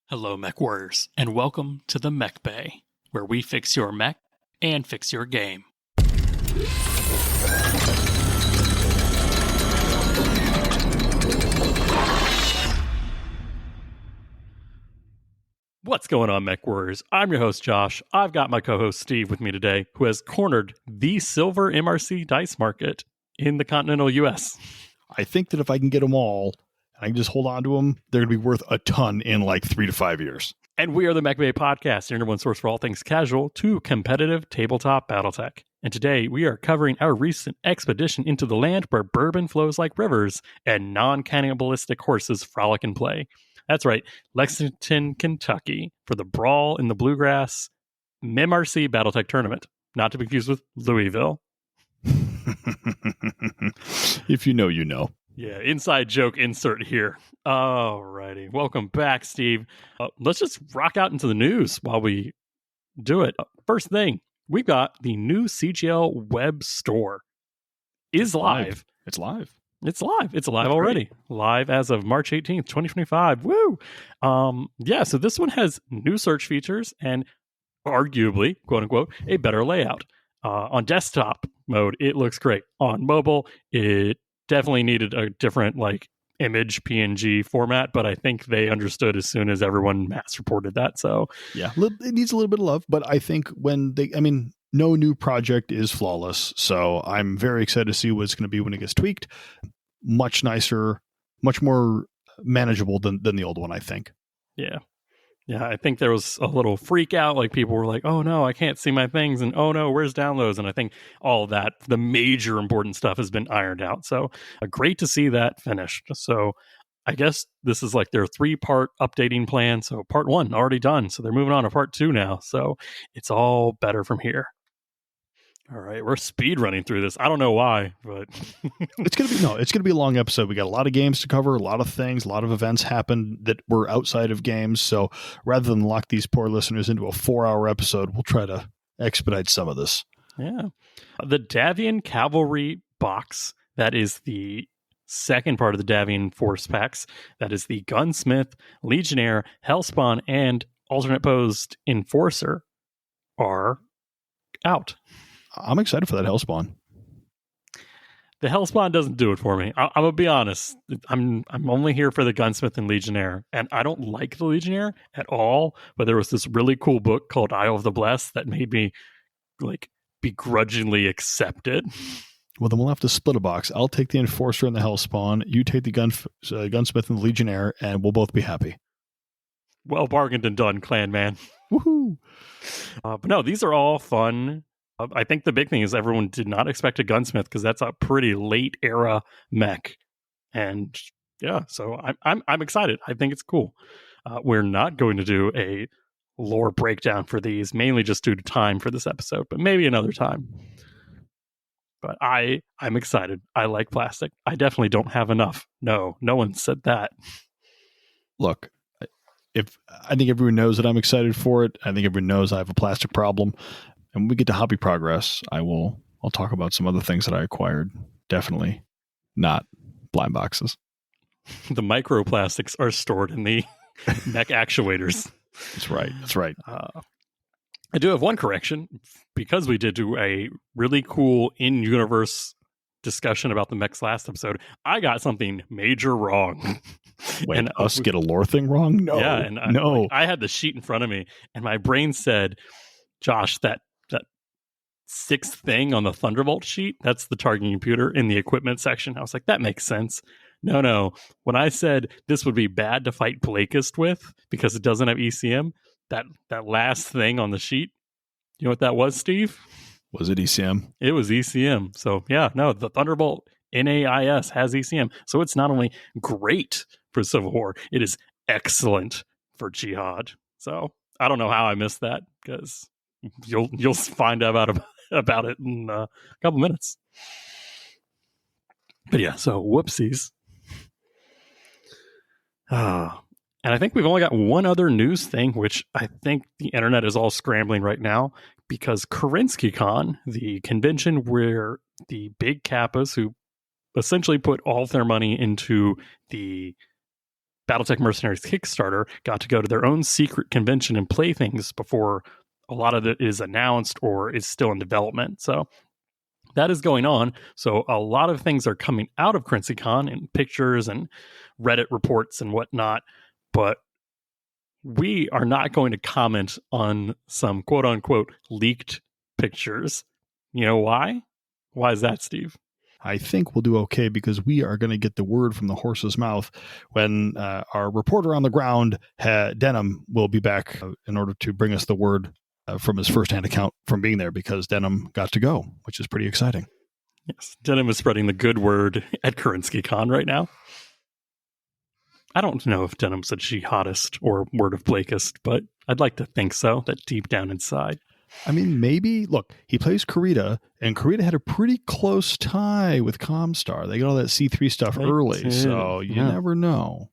Hello, Mechwarriors, and welcome to the Mechbay, where we fix your mech and fix your game. What's going on, Mechwarriors? I'm your host, Josh. I've got my co-host, Steve, with me today, who has cornered the silver MRC dice market in the continental U.S. I think that if I can get them all, and I can just hold on to them, they're going to be worth a ton in like 3 to 5 years. And we are the Mechbay Podcast, your number one source for all things casual to competitive tabletop battletech. And today we are covering our recent expedition into the land where bourbon flows like rivers and non-cannibalistic horses frolic and play. That's right, Lexington, Kentucky, for the Brawl in the Bluegrass MRC Battletech Tournament. Not to be confused with Louisville. If you know, you know. Yeah, inside joke insert here. Alrighty. Welcome back, Steve. Let's just rock out into the news while we do it. First thing, we've got the new CGL web store is live. It's live. It's live. It's live That's already. great. Live as of March 18th, 2025. Woo! Yeah, so this one has new search features and arguably, quote unquote, a better layout. On desktop mode, it looks great. On mobile, it definitely needed a different image PNG format, but I think they understood as soon as everyone mass reported that. So yeah, it needs a little bit of love, but I think no new project is flawless. So I'm very excited to see what it's going to be when it gets tweaked. Much nicer, much more manageable than the old one, I think. Yeah. Yeah, I think there was a little freak out. Like people were like, oh no, I can't see my things. And oh no, where's downloads? And I think all of that, the major important stuff has been ironed out. So great to see that finished. So I guess this is like their 3-part updating plan. So part 1 already done. So they're moving on to part 2 now. So it's all better from here. All right, we're speed running through this. I don't know why, but it's gonna be a long episode. We got a lot of games to cover, a lot of things, a lot of events happened that were outside of games. So rather than lock these poor listeners into a 4-hour episode, we'll try to expedite some of this. Yeah, the Davian Cavalry box, that is the second part of the Davian Force packs. That is the Gunsmith, Legionnaire, Hellspawn, and Alternate Posed Enforcer are out. I'm excited for that Hellspawn. The Hellspawn doesn't do it for me. I'm gonna be honest. I'm only here for the Gunsmith and Legionnaire, and I don't like the Legionnaire at all. But there was this really cool book called Isle of the Blessed that made me begrudgingly accept it. Well, then we'll have to split a box. I'll take the Enforcer and the Hellspawn. You take the Gunsmith and the Legionnaire, and we'll both be happy. Well bargained and done, clan man. Woohoo! But no, these are all fun. I think the big thing is everyone did not expect a Gunsmith because that's a pretty late era mech, and yeah, so I'm excited. I think it's cool. We're not going to do a lore breakdown for these, mainly just due to time for this episode, but maybe another time. But I'm excited. I like plastic. I definitely don't have enough. No one said that. Look, I think everyone knows that I'm excited for it. I think everyone knows I have a plastic problem. And when we get to hobby progress, I'll talk about some other things that I acquired. Definitely not blind boxes. The microplastics are stored in the mech actuators. That's right. I do have one correction. Because we did do a really cool in-universe discussion about the mechs last episode, I got something major wrong. Wait, and us get a lore thing wrong? No. Yeah, and I had the sheet in front of me, and my brain said, Josh, that 6th thing on the Thunderbolt sheet, that's the targeting computer in the equipment section. I was like, that makes sense. No. When I said this would be bad to fight Blakist with because it doesn't have ECM, that last thing on the sheet, you know what that was, Steve? Was it ECM? It was ECM. So yeah, no, the Thunderbolt NAIS has ECM. So it's not only great for Civil War, it is excellent for Jihad. So I don't know how I missed that because you'll find out about it in a couple minutes. But yeah, so whoopsies. And I think we've only got one other news thing, which I think the internet is all scrambling right now because KarinskyCon, the convention where the big Kappas who essentially put all of their money into the Battletech Mercenaries Kickstarter got to go to their own secret convention and play things before a lot of it is announced or is still in development. So that is going on. So a lot of things are coming out of CrincyCon and pictures and Reddit reports and whatnot. But we are not going to comment on some quote unquote leaked pictures. You know why? Why is that, Steve? I think we'll do okay because we are going to get the word from the horse's mouth when our reporter on the ground, Denim, will be back in order to bring us the word from his firsthand account from being there, because Denim got to go, which is pretty exciting. Yes, Denim is spreading the good word at KarinskyCon right now. I don't know if Denim's a jihadist or word of Blakist, but I'd like to think so, that deep down inside. I mean, maybe, look, he plays Karita, and Karita had a pretty close tie with Comstar. They got all that C3 stuff early, so you never know.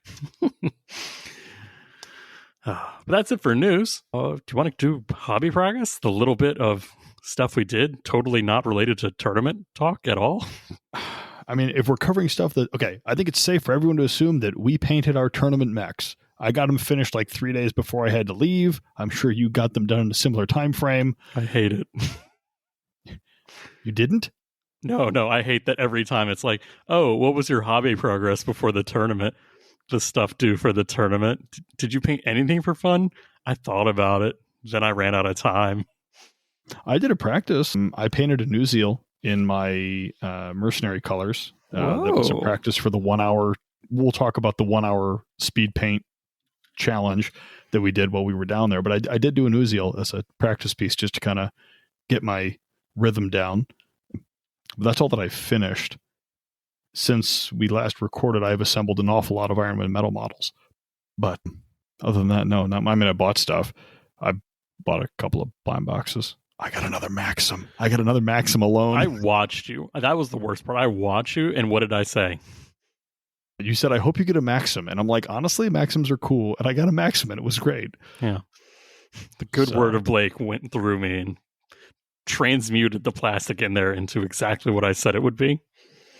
But that's it for news. Do you want to do hobby progress? The little bit of stuff we did, totally not related to tournament talk at all? I mean, if we're covering stuff that, okay, I think it's safe for everyone to assume that we painted our tournament mechs. I got them finished like 3 days before I had to leave. I'm sure you got them done in a similar time frame. I hate it. You didn't? No, I hate that every time it's like, oh, what was your hobby progress before the tournament? The stuff due for the tournament. Did you paint anything for fun? I thought about it. Then I ran out of time. I did a practice. I painted a New Zeal in my mercenary colors. That was a practice for the 1 hour. We'll talk about the 1 hour speed paint challenge that we did while we were down there. But I did do a New Zeal as a practice piece just to kind of get my rhythm down. But that's all that I finished. Since we last recorded, I've assembled an awful lot of Iron Man metal models. But other than that, no, not. I mean, I bought stuff. I bought a couple of blind boxes. I got another Maxim. Alone. I watched you. That was the worst part. I watched you, and what did I say? You said, I hope you get a Maxim. And I'm like, honestly, Maxims are cool. And I got a Maxim, and it was great. Yeah. The good word of Blake went through me and transmuted the plastic in there into exactly what I said it would be.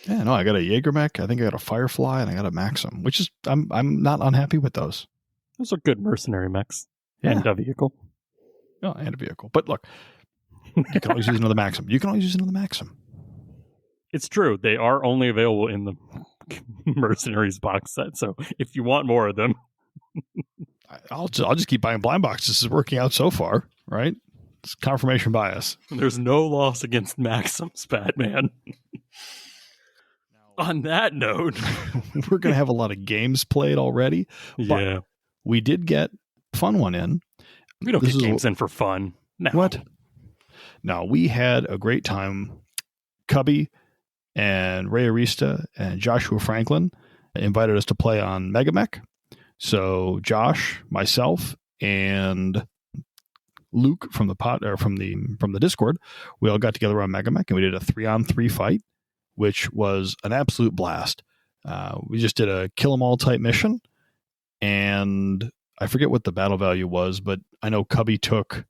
Yeah, no, I got a Jaeger mech. I think I got a Firefly, and I got a Maxim, which is, I'm not unhappy with those. Those are good mercenary mechs. Yeah. And a vehicle. Oh, and a vehicle. But look, you can always use another Maxim. It's true. They are only available in the Mercenaries box set. So if you want more of them, I'll just keep buying blind boxes. This is working out so far, right? It's confirmation bias. There's no loss against Maxims, Batman. On that note, we're going to have a lot of games played already. Yeah. We did get a fun one in. We don't get games in for fun. No. What? No, we had a great time. Cubby and Ray Arista and Joshua Franklin invited us to play on Megamech. So Josh, myself, and Luke from the Discord, we all got together on Megamech and we did a 3-on-3 fight, which was an absolute blast. We just did a kill 'em all type mission, and I forget what the battle value was, but I know Cubby took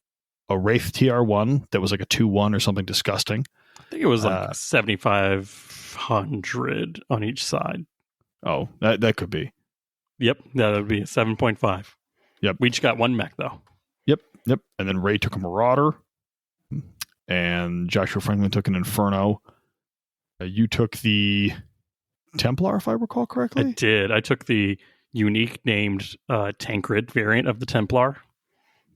a Wraith TR1 that was like a 2-1 or something disgusting. I think it was like 7,500 on each side. Oh, that could be. Yep, that would be a 7.5. Yep. We each got one mech, though. Yep. And then Ray took a Marauder, and Joshua Franklin took an Inferno. You took the Templar, if I recall correctly? I did. I took the unique named Tancred variant of the Templar.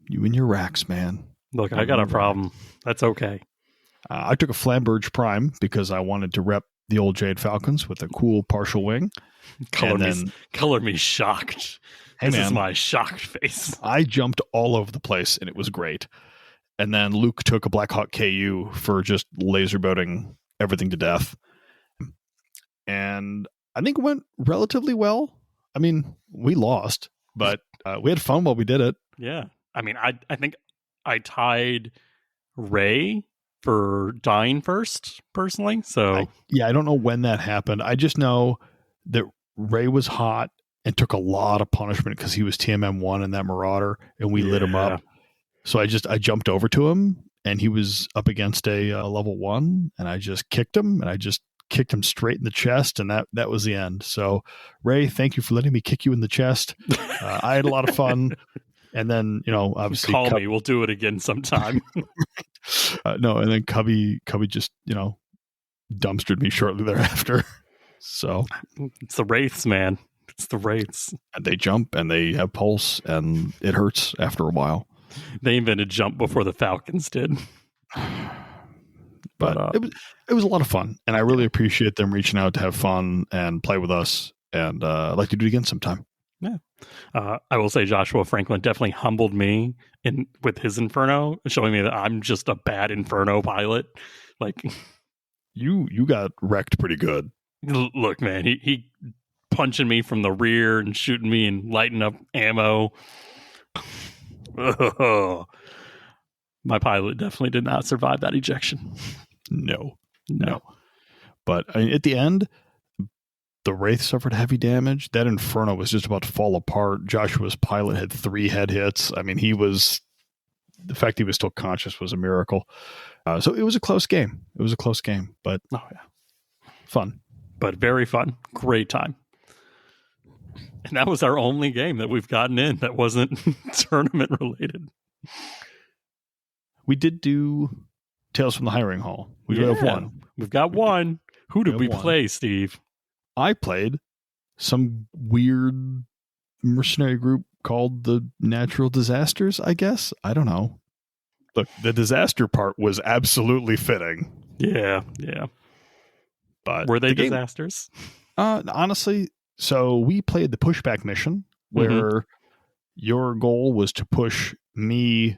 You and your racks, man. Look, I got a problem. That's okay. I took a Flamberge Prime because I wanted to rep the old Jade Falcons with a cool partial wing. Color me shocked. Hey, this is my shocked face. I jumped all over the place, and it was great. And then Luke took a Blackhawk KU for just laser boating everything to death. And I think it went relatively well. I mean, we lost, but we had fun while we did it. Yeah. I mean, I think I tied Ray for dying first, personally. So I don't know when that happened. I just know that Ray was hot and took a lot of punishment because he was TMM1 in that Marauder, and we lit him up. So I jumped over to him, and he was up against a level 1, and I just kicked him, and I just kicked him straight in the chest, and that was the end. So, Ray, thank you for letting me kick you in the chest. I had a lot of fun. And then, obviously, call me. We'll do it again sometime. No, and then Cubby just, dumpstered me shortly thereafter. So it's the Wraiths, man. It's the Wraiths. And they jump and they have pulse, and it hurts after a while. They invented jump before the Falcons did. But it was a lot of fun, and I really appreciate them reaching out to have fun and play with us, and I'd like to do it again sometime. Yeah. I will say Joshua Franklin definitely humbled me with his Inferno, showing me that I'm just a bad Inferno pilot. Like, you got wrecked pretty good. Look, man, he punching me from the rear and shooting me and lighting up ammo. My pilot definitely did not survive that ejection. No. But at the end, the Wraith suffered heavy damage. That Inferno was just about to fall apart. Joshua's pilot had 3 head hits. I mean, the fact he was still conscious was a miracle. So it was a close game. But fun. But very fun. Great time. And that was our only game that we've gotten in that wasn't tournament related. We did do Tales from the Hiring Hall. We do have one. We've got one. Who did we play, Steve? I played some weird mercenary group called the Natural Disasters, I guess. I don't know. Look, the disaster part was absolutely fitting. Yeah. But were they disasters? Honestly, so we played the pushback mission where your goal was to push me.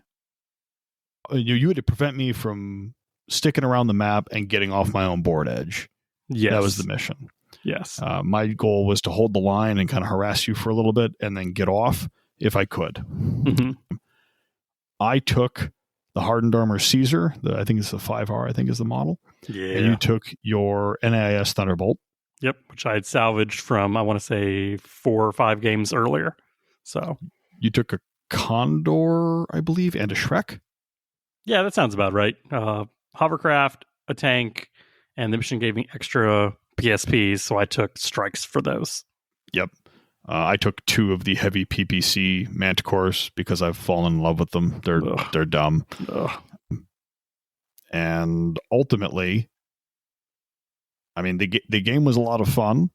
You had to prevent me from sticking around the map and getting off my own board edge. Yes. That was the mission. Yes. My goal was to hold the line and kind of harass you for a little bit and then get off if I could. Mm-hmm. I took the Hardened Armor Caesar. I think it's the 5R, I think is the model. Yeah. And you took your NAIS Thunderbolt. Yep, which I had salvaged from, I want to say, 4 or 5 games earlier. So you took a Condor, I believe, and a Shrek. Yeah, that sounds about right. Hovercraft, a tank, and the mission gave me extra PSPs, so I took strikes for those. Yep. I took 2 of the heavy PPC Manticores because I've fallen in love with them. They're dumb. Ugh. And ultimately, I mean, the game was a lot of fun.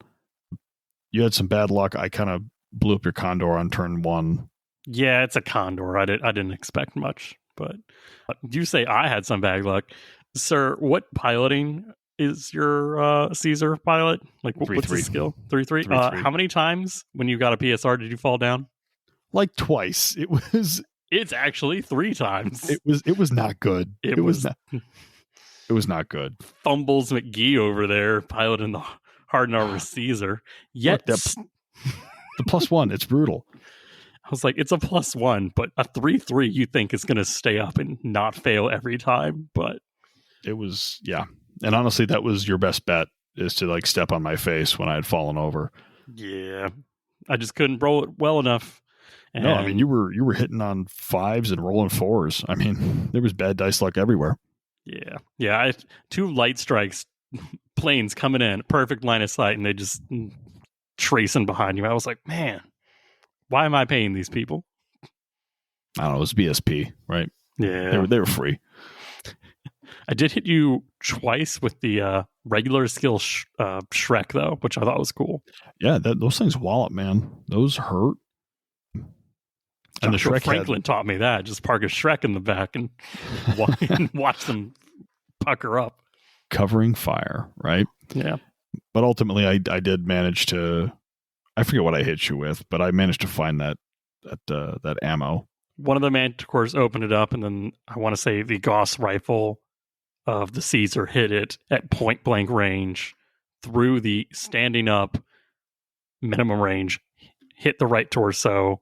You had some bad luck. I kind of blew up your Condor on turn 1. Yeah, it's a Condor. I didn't expect much, but you say I had some bad luck. Sir, what piloting is your Caesar pilot? Like, what's the skill? 3-3? How many times when you got a PSR did you fall down? Like twice. It's actually 3 times. It was not good. It was not good. Fumbles McGee over there piloting the Hardened Armor Caesar. Yet look, the +1, it's brutal. I was like, it's a +1, but a 3-3 you think is going to stay up and not fail every time, but it was, yeah. And honestly, that was your best bet, is to like step on my face when I had fallen over. Yeah. I just couldn't roll it well enough. And no, I mean, you were hitting on 5s and rolling 4s. I mean, there was bad dice luck everywhere. Yeah. Yeah. I had 2 light strikes, planes coming in, perfect line of sight, and they just tracing behind you. I was like, man, why am I paying these people? I don't know. It was BSP, right? Yeah. They were free. I did hit you twice with the regular skill Shrek, though, which I thought was cool. Yeah, those things wallop, man. Those hurt. And the Shrek Franklin taught me that. Just park a Shrek in the back and watch them pucker up. Covering fire, right? Yeah. But ultimately, I did manage to... I forget what I hit you with, but I managed to find that ammo. One of the Manticores opened it up, and then I want to say the Gauss rifle of the Caesar hit it at point blank range through the standing up minimum range, hit the right torso,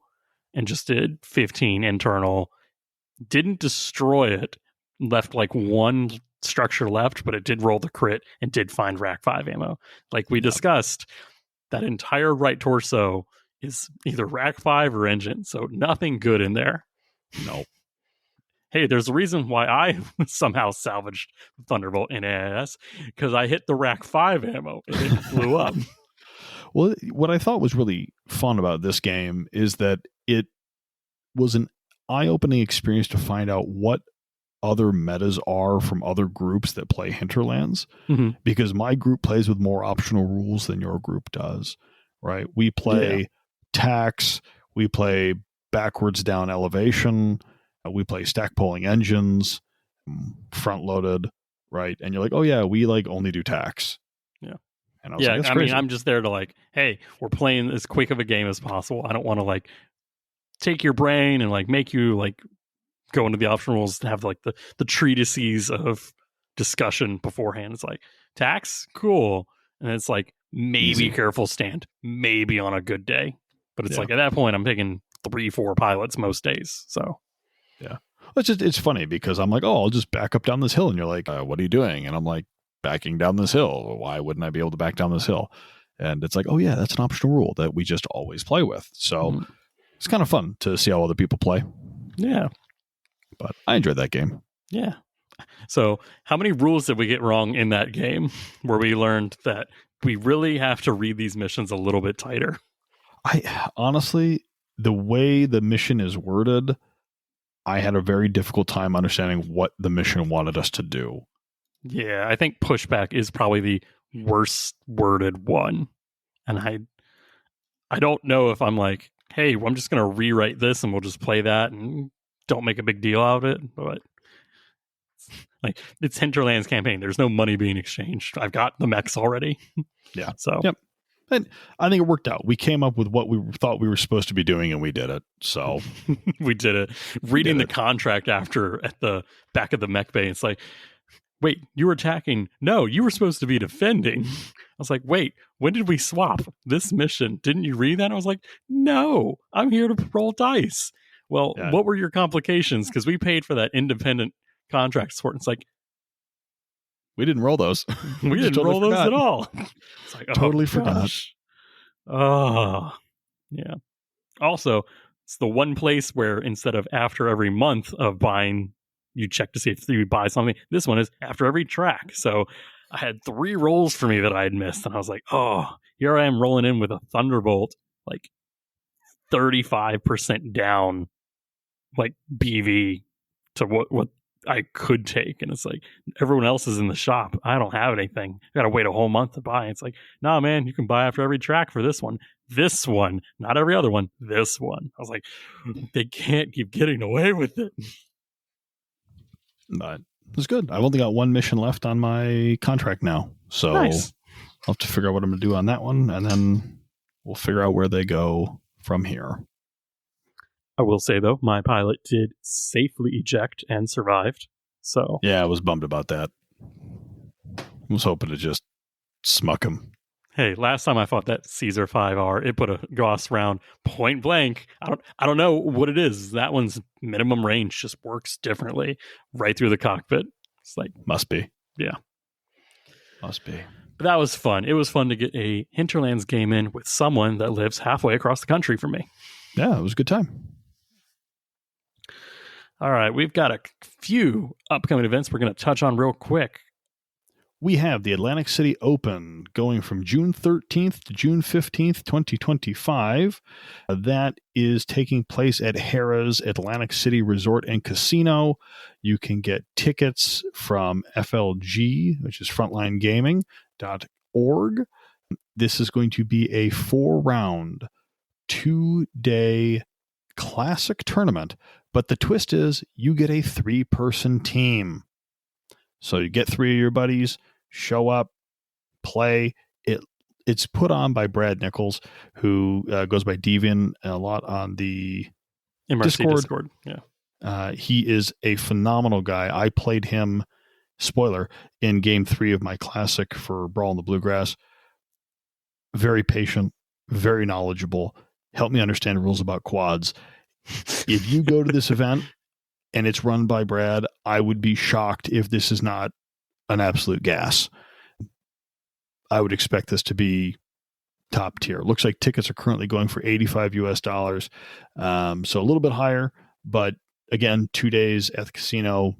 and just did 15 internal. Didn't destroy it, left like 1 structure left, but it did roll the crit and did find Rack 5 ammo. Like we discussed, that entire right torso is either Rack 5 or engine, so nothing good in there. No. hey, there's a reason why I somehow salvaged Thunderbolt in AIS, because I hit the rack 5 ammo and it blew up. Well, what I thought was really fun about this game is that it was an eye-opening experience to find out what other metas are from other groups that play Hinterlands, because my group plays with more optional rules than your group does, right? We play tax, we play backwards down elevation, we play stack polling engines, front loaded, right? And you're like, oh yeah, we like only do tax. Yeah. And I was like, that's crazy. Mean, I'm just there to like, hey, we're playing as quick of a game as possible. I don't want to like take your brain and like make you like go into the optional rules to have like the treatises of discussion beforehand. It's like tax, cool. And it's like maybe Easy. careful stand, maybe on a good day. But it's like at that point I'm taking 3-4 pilots most days. So yeah. It's funny because I'm like, oh, I'll just back up down this hill. And you're like, what are you doing? And I'm like, backing down this hill. Why wouldn't I be able to back down this hill? And it's like, oh yeah, that's an optional rule that we just always play with. So it's kind of fun to see how other people play. Yeah. But I enjoyed that game. Yeah. So how many rules did we get wrong in that game where we learned that we really have to read these missions a little bit tighter? I honestly, the way the mission is worded, I had a very difficult time understanding what the mission wanted us to do. Yeah, I think pushback is probably the worst worded one. And I don't know if I'm like, hey, I'm just going to rewrite this and we'll just play that and don't make a big deal out of it. But like, it's Hinterlands campaign. There's no money being exchanged. I've got the mechs already. Yeah. So, yep. And I think it worked out. We came up with what we thought we were supposed to be doing, and we did it. So we did it. Reading the contract after at the back of the Mechbay, it's like, wait, you were attacking? No, you were supposed to be defending. I was like, wait, when did we swap this mission? Didn't you read that? And I was like, no, I'm here to roll dice. Well, what were your complications? Because we paid for that independent contract support. It's like, we didn't roll those. We didn't roll those at all. It's like, totally forgot. Oh, yeah. Also, it's the one place where instead of after every month of buying, you check to see if you buy something. This one is after every track. So I had 3 rolls for me that I had missed. And I was like, oh, here I am rolling in with a Thunderbolt, like 35% down, like BV to what I could take. And it's like, everyone else is in the shop. I don't have anything. I got to wait a whole month to buy. It's like, nah, man, you can buy after every track for this one. This one, not every other one. This one. I was like, they can't keep getting away with it. But it was good. I've only got 1 mission left on my contract now. So nice. I'll have to figure out what I'm going to do on that one. And then we'll figure out where they go from here. I will say, though, my pilot did safely eject and survived. So yeah, I was bummed about that. I was hoping to just smuck him. Hey, last time I fought that Caesar 5R, it put a Gauss round point blank. I don't know what it is. That one's minimum range just works differently right through the cockpit. It's like, must be. Yeah. Must be. But that was fun. It was fun to get a Hinterlands game in with someone that lives halfway across the country from me. Yeah, it was a good time. All right, we've got a few upcoming events we're going to touch on real quick. We have the Atlantic City Open going from June 13th to June 15th, 2025. That is taking place at Harrah's Atlantic City Resort and Casino. You can get tickets from FLG, which is frontlinegaming.org. This is going to be a 4-round, 2-day classic tournament. But the twist is you get a 3-person team. So you get 3 of your buddies, show up, play. It's put on by Brad Nichols, who goes by Devian a lot on the MRC Discord. Yeah. He is a phenomenal guy. I played him, spoiler, in game 3 of my classic for Brawl in the Bluegrass. Very patient, very knowledgeable, helped me understand rules about quads. If you go to this event and it's run by Brad, I would be shocked if this is not an absolute gas. I would expect this to be top tier. Looks like tickets are currently going for $85 US. So a little bit higher, but again, 2 days at the casino.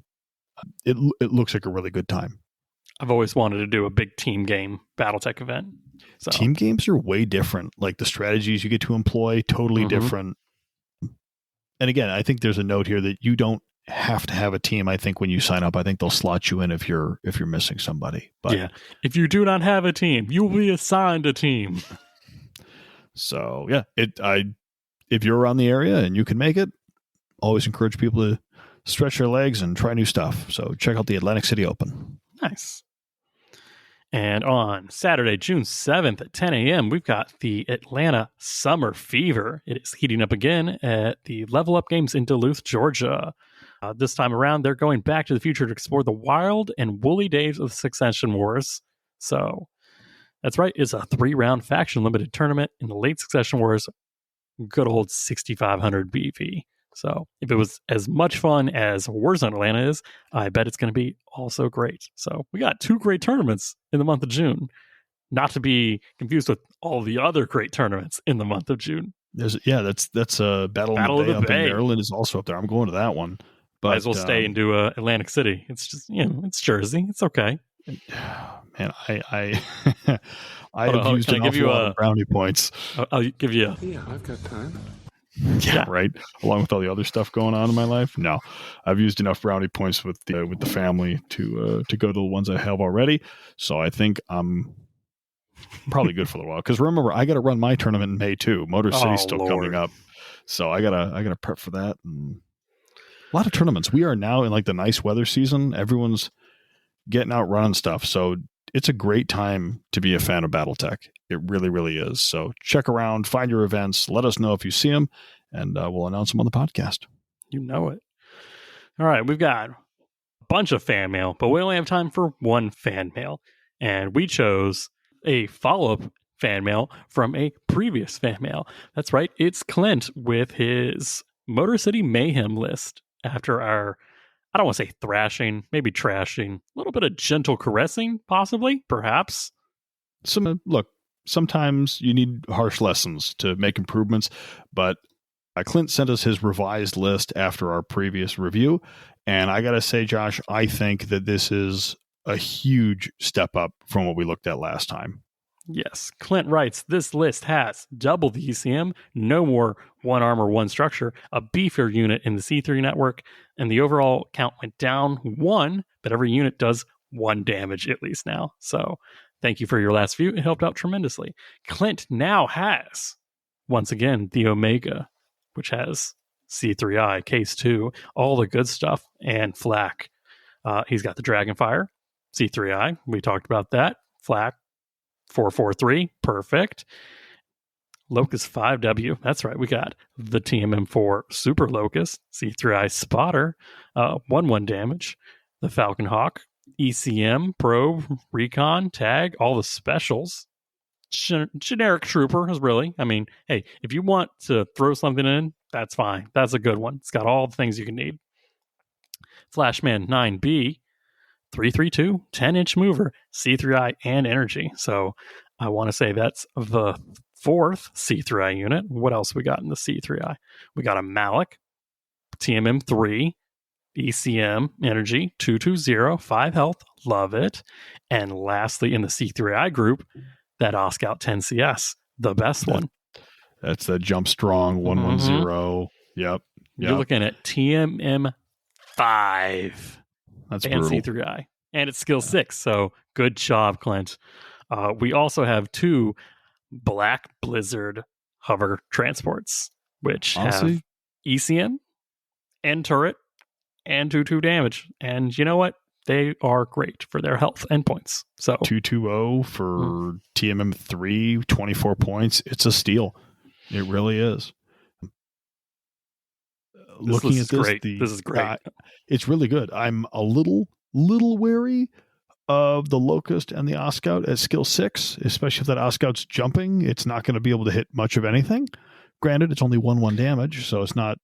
It looks like a really good time. I've always wanted to do a big team game BattleTech event. So. Team games are way different. Like the strategies you get to employ, totally different. And again, I think there's a note here that you don't have to have a team. I think when you sign up, I think they'll slot you in if you're missing somebody. But yeah, if you do not have a team, you will be assigned a team. So yeah, if you're around the area and you can make it, always encourage people to stretch their legs and try new stuff. So check out the Atlantic City Open. Nice. And on Saturday, June 7th at 10 a.m., we've got the Atlanta Summer Fever. It is heating up again at the Level Up Games in Duluth, Georgia. This time around, they're going back to the future to explore the wild and woolly days of the Succession Wars. So that's right. It's a 3-round faction limited tournament in the late Succession Wars. Good old 6,500 BV. So if it was as much fun as Warzone Atlanta is, I bet it's going to be also great. So we got 2 great tournaments in the month of June, not to be confused with all the other great tournaments in the month of June. That's a Battle of the Bay in Maryland is also up there. I'm going to that one. But might as well stay and do Atlantic City. It's just, it's Jersey. It's okay. Man, I have used an awful lot of brownie points. I'll give you I've got time. Yeah, right. Along with all the other stuff going on in my life. No, I've used enough brownie points with the family to go to the ones I have already. So I think I'm probably good for a little while. Because remember, I got to run my tournament in May too. Motor City's still coming up, so I gotta prep for that. And a lot of tournaments. We are now in like the nice weather season. Everyone's getting out running stuff. So it's a great time to be a fan of BattleTech. It really, really is. So check around, find your events, let us know if you see them, and we'll announce them on the podcast. You know it. All right, we've got a bunch of fan mail, but we only have time for one fan mail. And we chose a follow-up fan mail from a previous fan mail. That's right, it's Clint with his Motor City Mayhem list after our, I don't want to say thrashing, maybe trashing, a little bit of gentle caressing, possibly, perhaps. Sometimes you need harsh lessons to make improvements, but Clint sent us his revised list after our previous review, and I gotta say, Josh, I think that this is a huge step up from what we looked at last time. Yes, Clint writes, this list has double the ECM, no more one armor, one structure, a beefier unit in the C3 network, and the overall count went down 1, but every unit does 1 damage at least now. So thank you for your last view. It helped out tremendously. Clint now has, once again, the Omega, which has C3I, Case 2, all the good stuff, and Flak. He's got the Dragonfire, C3I. We talked about that. Flak, 443, perfect. Locust 5W, that's right. We got the TMM4 Super Locust, C3I Spotter, 1/1 damage. The Falcon Hawk, ECM, Probe, Recon, Tag, all the specials. Generic Trooper is really, I mean, hey, if you want to throw something in, that's fine. That's a good one. It's got all the things you can need. Flashman 9B, 332, 10-inch mover, C3I, and energy. So I want to say that's the 4th C3I unit. What else we got in the C3I? We got a Malik, TMM3, ECM, energy, 220, 5 health, love it. And lastly, in the C3I group, that Oscout 10CS, the best one. That's the Jump Strong 110. Yep. You're looking at TMM 5. That's and brutal. C3I. And it's skill 6, so good job, Clint. We also have 2 Black Blizzard hover transports, which have ECM and turret and 2/2 damage. And you know what? They are great for their health and points. So 220 for TMM3, 24 points. It's a steal. It really is. Looking at this, this is great. It's really good. I'm a little wary of the Locust and the Oscout at skill 6, especially if that Oscout's jumping. It's not going to be able to hit much of anything. Granted, it's only 1/1 damage, so it's not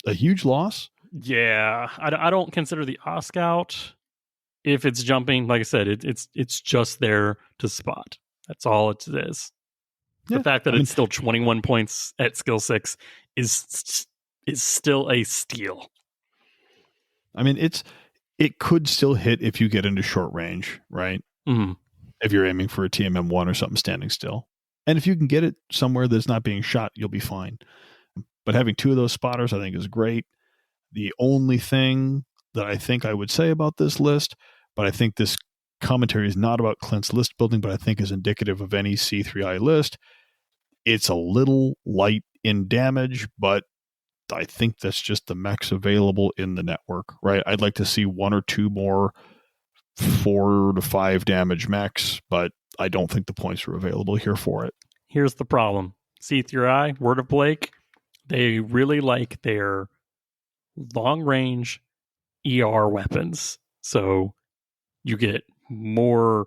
a huge loss. Yeah, I don't consider the Oscout, if it's jumping, like I said, it's just there to spot. That's all it is. The fact that it's still 21 points at skill 6 is still a steal. I mean, it could still hit if you get into short range, right? Mm-hmm. If you're aiming for a TMM1 or something standing still. And if you can get it somewhere that's not being shot, you'll be fine. But having 2 of those spotters, I think, is great. The only thing that I think I would say about this list, but I think this commentary is not about Clint's list building, but I think is indicative of any C3I list. It's a little light in damage, but I think that's just the mechs available in the network, right? I'd like to see 1 or 2 more 4 to 5 damage mechs, but I don't think the points are available here for it. Here's the problem. C3I, Word of Blake, they really like their long range ER weapons. So you get more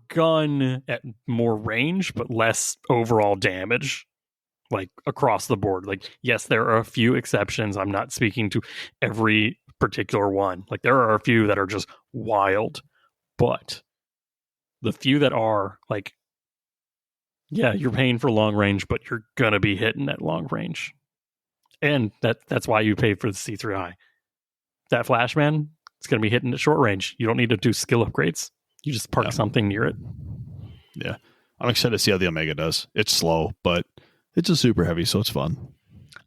gun at more range, but less overall damage, like across the board. Like, yes, there are a few exceptions. I'm not speaking to every particular one. Like, there are a few that are just wild, but the few that are, like, yeah, you're paying for long range, but you're gonna be hitting at long range, and that's why you pay for the C3I. That Flashman, it's gonna be hitting at short range. You don't need to do skill upgrades. You just park something near it. Yeah, I'm excited to see how the Omega does. It's slow, but it's a super heavy, so it's fun.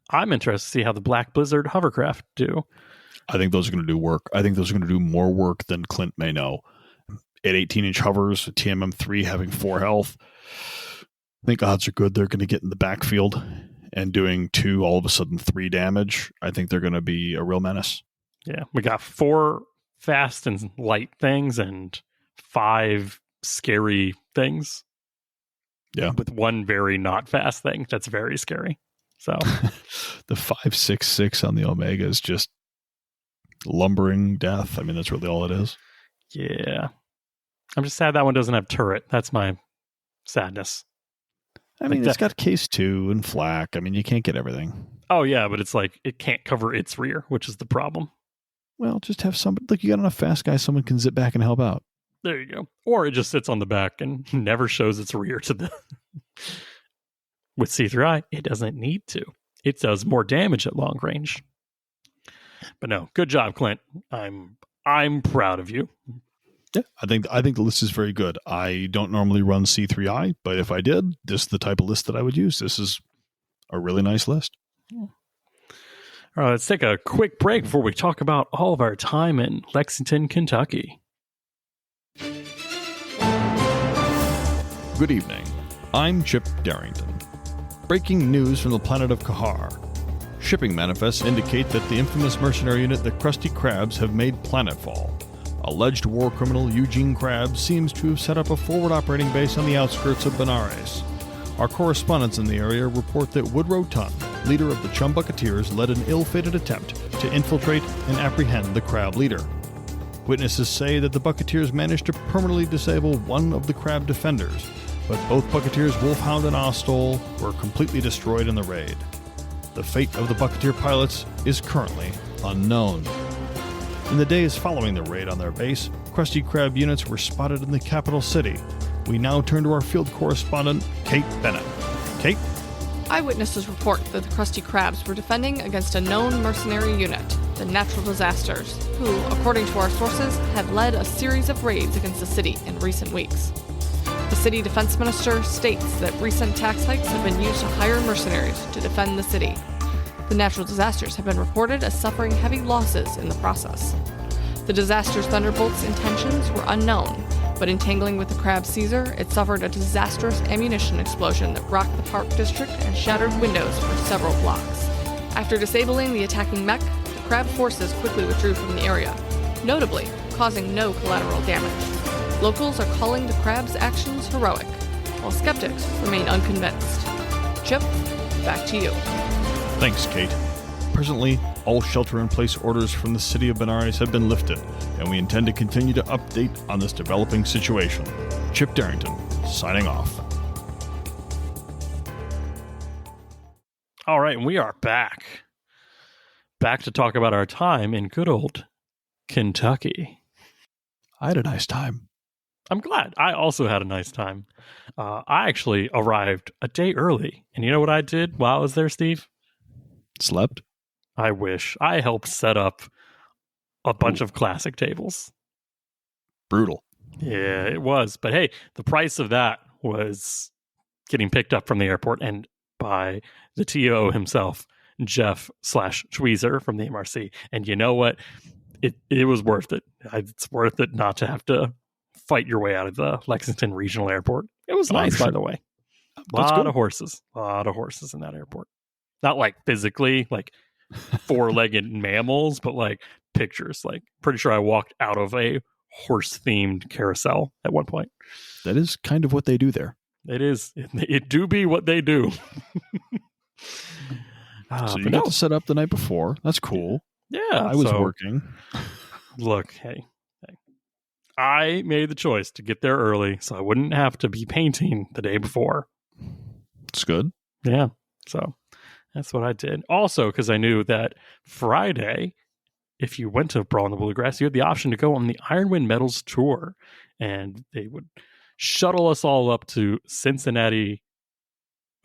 I'm interested to see how the Black Blizzard hovercraft do. I think those are going to do work. I think those are going to do more work than Clint may know. At 18-inch hovers, TMM3 having 4 health, I think odds are good they're going to get in the backfield and doing 2, all of a sudden 3 damage. I think they're going to be a real menace. Yeah, we got 4 fast and light things and 5 scary things. Yeah. With 1 very not fast thing that's very scary. So the 5.66 on the Omega is just lumbering death. I mean, that's really all it is. Yeah. I'm just sad that one doesn't have turret. That's my sadness. I mean, it's got case 2 and flak. I mean, you can't get everything. Oh, yeah, but it's like it can't cover its rear, which is the problem. Well, just have somebody, look, you got enough fast guys, someone can zip back and help out. There you go. Or it just sits on the back and never shows its rear to the... With C3I, it doesn't need to. It does more damage at long range. But no, good job, Clint. I'm proud of you. Yeah, I think the list is very good. I don't normally run C3I, but if I did, this is the type of list that I would use. This is a really nice list. Yeah. All right, let's take a quick break before we talk about all of our time in Lexington, Kentucky. Good evening. I'm Chip Darrington. Breaking news from the planet of Cahall. Shipping manifests indicate that the infamous mercenary unit, the Krusty Krabs, have made planetfall. Alleged war criminal Eugene Krabs seems to have set up a forward operating base on the outskirts of Benares. Our correspondents in the area report that Woodrow Tunn, leader of the Chum Bucketeers, led an ill-fated attempt to infiltrate and apprehend the Crab leader. Witnesses say that the Bucketeers managed to permanently disable one of the Crab defenders, but both Bucketeers Wolfhound and Ostole were completely destroyed in the raid. The fate of the Bucketeer pilots is currently unknown. In the days following the raid on their base, Krusty Krab units were spotted in the capital city. We now turn to our field correspondent, Kate Bennett. Kate? Eyewitnesses report that the Krusty Krabs were defending against a known mercenary unit, the Natural Disasters, who, according to our sources, have led a series of raids against the city in recent weeks. The city defense minister states that recent tax hikes have been used to hire mercenaries to defend the city. The Natural Disasters have been reported as suffering heavy losses in the process. The Disasters Thunderbolt's intentions were unknown, but entangling with the Crab Caesar, it suffered a disastrous ammunition explosion that rocked the Park District and shattered windows for several blocks. After disabling the attacking mech, the Crab forces quickly withdrew from the area, notably causing no collateral damage. Locals are calling the Crab's actions heroic, while skeptics remain unconvinced. Chip, back to you. Thanks, Kate. Presently, all shelter-in-place orders from the city of Benares have been lifted, and we intend to continue to update on this developing situation. Chip Darrington, signing off. All right, and we are back. Back to talk about our time in good old Kentucky. I had a nice time. I'm glad. I also had a nice time. I actually arrived a day early, and you know what I did while I was there, Steve? Slept? I wish. I helped set up a bunch of classic tables. Brutal. Yeah, it was. But hey, the price of that was getting picked up from the airport and by the TO himself, Jeff/Tweezer from the MRC. And you know what? It was worth it. It's worth it not to have to fight your way out of the Lexington Regional Airport. It was nice, by the way. A lot of horses in that airport. Not like physically, like 4-legged mammals, but like pictures. Like, pretty sure I walked out of a horse-themed carousel at one point. That is kind of what they do there. It is. It do be what they do. So you got to set up the night before. That's cool. Yeah. I was working. Look, hey. I made the choice to get there early so I wouldn't have to be painting the day before. It's good. Yeah. So that's what I did. Also, because I knew that Friday, if you went to Brawl in the Bluegrass, you had the option to go on the Ironwind Metals tour. And they would shuttle us all up to Cincinnati,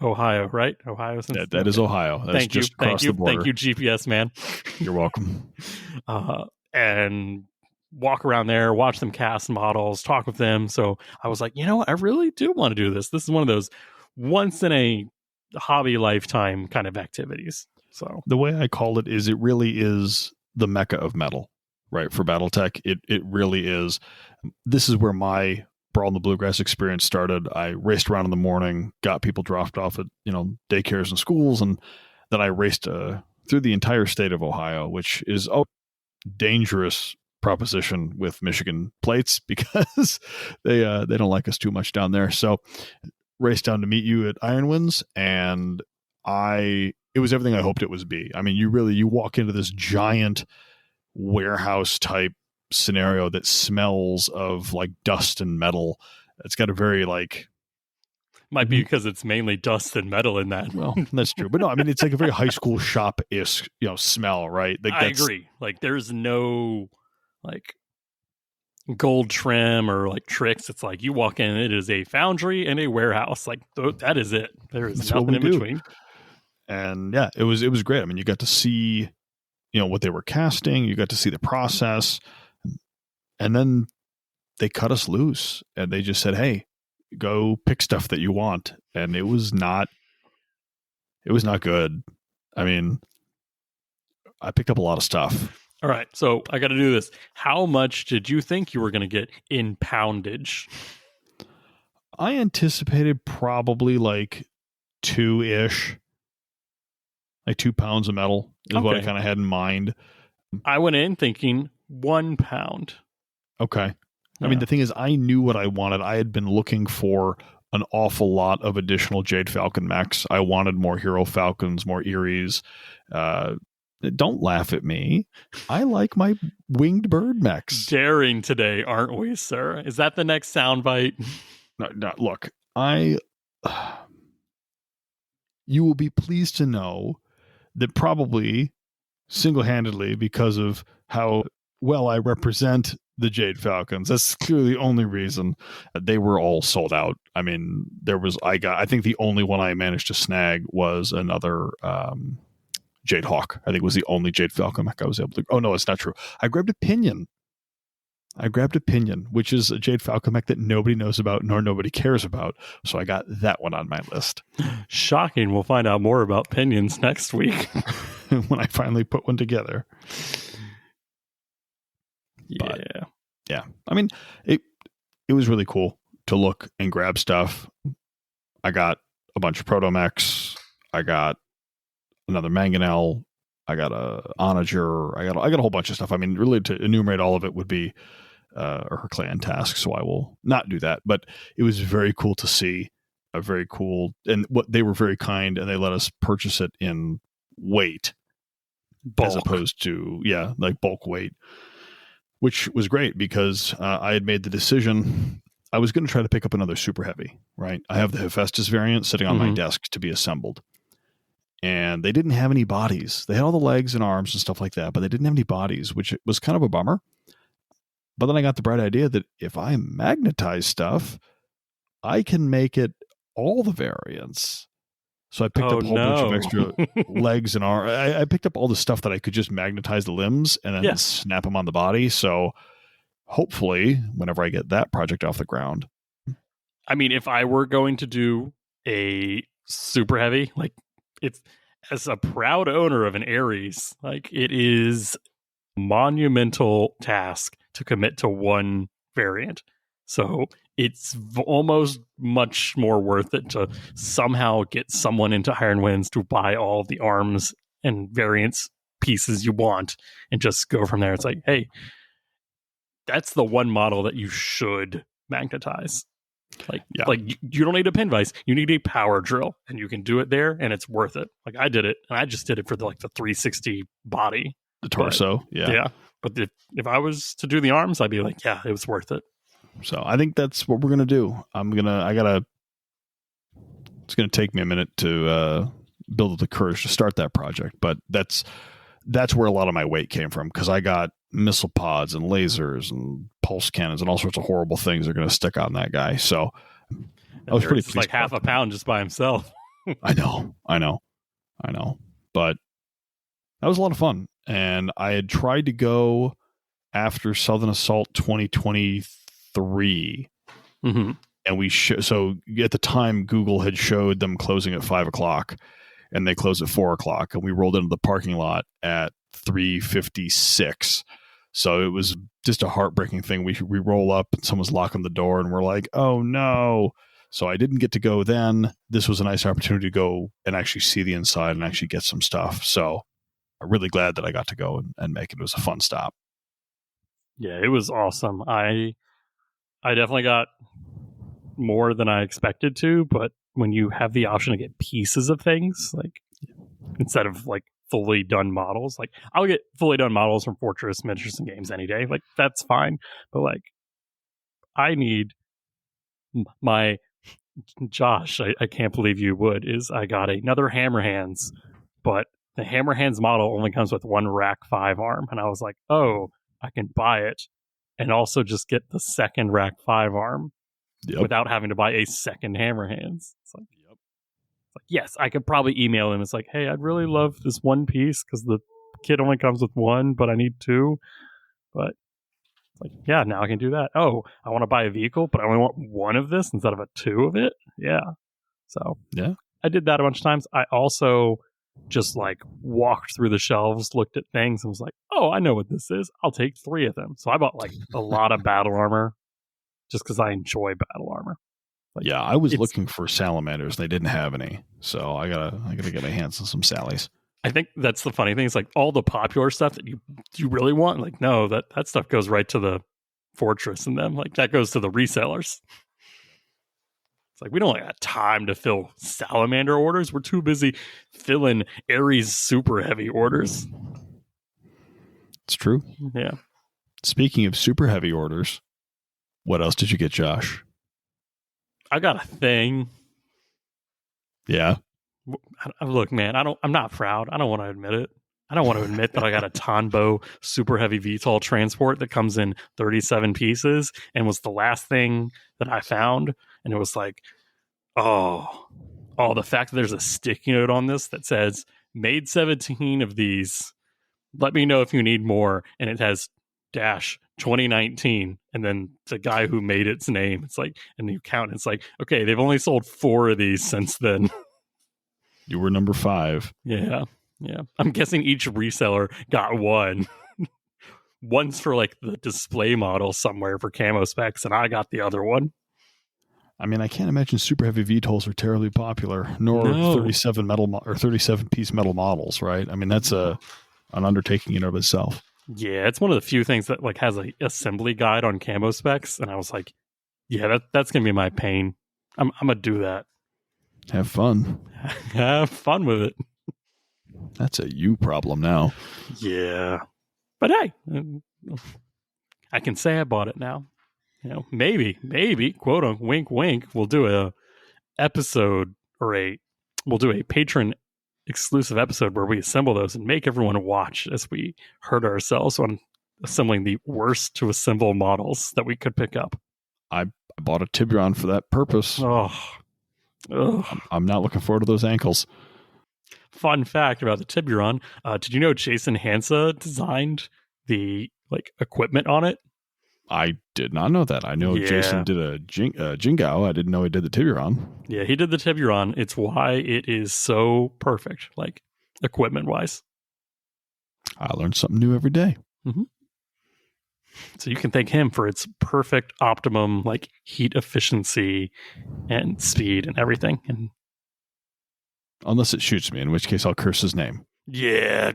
Ohio, right? Ohio. That is Ohio. That's Thank you. just across the border. Thank you, GPS man. You're welcome. And walk around there, watch them cast models, talk with them. So I was like, you know what? I really do want to do this. This is one of those once in a hobby lifetime kind of activities. So the way I call it is it really is the mecca of metal, right? For Battletech, it really is. This is where my Brawl in the Bluegrass experience started. I raced around in the morning, got people dropped off at, daycares and schools. And then I raced through the entire state of Ohio, which is a dangerous proposition with Michigan plates because they don't like us too much down there. So raced down to meet you at Ironwinds, and it was everything I hoped it would be. I mean, you walk into this giant warehouse type scenario that smells of like dust and metal. It's got a very might be because it's mainly dust and metal in that. Well, that's true. But no, I mean, it's like a very high school shop-ish, smell, right? I agree. Like, there's no like gold trim or like tricks. It's like you walk in, it is a foundry and a warehouse. Like, that is it. There is nothing in between. And yeah, it was great. I mean, you got to see, what they were casting. You got to see the process. And then they cut us loose and they just said, hey, go pick stuff that you want. And it was not good. I mean, I picked up a lot of stuff. All right. So I got to do this. How much did you think you were going to get in poundage? I anticipated probably like 2-ish, like 2 pounds of metal is what I kind of had in mind. I went in thinking 1 pound. Okay. I mean, the thing is, I knew what I wanted. I had been looking for an awful lot of additional Jade Falcon mechs. I wanted more Hero Falcons, more Eries. Don't laugh at me. I like my winged bird mechs. Daring today, aren't we, sir? Is that the next soundbite? No, look, you will be pleased to know that probably single-handedly, because of how well I represent the Jade Falcons, that's clearly the only reason they were all sold out. I mean, I think the only one I managed to snag was another Jade Hawk. I think it was the only Jade Falcon mech I was able to. Oh no, it's not true. I grabbed a Pinion, which is a Jade Falcon mech that nobody knows about nor nobody cares about. So I got that one on my list. Shocking. We'll find out more about Pinions next week when I finally put one together. Yeah. I mean, it was really cool to look and grab stuff. I got a bunch of Proto Mechs. I got another Mangonel. I got a Onager. I got a whole bunch of stuff. I mean, really to enumerate all of it would be a Herclean task, so I will not do that. But it was very cool to see. Very cool. And what they were very kind, and they let us purchase it in weight. Bulk. As opposed to, like bulk weight. Which was great because I had made the decision. I was going to try to pick up another super heavy, right? I have the Hephaestus variant sitting on my desk to be assembled. And they didn't have any bodies. They had all the legs and arms and stuff like that, but they didn't have any bodies, which was kind of a bummer. But then I got the bright idea that if I magnetize stuff, I can make it all the variants. So I picked up a whole bunch of extra legs and arms. I picked up all the stuff that I could just magnetize the limbs and then snap them on the body. So hopefully, whenever I get that project off the ground. I mean, if I were going to do a super heavy, like it's as a proud owner of an Ares, like it is a monumental task to commit to one variant. So it's almost much more worth it to somehow get someone into Iron Winds to buy all the arms and variants pieces you want and just go from there. It's like, hey, that's the one model that you should magnetize. Like you don't need a pin vise, you need a power drill, and you can do it there, and it's worth it. Like I did it, and I just did it for the 360 body, the torso. But if I was to do the arms, I'd be like, yeah, it was worth it. So I think that's what we're gonna do. It's gonna take me a minute to build up the courage to start that project, but that's where a lot of my weight came from, because I got missile pods and lasers and pulse cannons and all sorts of horrible things are going to stick on that guy. So I was pretty pleased. Like half a pound just by himself. I know. But that was a lot of fun. And I had tried to go after Southern Assault 2023. Mm-hmm. And so at the time, Google had showed them closing at 5:00 and they closed at 4:00. And we rolled into the parking lot at 3:56. So it was just a heartbreaking thing. We roll up and someone's locking the door and we're like, oh no. So I didn't get to go then. This was a nice opportunity to go and actually see the inside and actually get some stuff. So I'm really glad that I got to go and make it. It was a fun stop. Yeah, it was awesome. I definitely got more than I expected to, but when you have the option to get pieces of things, like instead of fully done models, like I'll get fully done models from Fortress Miniatures and Games any day, like that's fine, but I need my Josh, I can't believe you would, is I got another Hammer Hands, but the Hammer Hands model only comes with one Rack 5 arm, and I was like, oh, I can buy it and also just get the second Rack 5 arm without having to buy a second Hammer Hands. It's like, yes, I could probably email him. It's like, hey, I'd really love this one piece because the kit only comes with one, but I need two. But it's like, yeah, now I can do that. Oh, I want to buy a vehicle, but I only want one of this instead of two of it. Yeah. So yeah, I did that a bunch of times. I also just walked through the shelves, looked at things, and was like, oh, I know what this is. I'll take 3 of them. So I bought a lot of battle armor just because I enjoy battle armor. Yeah, I was looking for salamanders. They didn't have any, so I gotta get my hands on some Sallies. I think that's the funny thing. It's all the popular stuff that you really want. No, that stuff goes right to the Fortress, and them that goes to the resellers. It's we don't have time to fill salamander orders. We're too busy filling Ares super heavy orders. It's true. Yeah. Speaking of super heavy orders, what else did you get, Josh? I got a thing. Yeah. Look, man, I'm not proud. I don't want to admit it. I don't want to admit that I got a Tonbo super heavy VTOL transport that comes in 37 pieces and was the last thing that I found. And it was the fact that there's a sticky note on this that says, made 17 of these. Let me know if you need more. And it has -2019, and then the guy who made its name. It's and you count. It's okay, they've only sold 4 of these since then. You were number 5. Yeah. I'm guessing each reseller got one. One's for the display model somewhere for camo specs, and I got the other one. I mean, I can't imagine super heavy VTOLs are terribly popular, nor 37 piece metal models, right? I mean, that's an undertaking in and of itself. Yeah, it's one of the few things that has a assembly guide on camo specs, and I was like, yeah, that's gonna be my pain. I'm gonna do that. Have fun. Have fun with it. That's a you problem now. Yeah, but hey, I can say I bought it now. Maybe quote unquote wink wink. We'll do a episode we'll do a patron exclusive episode where we assemble those and make everyone watch as we hurt ourselves on assembling the worst to assemble models that we could pick up. I bought a Tiburon for that purpose. Oh, Ugh. I'm not looking forward to those ankles. Fun fact about the Tiburon. Did you know Jason Hansa designed the equipment on it? I did not know that. I know Jason did a Jingao. I didn't know he did the Tiburon. Yeah, he did the Tiburon. It's why it is so perfect, equipment-wise. I learn something new every day. Mm-hmm. So you can thank him for its perfect optimum heat efficiency and speed and everything. And unless it shoots me, in which case I'll curse his name. Yeah.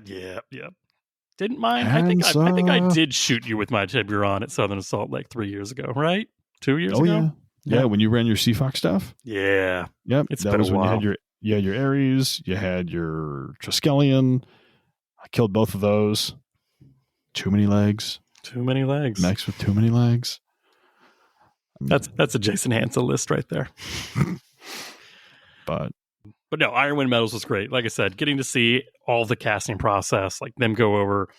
Didn't mind. I think I did shoot you with my Tiburon at Southern Assault 3 years ago, right? 2 years ago? Yeah, when you ran your Skyfox stuff. Yeah. Yep. It's that been was a while. when you had your Ares, you had your Triskelion. I killed both of those. Too many legs. Mechs with too many legs. That's a Jason Hansa list right there. But no, Iron Wind Metals was great. Like I said, getting to see all the casting process, them go over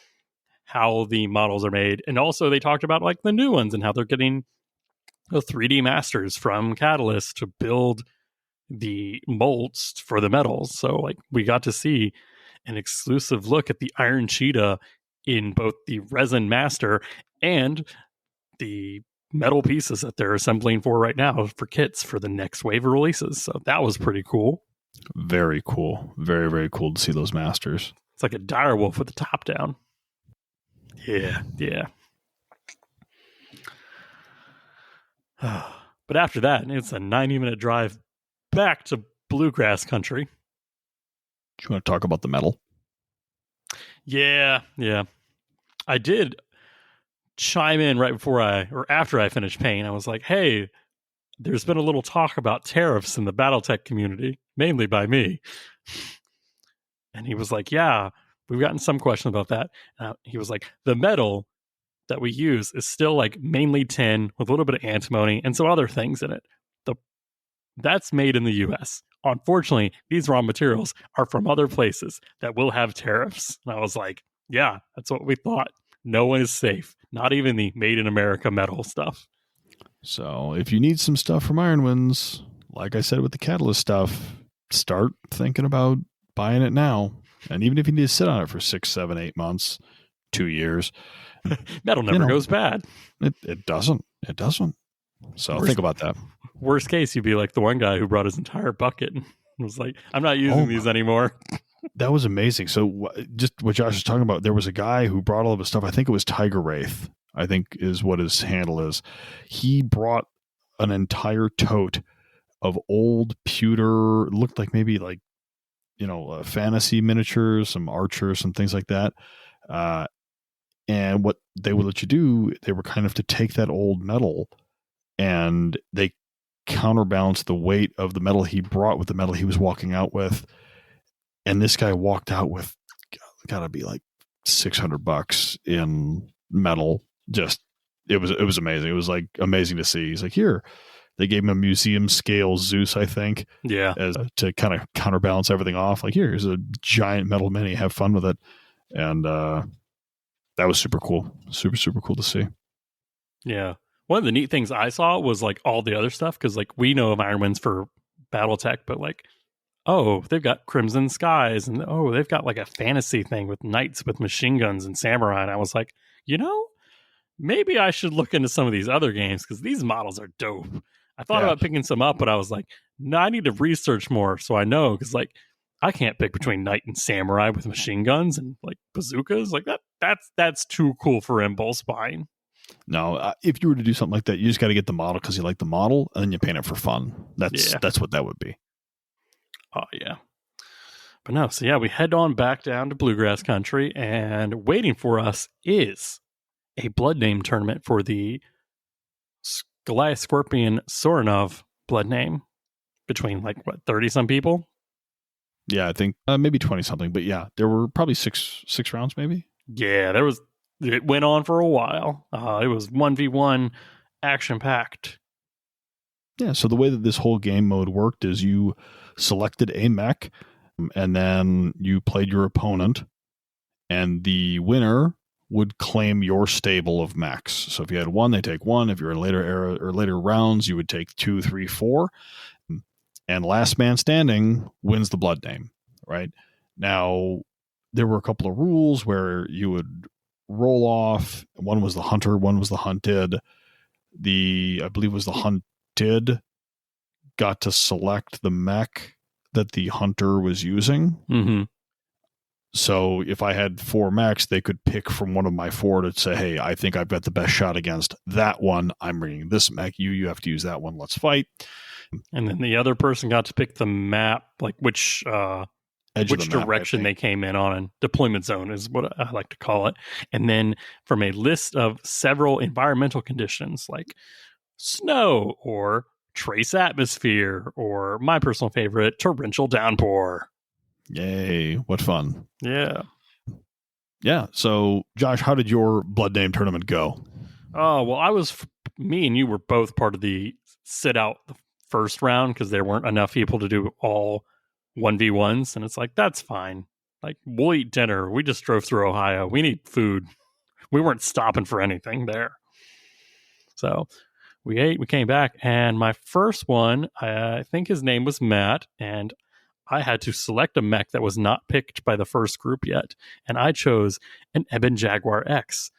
how the models are made. And also they talked about the new ones and how they're getting the 3D masters from Catalyst to build the molds for the metals. So we got to see an exclusive look at the Iron Cheetah in both the resin master and the metal pieces that they're assembling for right now for kits for the next wave of releases. So that was pretty cool. Very cool. Very, very cool to see those masters. It's like a direwolf with the top down. Yeah. But after that, it's a 90-minute drive back to Bluegrass Country. Do you want to talk about the metal? Yeah. I did chime in right before after I finished paint. I was like, hey, there's been a little talk about tariffs in the Battletech community, mainly by me. And he was like, yeah, we've gotten some question about that. He was like, the metal that we use is still mainly tin with a little bit of antimony and some other things in it. That's made in the US. Unfortunately, these raw materials are from other places that will have tariffs. And I was like, yeah, that's what we thought. No one is safe. Not even the made in America metal stuff. So if you need some stuff from Iron Winds, like I said with the Catalyst stuff, start thinking about buying it now. And even if you need to sit on it for 6, 7, 8 months, 2 years. Metal never goes bad. It doesn't. So think about that. Worst case, you'd be like the one guy who brought his entire bucket and was like, I'm not using these anymore. That was amazing. So just what Josh was talking about, there was a guy who brought all of his stuff. I think it was Tiger Wraith, I think is what his handle is. He brought an entire tote of old pewter, looked like maybe fantasy miniatures, some archers, some things like that. And what they would let you do, they were kind of to take that old metal and they counterbalance the weight of the metal he brought with the metal he was walking out with. And this guy walked out with gotta be $600 in metal. Just it was amazing. It was amazing to see. He's like, here, they gave him a museum scale Zeus, I think. Yeah. To kind of counterbalance everything off. Here's a giant metal mini. Have fun with it. And that was super cool. Super, super cool to see. Yeah. One of the neat things I saw was all the other stuff. Cause we know of Iron Winds for Battletech, but they've got Crimson Skies and they've got a fantasy thing with knights with machine guns and samurai. And I was like, maybe I should look into some of these other games because these models are dope. I thought about picking some up, but I was like, no, I need to research more so I know because I can't pick between knight and samurai with machine guns and bazookas. That's too cool for impulse buying. No, if you were to do something like that, you just got to get the model because you like the model, and then you paint it for fun. That's what that would be. Oh yeah, but no. So yeah, we head on back down to Bluegrass Country, and waiting for us is a blood name tournament for the Goliath Scorpion Soranov blood name between 30 some people. Yeah, I think maybe 20 something, but yeah, there were probably six rounds, maybe. Yeah, it went on for a while. It was 1v1 action packed. Yeah, so the way that this whole game mode worked is you selected a mech and then you played your opponent and the winner would claim your stable of mechs. So if you had one, they take one. If you're in later rounds, you would take 2, 3, 4. and last man standing wins the blood name, right? Now, there were a couple of rules where you would roll off. One was the hunter, one was the hunted. I believe it was the hunted got to select the mech that the hunter was using. Mm-hmm. So if I had 4 mechs, they could pick from one of my 4 to say, hey, I think I've got the best shot against that one. I'm bringing this mech. You have to use that one. Let's fight. And then the other person got to pick the map, like which direction they came in on, and deployment zone is what I like to call it. And then from a list of several environmental conditions like snow or trace atmosphere or my personal favorite, torrential downpour. Yay, what fun. Yeah. Yeah, so Josh, how did your blood name tournament go? Oh, well, me and you were both part of the sit out the first round because there weren't enough people to do all 1v1s, and it's like, that's fine. Like, we'll eat dinner. We just drove through Ohio. We need food. We weren't stopping for anything there. So we ate, we came back, and my first one, I think his name was Matt, and I had to select a mech that was not picked by the first group yet, and I chose an Ebon Jaguar X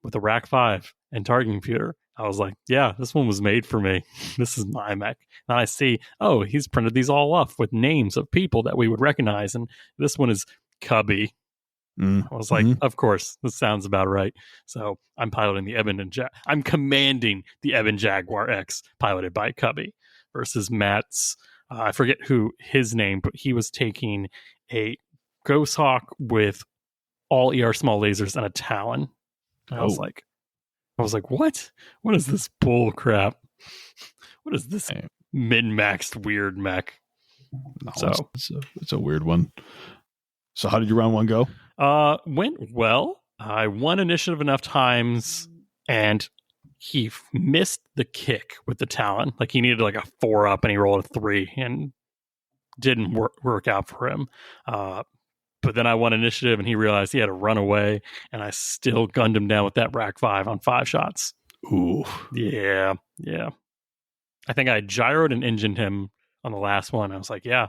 with a Rack 5 and targeting computer. I was like, yeah, this one was made for me. This is my mech. And I see, oh, he's printed these all off with names of people that we would recognize, and this one is Cubby. I was like, of course, this sounds about right. So I'm piloting the I'm commanding the Ebon Jaguar X piloted by Cubby versus Matt's. I forget who his name, but he was taking a Ghost Hawk with all ER small lasers and a Talon. I was like, what? What is this bull crap? What is this min-maxed weird mech? No, so it's a weird one. So how did your round 1 go? Went well. I won initiative enough times, and he missed the kick with the Talon. Like, he needed like a 4-up, and he rolled a 3, and didn't work out for him. But then I won initiative, and he realized he had to run away, and I still gunned him down with that Rack 5 on 5 shots. Ooh. Yeah. I think I gyroed and engined him on the last one. I was like, yeah,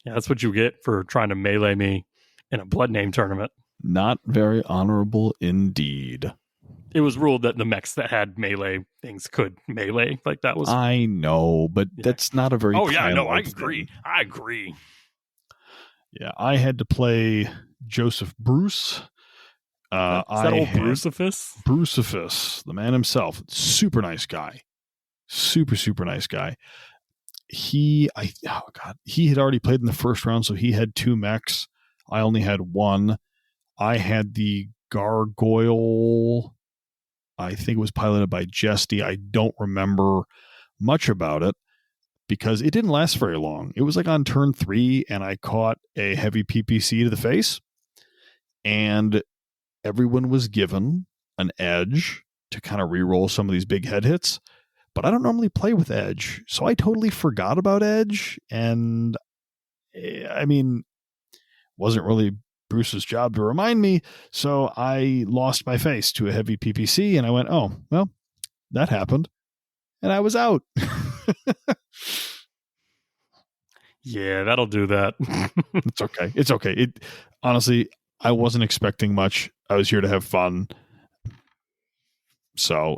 that's what you get for trying to melee me in a blood name tournament. Not very honorable indeed. It was ruled that the mechs that had melee things could melee. Like, that was... I know, but that's not a very... Oh, yeah, no, I agree. I agree. Yeah, I had to play Joseph Bruce. Is that old Bruceifus? Bruceifus, the man himself. Super nice guy. Super, super nice guy. He had already played in the first round, so he had 2 mechs. I only had 1. I had the Gargoyle. I think it was piloted by Jesty. I don't remember much about it because it didn't last very long. It was like on turn 3, and I caught a heavy PPC to the face, and everyone was given an edge to kind of reroll some of these big head hits. But I don't normally play with edge, so I totally forgot about edge, and I mean, wasn't really Bruce's job to remind me, so I lost my face to a heavy PPC, and I went, oh, well, that happened, and I was out. Yeah, that'll do that. It's okay. Honestly, I wasn't expecting much. I was here to have fun. So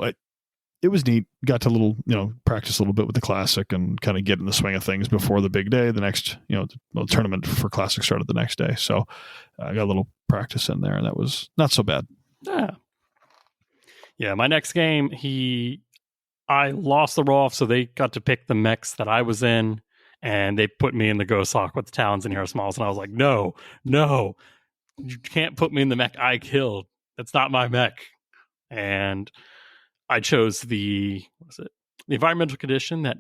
it was neat. Got to practice a little bit with the Classic and kind of get in the swing of things before the big day. The next, the tournament for Classic started the next day. So I got a little practice in there, and that was not so bad. Yeah, my next game, I lost the roll-off, so they got to pick the mechs that I was in, and they put me in the Ghost Hawk with the Talons and Hero Smalls, and I was like, no, you can't put me in the mech I killed. That's not my mech. And I chose the environmental condition that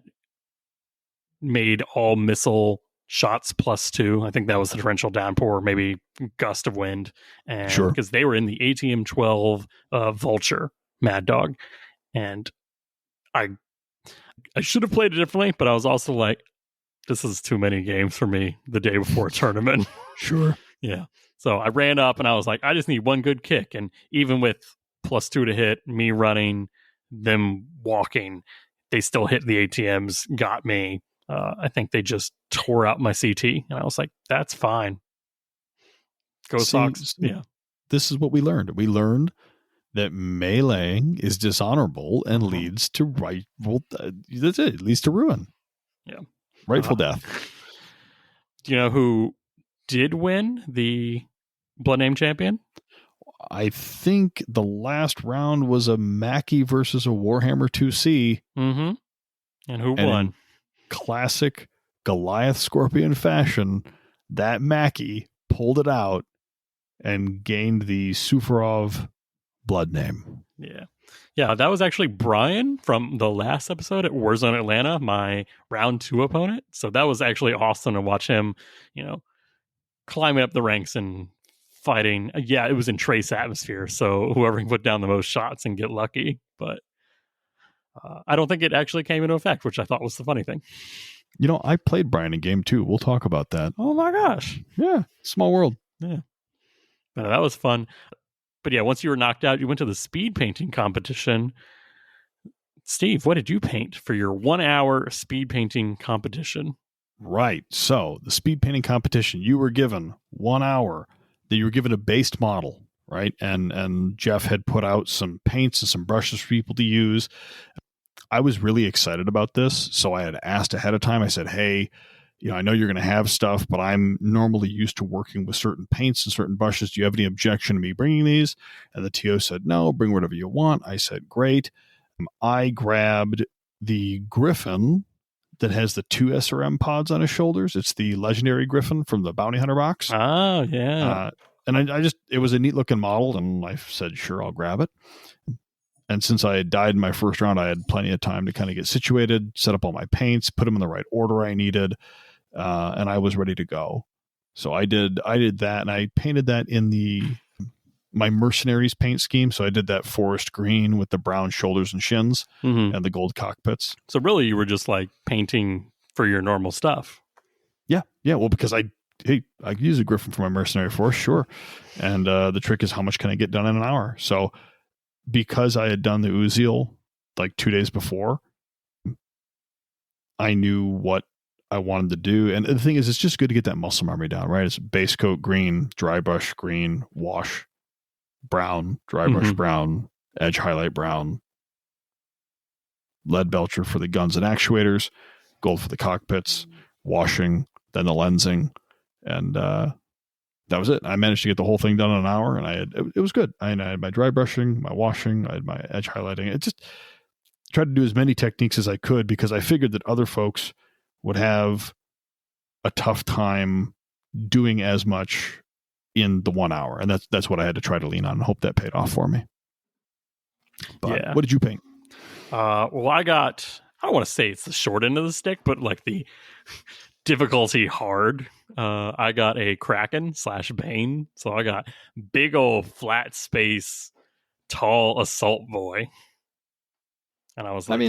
made all missile shots +2. I think that was the torrential downpour, maybe gust of wind. And sure. Because they were in the ATM 12 Vulture Mad Dog. And I should have played it differently, but I was also like, this is too many games for me the day before a tournament. Sure. Yeah. So I ran up and I was like, I just need one good kick. And even with +2 to hit, me running, them walking, they still hit the ATMs, got me. I think they just tore out my CT, and I was like, that's fine. Go Sox. Yeah. This is what we learned. We learned that meleeing is dishonorable and leads to rightful. That's it. It leads to ruin. Yeah. Rightful death. Do you know who did win the Blood Name Champion? I think the last round was a Mackie versus a Warhammer 2C. Mm-hmm. And who won? In classic Goliath Scorpion fashion, that Mackie pulled it out and gained the Suvorov blood name. Yeah. Yeah, that was actually Brian from the last episode at Warzone Atlanta, my round 2 opponent. So that was actually awesome to watch him, climbing up the ranks and fighting. Yeah, it was in Trace atmosphere, so whoever can put down the most shots and get lucky. But I don't think it actually came into effect, which I thought was the funny thing. I played Brian in game 2. We'll talk about that. Oh my gosh. Yeah, small world. Yeah. That was fun. But yeah, once you were knocked out, you went to the speed painting competition. Steve, what did you paint for your 1 hour speed painting competition? Right. So the speed painting competition, you were given 1 hour, that you were given a based model, right? And Jeff had put out some paints and some brushes for people to use. I was really excited about this. So I had asked ahead of time. I said, hey, I know you're going to have stuff, but I'm normally used to working with certain paints and certain brushes. Do you have any objection to me bringing these? And the TO said, no, bring whatever you want. I said, great. I grabbed the Griffin that has the 2 SRM pods on his shoulders. It's the legendary Griffin from the Bounty Hunter box. Oh, yeah. And I just, it was a neat looking model, and I said, sure, I'll grab it. And since I had died in my first round, I had plenty of time to kind of get situated, set up all my paints, put them in the right order I needed. And I was ready to go. So I did that, and I painted that in my Mercenaries paint scheme. So I did that forest green with the brown shoulders and shins and the gold cockpits. So really you were just like painting for your normal stuff. Yeah. Yeah. Well, because I could use a Griffin for my Mercenary Force. Sure. And the trick is, how much can I get done in an hour? So because I had done the Uziel like 2 days before, I knew what I wanted to do. And the thing is, it's just good to get that muscle memory down, right? It's base coat green, dry brush green, wash brown, dry brush brown, edge highlight brown, lead belcher for the guns and actuators, gold for the cockpits, washing, then the lensing. And that was it. I managed to get the whole thing done in an hour, and it was good. I had my dry brushing, my washing, I had my edge highlighting. It just tried to do as many techniques as I could, because I figured that other folks would have a tough time doing as much in the 1 hour. And that's what I had to try to lean on, and hope that paid off for me. But What did you paint? Well, I don't want to say it's the short end of the stick, but like the difficulty hard. I got a Kraken / Bane. So I got big old flat space, tall assault boy. And I was like,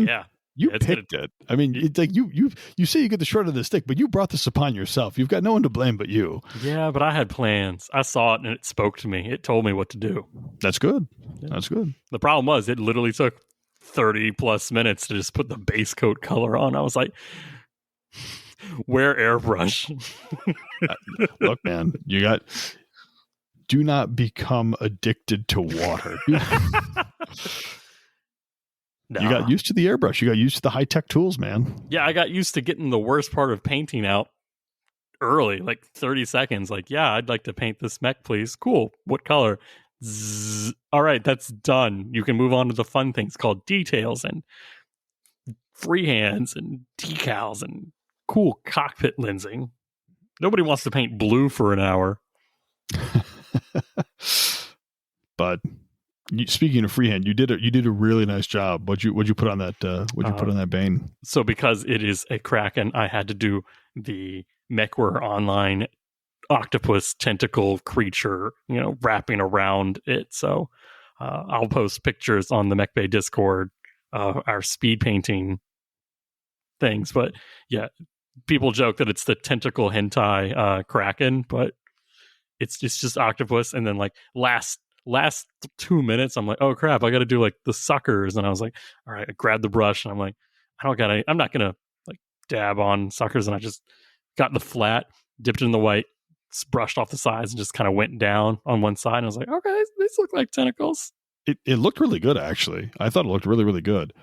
you picked it. I mean, it's like you say you get the short of the stick, but you brought this upon yourself. You've got no one to blame but you. Yeah, but I had plans. I saw it and it spoke to me. It told me what to do. That's good. Yeah. That's good. The problem was, it literally took 30 plus minutes to just put the base coat color on. I was like, wear airbrush. Look, man, do not become addicted to water. Nah. You got used to the airbrush. You got used to the high-tech tools, man. Yeah, I got used to getting the worst part of painting out early, like 30 seconds. Like, yeah, I'd like to paint this mech, please. Cool. What color? Zzz. All right, that's done. You can move on to the fun things called details and freehands and decals and cool cockpit lensing. Nobody wants to paint blue for an hour. But speaking of freehand, you did a really nice job. What'd you put on that? Put on that Bane? So because it is a Kraken, I had to do the Mechwarrior Online octopus tentacle creature, wrapping around it. So I'll post pictures on the Mechbay Discord, our speed painting things. But yeah, people joke that it's the tentacle hentai Kraken, but it's just octopus. And then like last 2 minutes, I'm like, oh crap, I got to do like the suckers. And I was like, all right, I grabbed the brush and I'm like, I'm not gonna like dab on suckers, and I just got the flat, dipped it in the white, brushed off the sides, and just kind of went down on one side. And I was like, okay, these look like tentacles. It looked really good, actually. I thought it looked really, really good.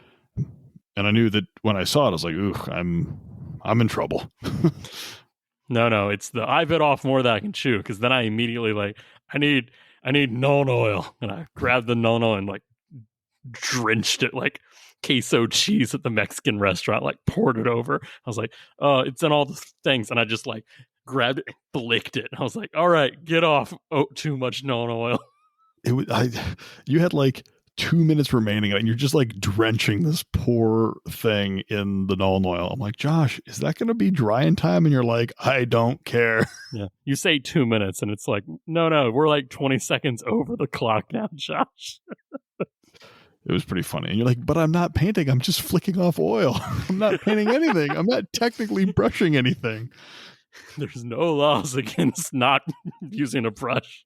And I knew that when I saw it, I was like, ooh, I'm in trouble. No, it's the I bit off more than I can chew, because then I immediately like, I need non oil. And I grabbed the non oil and like drenched it like queso cheese at the Mexican restaurant, like poured it over. I was like, it's in all the things. And I just like grabbed it and licked it. I was like, all right, get off. Oh, too much non oil. You had like 2 minutes remaining and you're just like drenching this poor thing in the non oil. I'm like, Josh, is that going to be dry in time? And you're like, I don't care. Yeah. You say 2 minutes and it's like, no, we're like 20 seconds over the clock now, Josh. It was pretty funny. And you're like, but I'm not painting. I'm just flicking off oil. I'm not painting anything. I'm not technically brushing anything. There's no laws against not using a brush.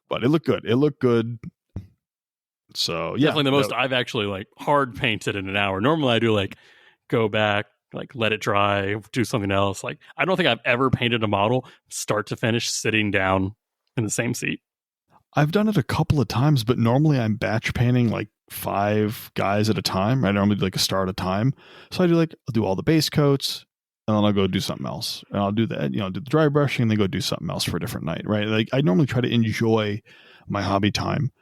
But it looked good. It looked good. So yeah, definitely the most I've actually like hard painted in an hour. Normally I do like go back, like let it dry, do something else. Like I don't think I've ever painted a model start to finish sitting down in the same seat. I've done it a couple of times, but normally I'm batch painting like 5 guys at a time. I normally do like a star at a time. So I'll do all the base coats and then I'll go do something else. And I'll do that, do the dry brushing and then go do something else for a different night, right? Like I normally try to enjoy my hobby time.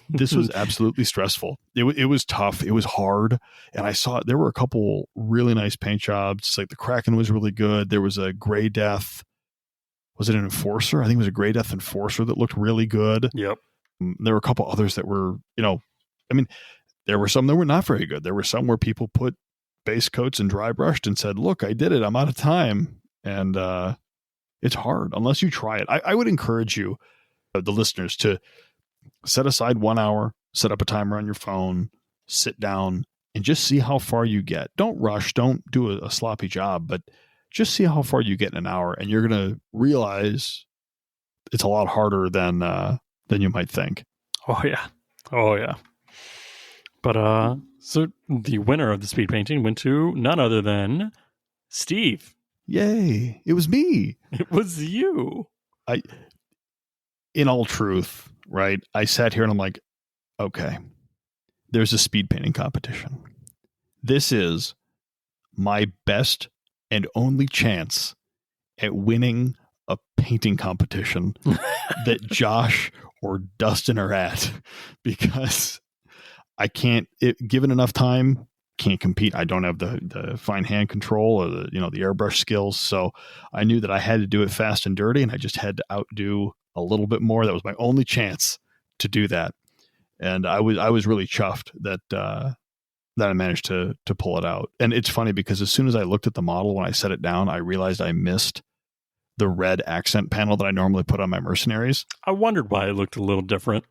This was absolutely stressful. It was tough. It was hard. And I saw there were a couple really nice paint jobs. Like the Kraken was really good. There was a Gray Death. Was it an Enforcer? I think it was a Gray Death Enforcer that looked really good. Yep. There were a couple others that were, there were some that were not very good. There were some where people put base coats and dry brushed and said, look, I did it. I'm out of time. And it's hard unless you try it. I would encourage you, the listeners, to set aside 1 hour, set up a timer on your phone, sit down and just see how far you get. Don't rush. Don't do a sloppy job, but just see how far you get in an hour, and you're going to realize it's a lot harder than you might think. Oh yeah. But so the winner of the speed painting went to none other than Steve. Yay! It was me. It was you. In all truth, right? I sat here and I'm like, okay, there's a speed painting competition. This is my best and only chance at winning a painting competition that Josh or Dustin are at, because I can't, given enough time, can't compete. I don't have the fine hand control or the airbrush skills. So I knew that I had to do it fast and dirty, and I just had to outdo a little bit more. That was my only chance to do that. And I was really chuffed that I managed to pull it out. And it's funny because as soon as I looked at the model, when I set it down, I realized I missed the red accent panel that I normally put on my mercenaries. I wondered why it looked a little different.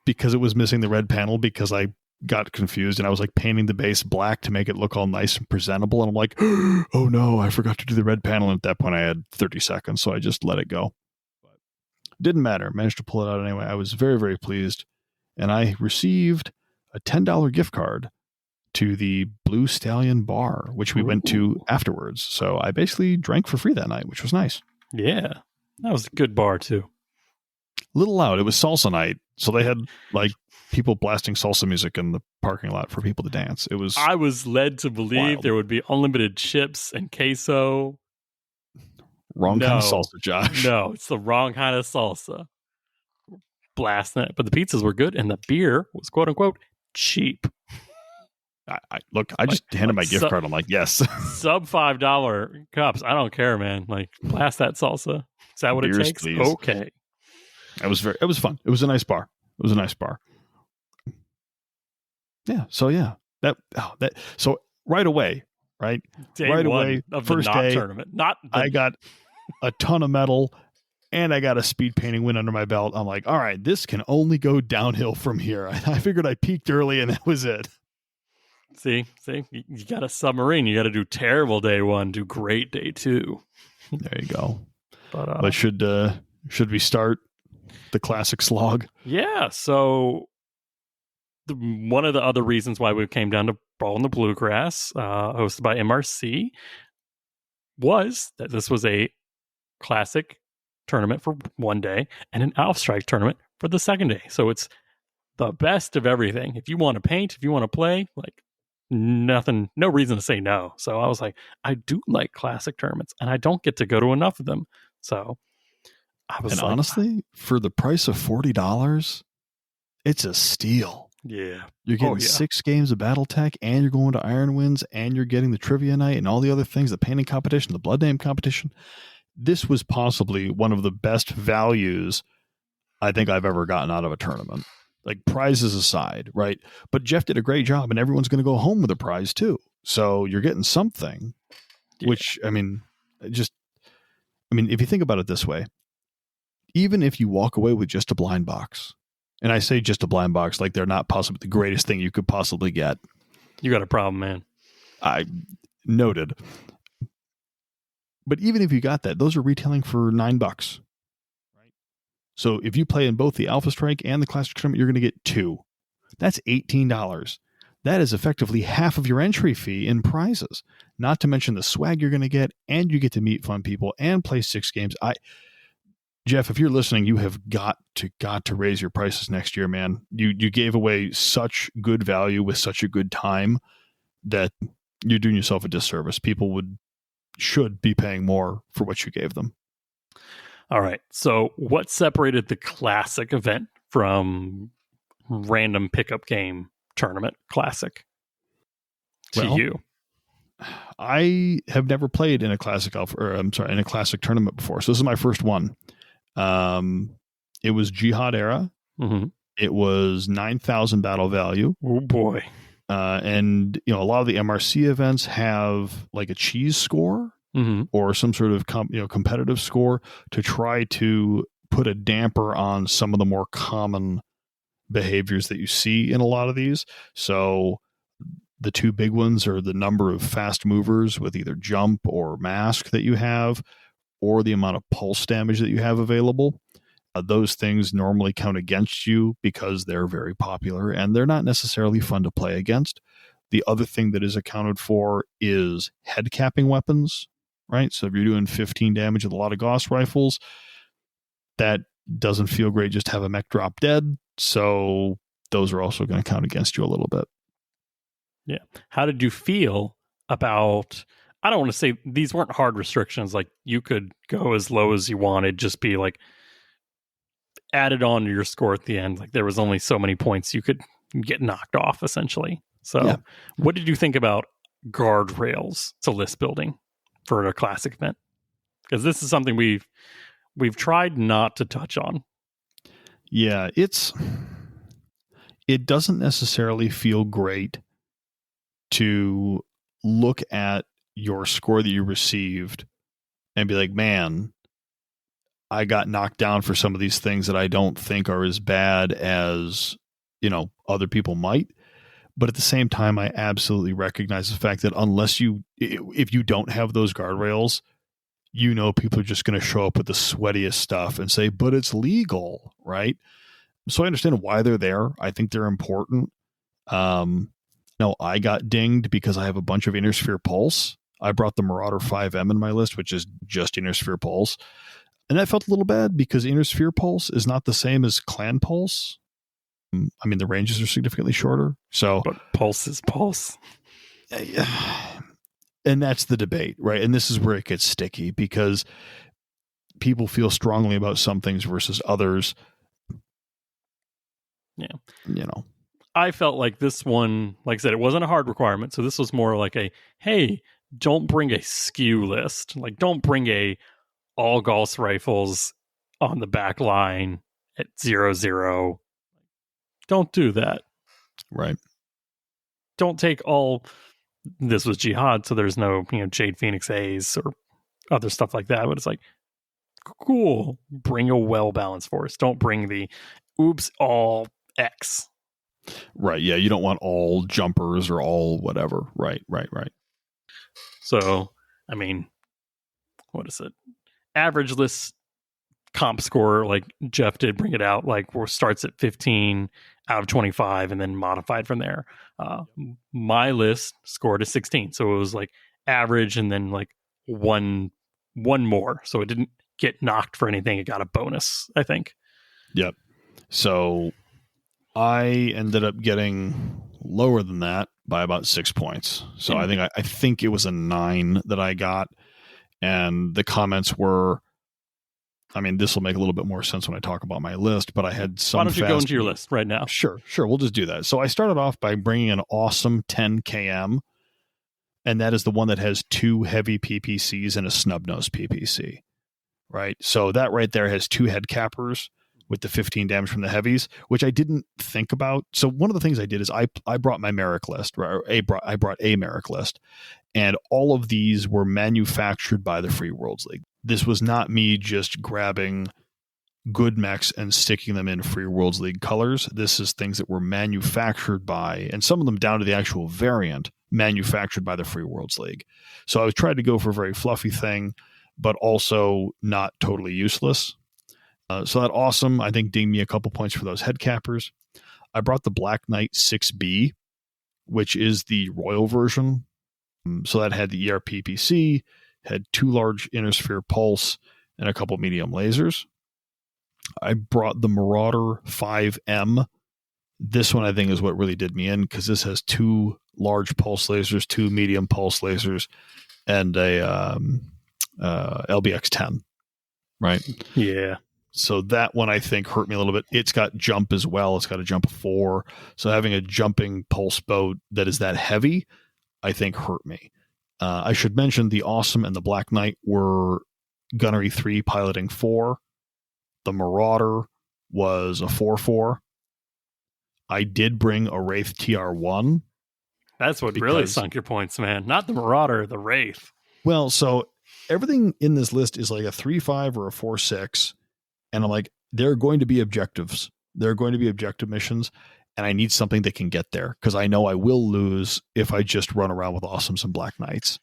Because it was missing the red panel, because I got confused and I was like painting the base black to make it look all nice and presentable. And I'm like, oh no, I forgot to do the red panel. And at that point I had 30 seconds. So I just let it go. But didn't matter. Managed to pull it out anyway. I was very, very pleased. And I received a $10 gift card to the Blue Stallion bar, which we went to afterwards. So I basically drank for free that night, which was nice. Yeah. That was a good bar too. A little loud. It was salsa night. So they had like people blasting salsa music in the parking lot for people to dance. I was led to believe wild. There would be unlimited chips and queso. Wrong kind of salsa, Josh. No, it's the wrong kind of salsa. Blasting it. But the pizzas were good and the beer was quote unquote cheap. I just handed my gift card. I'm like, yes. Sub $5 cups. I don't care, man. Like, blast that salsa. Is that what it takes? Please. Okay. It was fun. It was a nice bar. Yeah. So yeah, so right away, right? Day right one away, of first the knot day, tournament. I got a ton of metal and I got a speed painting win under my belt. I'm like, all right, this can only go downhill from here. I figured I peaked early and that was it. See, you got a submarine. You got to do terrible day one, do great day two. There you go. But should we start the classic slog? Yeah. So one of the other reasons why we came down to Brawl in the Bluegrass, hosted by MRC, was that this was a classic tournament for one day and an Outstrike tournament for the second day. So it's the best of everything. If you want to paint, if you want to play, like nothing, no reason to say no. So I was like, I do like classic tournaments and I don't get to go to enough of them. So I was honestly, for the price of $40, it's a steal. Yeah. You're getting 6 games of Battletech, and you're going to Iron Winds, and you're getting the trivia night and all the other things, the painting competition, the blood name competition. This was possibly one of the best values I think I've ever gotten out of a tournament. Like, prizes aside, right? But Jeff did a great job, and everyone's going to go home with a prize too. So you're getting something, which, I mean, if you think about it this way, even if you walk away with just a blind box, and I say just a blind box like they're not possibly the greatest thing you could possibly get. You got a problem, man. I noted. But even if you got that, those are retailing for $9. Right? So if you play in both the Alpha Strike and the Classic Tournament, you're going to get 2. That's $18. That is effectively half of your entry fee in prizes. Not to mention the swag you're going to get, and you get to meet fun people and play 6 games. Jeff, if you're listening, you have got to raise your prices next year, man. You gave away such good value with such a good time that you're doing yourself a disservice. People should be paying more for what you gave them. All right. So what separated the classic event from random pickup game tournament classic to you? I have never played in a classic in a classic tournament before. So this is my first one. It was Jihad era. Mm-hmm. It was 9,000 battle value. Oh boy. And a lot of the MRC events have like a cheese score or some sort of competitive score to try to put a damper on some of the more common behaviors that you see in a lot of these. So the 2 big ones are the number of fast movers with either jump or mask that you have, or the amount of pulse damage that you have available. Those things normally count against you because they're very popular and they're not necessarily fun to play against. The other thing that is accounted for is head capping weapons, right? So if you're doing 15 damage with a lot of Gauss rifles, that doesn't feel great just to have a mech drop dead. So those are also going to count against you a little bit. Yeah. How did you feel about... I don't want to say these weren't hard restrictions. Like, you could go as low as you wanted, just be like added on to your score at the end. Like, there was only so many points you could get knocked off, essentially. So What did you think about guardrails to list building for a classic event? Because this is something we've tried not to touch on. Yeah, it doesn't necessarily feel great to look at your score that you received and be like, man, I got knocked down for some of these things that I don't think are as bad as, other people might. But at the same time, I absolutely recognize the fact that if you don't have those guardrails, people are just going to show up with the sweatiest stuff and say, but it's legal, right? So I understand why they're there. I think they're important. I got dinged because I have a bunch of Inner Sphere Pulse. I brought the Marauder 5M in my list, which is just Inner Sphere Pulse. And I felt a little bad because Inner Sphere Pulse is not the same as Clan Pulse. I mean, the ranges are significantly shorter. But Pulse is Pulse. And that's the debate, right? And this is where it gets sticky because people feel strongly about some things versus others. Yeah. I felt like this one, like I said, it wasn't a hard requirement. So this was more like hey, don't bring a skew list. Like, don't bring all Gauss rifles on the back line at 0-0. Don't do that. Right. Don't take this was Jihad, so there's no, Jade Phoenix A's or other stuff like that. But it's like, cool. Bring a well-balanced force. Don't bring the all X. Right. Yeah. You don't want all jumpers or all whatever. Right. So, I mean, what is it? Average list comp score, like Jeff did bring it out, like starts at 15. out of 25 and then modified from there. My list scored a 16. So it was like average and then like one more. So it didn't get knocked for anything. It got a bonus, I think. Yep. So I ended up getting lower than that by about 6 points. So I think it was a 9 that I got. And the comments were, I mean, this will make a little bit more sense when I talk about my list, but I had some. Why don't you go into your list right now? Sure. We'll just do that. So I started off by bringing an awesome 10 km, and that is the one that has 2 heavy PPCs and a snub nose PPC, right? So that right there has 2 head cappers with the 15 damage from the heavies, which I didn't think about. So one of the things I did is I brought my Merrick list, or I brought a Merrick list, and all of these were manufactured by the Free Worlds League. This was not me just grabbing good mechs and sticking them in Free Worlds League colors. This is things that were manufactured by, and some of them down to the actual variant, manufactured by the Free Worlds League. So I was trying to go for a very fluffy thing, but also not totally useless. So that awesome, I think, dinged me a couple points for those head cappers. I brought the Black Knight 6B, which is the Royal version. So that had the ERPPC, had 2 large inner sphere pulse, and a couple medium lasers. I brought the Marauder 5M. This one I think is what really did me in, because this has 2 large pulse lasers, 2 medium pulse lasers, and a LBX-10, right? Yeah. So that one I think hurt me a little bit. It's got jump as well. It's got a jump of 4. So having a jumping pulse boat that is that heavy, I think hurt me. I should mention the Awesome and the Black Knight were Gunnery 3 piloting 4. The Marauder was a 4-4. I did bring a Wraith TR1. That's what really sunk your points, man. Not the Marauder, the Wraith. Well, so everything in this list is like a 3-5 or a 4-6. And I'm like, there are going to be objectives. There are going to be objective missions. And I need something that can get there, because I know I will lose if I just run around with Awesomes and Black Knights.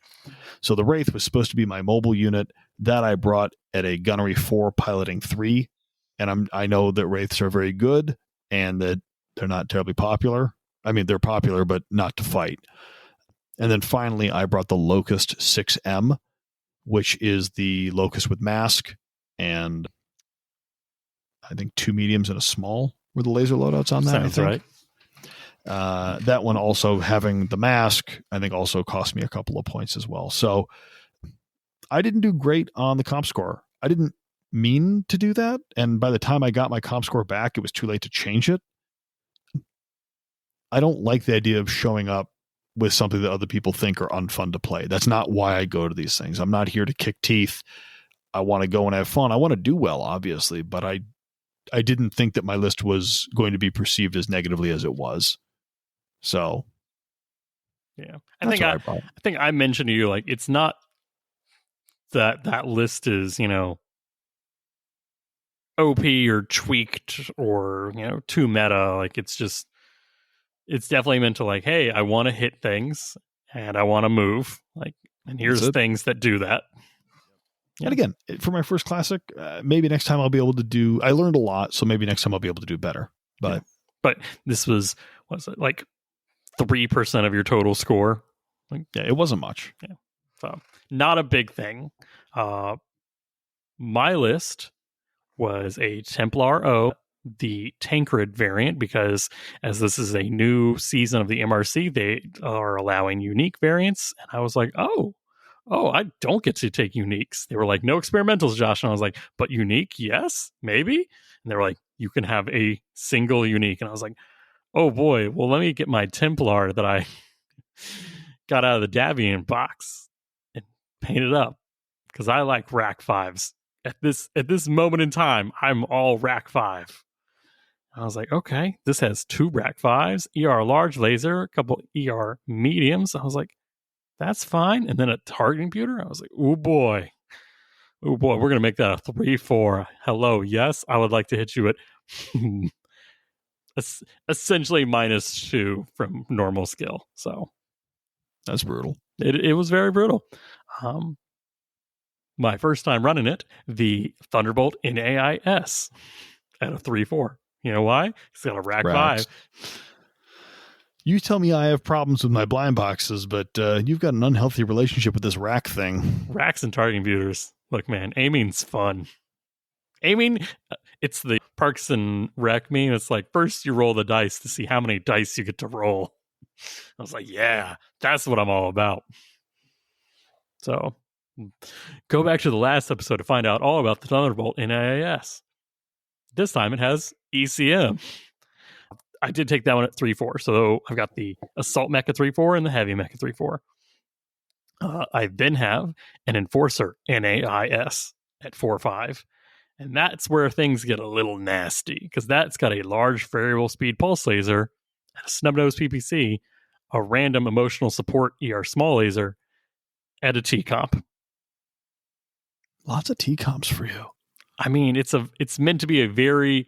So the Wraith was supposed to be my mobile unit. That I brought at a Gunnery 4 piloting 3. And I know that Wraiths are very good and that they're not terribly popular. I mean, they're popular, but not to fight. And then finally, I brought the Locust 6M, which is the Locust with mask, and I think 2 mediums and a small were the laser loadouts on that. Sounds right. That one also having the mask, I think also cost me a couple of points as well. So I didn't do great on the comp score. I didn't mean to do that. And by the time I got my comp score back, it was too late to change it. I don't like the idea of showing up with something that other people think are unfun to play. That's not why I go to these things. I'm not here to kick teeth. I want to go and have fun. I want to do well, obviously, but I didn't think that my list was going to be perceived as negatively as it was. So, yeah, I think I mentioned to you, like, it's not that list is, OP or tweaked or, too meta. Like, it's definitely meant to, like, hey, I want to hit things and I want to move. Like, and here's things that do that. And again, for my first classic, maybe next time I'll be able to do, I learned a lot, so maybe next time I'll be able to do better. But this was, what's it, like 3% of your total score? Like, yeah, it wasn't much. Yeah. So not a big thing. My list was a Templar O, the Tancred variant, because as this is a new season of the MRC, they are allowing unique variants. And I was like, oh, I don't get to take uniques. They were like, no experimentals, Josh. And I was like, but unique? Yes, maybe. And they were like, you can have a single unique. And I was like, oh boy, well, let me get my Templar that I got out of the Davian box and paint it up, because I like rack 5s. At this moment in time, I'm all rack 5. I was like, okay, this has 2 rack 5s, ER large laser, a couple ER mediums. I was like, that's fine. And then a targeting computer. I was like, oh boy, we're going to make that a 3-4. Hello. Yes. I would like to hit you at essentially -2 from normal skill. So that's brutal. It was very brutal. My first time running it, the Thunderbolt NAIS at a 3-4. You know why? He's got a rack Racks. 5. You tell me I have problems with my blind boxes, but you've got an unhealthy relationship with this rack thing. Racks and targeting computers. Look, man, aiming's fun. Aiming, it's the Parks and Rec meme. It's like, first you roll the dice to see how many dice you get to roll. I was like, yeah, that's what I'm all about. So go back to the last episode to find out all about the Thunderbolt in AAS. This time it has ECM. I did take that one at 3-4. So I've got the Assault Mech at 3-4 and the Heavy Mech at 3-4. I then have an Enforcer NAIS at 4-5. And that's where things get a little nasty, because that's got a large variable speed pulse laser, a snub-nosed PPC, a random emotional support ER small laser, and a T-comp. Lots of T-comps for you. I mean, it's meant to be a very,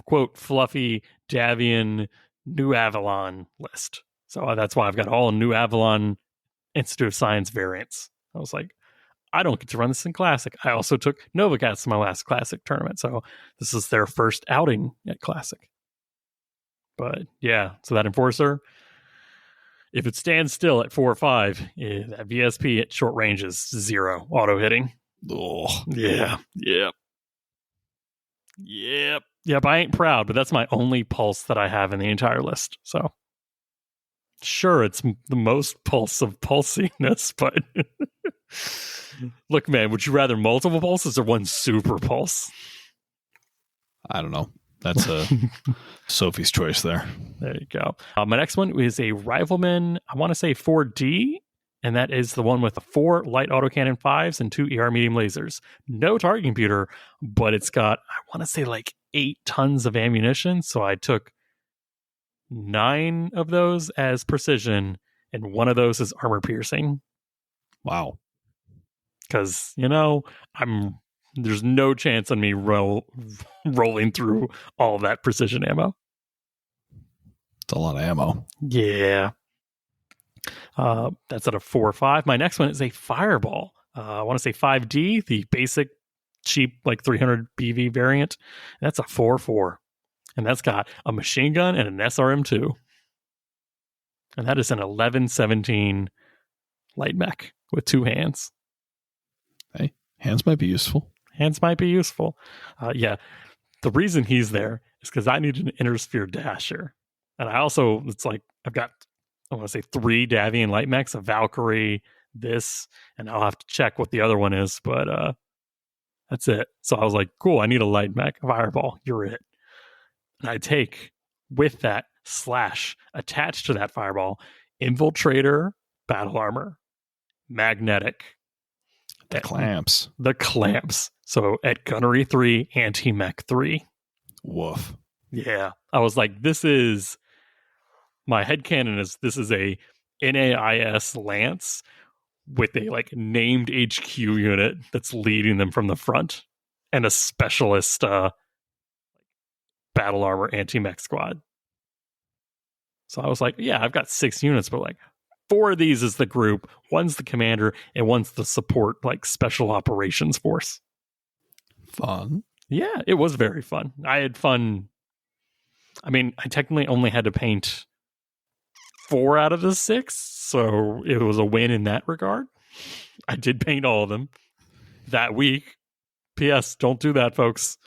quote, fluffy Davian New Avalon list. So that's why I've got all New Avalon Institute of Science variants. I was like, I don't get to run this in Classic. I also took Novacats to my last Classic tournament, so this is their first outing at Classic. But yeah, so that Enforcer, if it stands still at 4-5, that VSP at short range is 0 auto hitting. Oh, yeah. Yep, I ain't proud, but that's my only pulse that I have in the entire list. So sure, it's the most pulse of pulsiness, but look, man, would you rather multiple pulses or one super pulse? I don't know. That's Sophie's choice there. There you go. My next one is a Rifleman, I want to say 4D, and that is the one with the 4 light autocannon 5s and 2 ER medium lasers. No target computer, but it's got, I want to say, like 8 tons of ammunition. So I took 9 of those as precision, and 1 of those is armor piercing. Wow. Because, there's no chance on me rolling through all that precision ammo. It's a lot of ammo. Yeah. That's at a 4-5. My next one is a Fireball. I want to say 5D, the basic, cheap, like 300 BV variant. That's a 4-4. And that's got a machine gun and an SRM2. And that is an 11-17 light mech with 2 hands. Hey, hands might be useful. Hands might be useful. Yeah. The reason he's there is because I need an Intersphere Dasher. And I also, I've got, I want to say 3 Davian light mechs, a Valkyrie, this, and I'll have to check what the other one is, but that's it. So I was like, cool, I need a light mech, a Fireball, you're it. And I take, with that / attached to that Fireball, Infiltrator battle armor, magnetic. The clamps. The clamps. So at Gunnery 3, Anti-Mech 3. Woof. Yeah. I was like, this is a NAIS Lance with a named HQ unit that's leading them from the front, and a specialist battle armor anti-mech squad. So I was like, yeah, I've got 6 units, but 4 of these is the group, 1's the commander, and 1's the support, special operations force. Fun. Yeah, it was very fun. I had fun. I mean, I technically only had to paint 4 out of the 6, so it was a win in that regard. I did paint all of them that week. P.S. Don't do that, folks.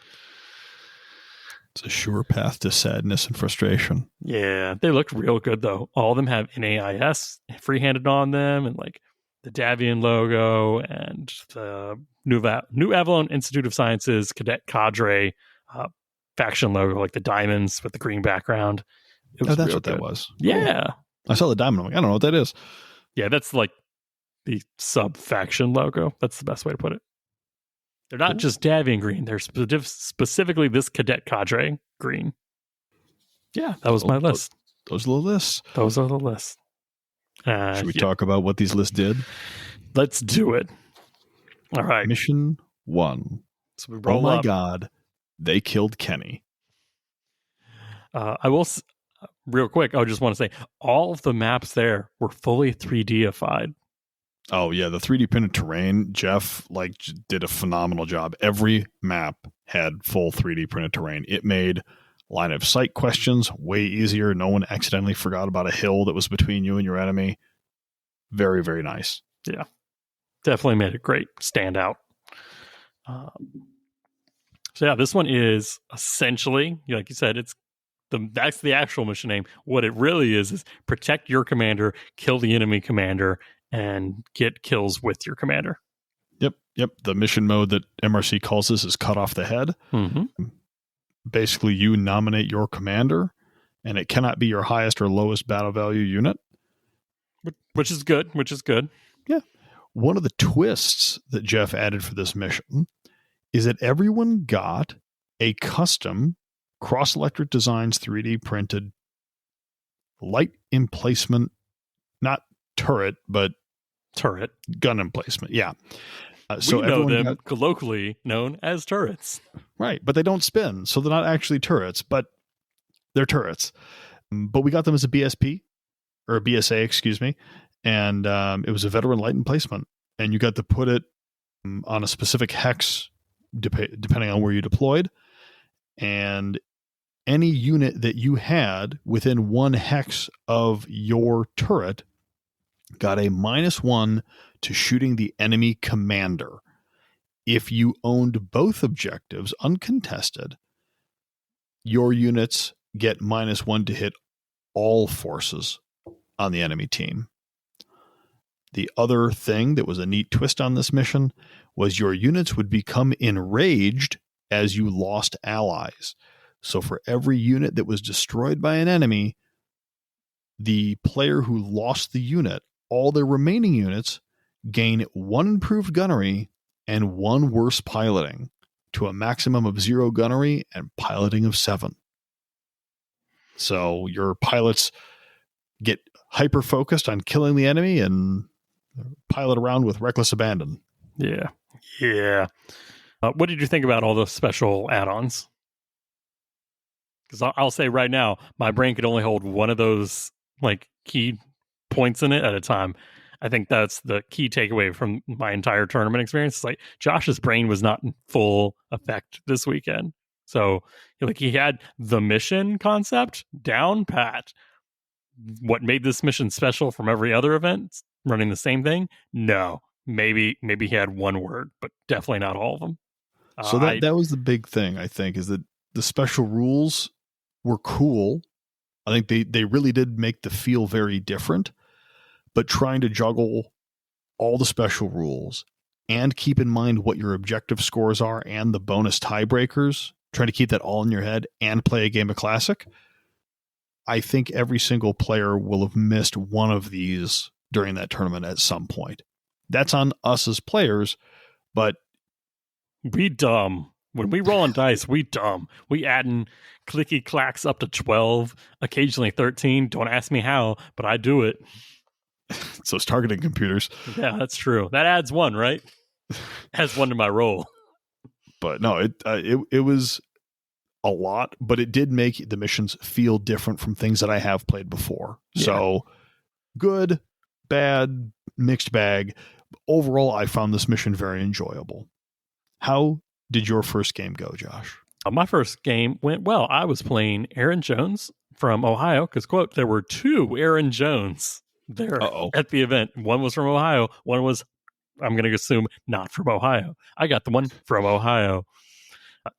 It's a sure path to sadness and frustration. Yeah, they look real good, though. All of them have NAIS free-handed on them, and the Davian logo, and the New Avalon Institute of Sciences Cadet Cadre faction logo, the diamonds with the green background. That's what that was. Yeah. Cool. I saw the diamond. I'm like, I don't know what that is. Yeah, that's the sub-faction logo. That's the best way to put it. They're not just Davian green. They're specifically this Cadet Cadre green. Yeah, that was my list. Those are the lists. Those are the lists. Should we talk about what these lists did? Let's do it. All right. Mission 1. So we roll Oh my up. God. They killed Kenny. I will, real quick, I just want to say, all of the maps there were fully 3D-ified. Oh, yeah. The 3D printed terrain, Jeff, did a phenomenal job. Every map had full 3D printed terrain. It made Line of sight questions, way easier. No one accidentally forgot about a hill that was between you and your enemy. Very, very nice. Yeah. Definitely made it great. Stand out. So yeah, this one is essentially, like you said, that's the actual mission name. What it really is protect your commander, kill the enemy commander, and get kills with your commander. Yep. The mission mode that MRC calls this is cut off the head. Mm-hmm. Basically, you nominate your commander, and it cannot be your highest or lowest battle value unit. Which is good. Yeah. One of the twists that Jeff added for this mission is that everyone got a custom Cross Electric Designs 3D printed light emplacement, not turret, but turret gun emplacement. Yeah. So we know them colloquially known as turrets. Right. But they don't spin. So they're not actually turrets, but they're turrets. But we got them as a BSP or a BSA, excuse me. And it was a veteran light emplacement. And you got to put it on a specific hex, depending on where you deployed. And any unit that you had within one hex of your turret got a -1 to shooting the enemy commander. If you owned both objectives uncontested, your units get -1 to hit all forces on the enemy team. The other thing that was a neat twist on this mission was your units would become enraged as you lost allies. So for every unit that was destroyed by an enemy, the player who lost the unit, all their remaining units gain 1 improved gunnery and 1 worse piloting to a maximum of 0 gunnery and piloting of 7. So your pilots get hyper-focused on killing the enemy and pilot around with reckless abandon. Yeah. What did you think about all the special add-ons? Because I'll say right now, my brain could only hold one of those like key points in it at a time. I think that's the key takeaway from my entire tournament experience. It's like Josh's brain was not in full effect this weekend. So like he had the mission concept down pat. What made this mission special from every other event running the same thing? No. Maybe he had one word, but definitely not all of them. So that was the big thing, I think, is that the special rules were cool. I think they really did make the feel very different, but trying to juggle all the special rules and keep in mind what your objective scores are and the bonus tiebreakers, trying to keep that all in your head and play a game of Classic. I think every single player will have missed one of these during that tournament at some point. That's on us as players, but we dumb. When we roll on dice, we dumb. We adding clicky clacks up to 12, occasionally 13. Don't ask me how, but I do it. So it's targeting computers. Yeah, that's true. That adds 1, right? Adds 1 to my roll. But no, it was a lot, but it did make the missions feel different from things that I have played before. Yeah. So good, bad, mixed bag. Overall, I found this mission very enjoyable. How did your first game go, Josh? My first game went well. I was playing Aron Jones from Ohio because, quote, there were 2 Aron Jones there at the event. One was from Ohio. One was, I'm going to assume, not from Ohio. I got the one from Ohio.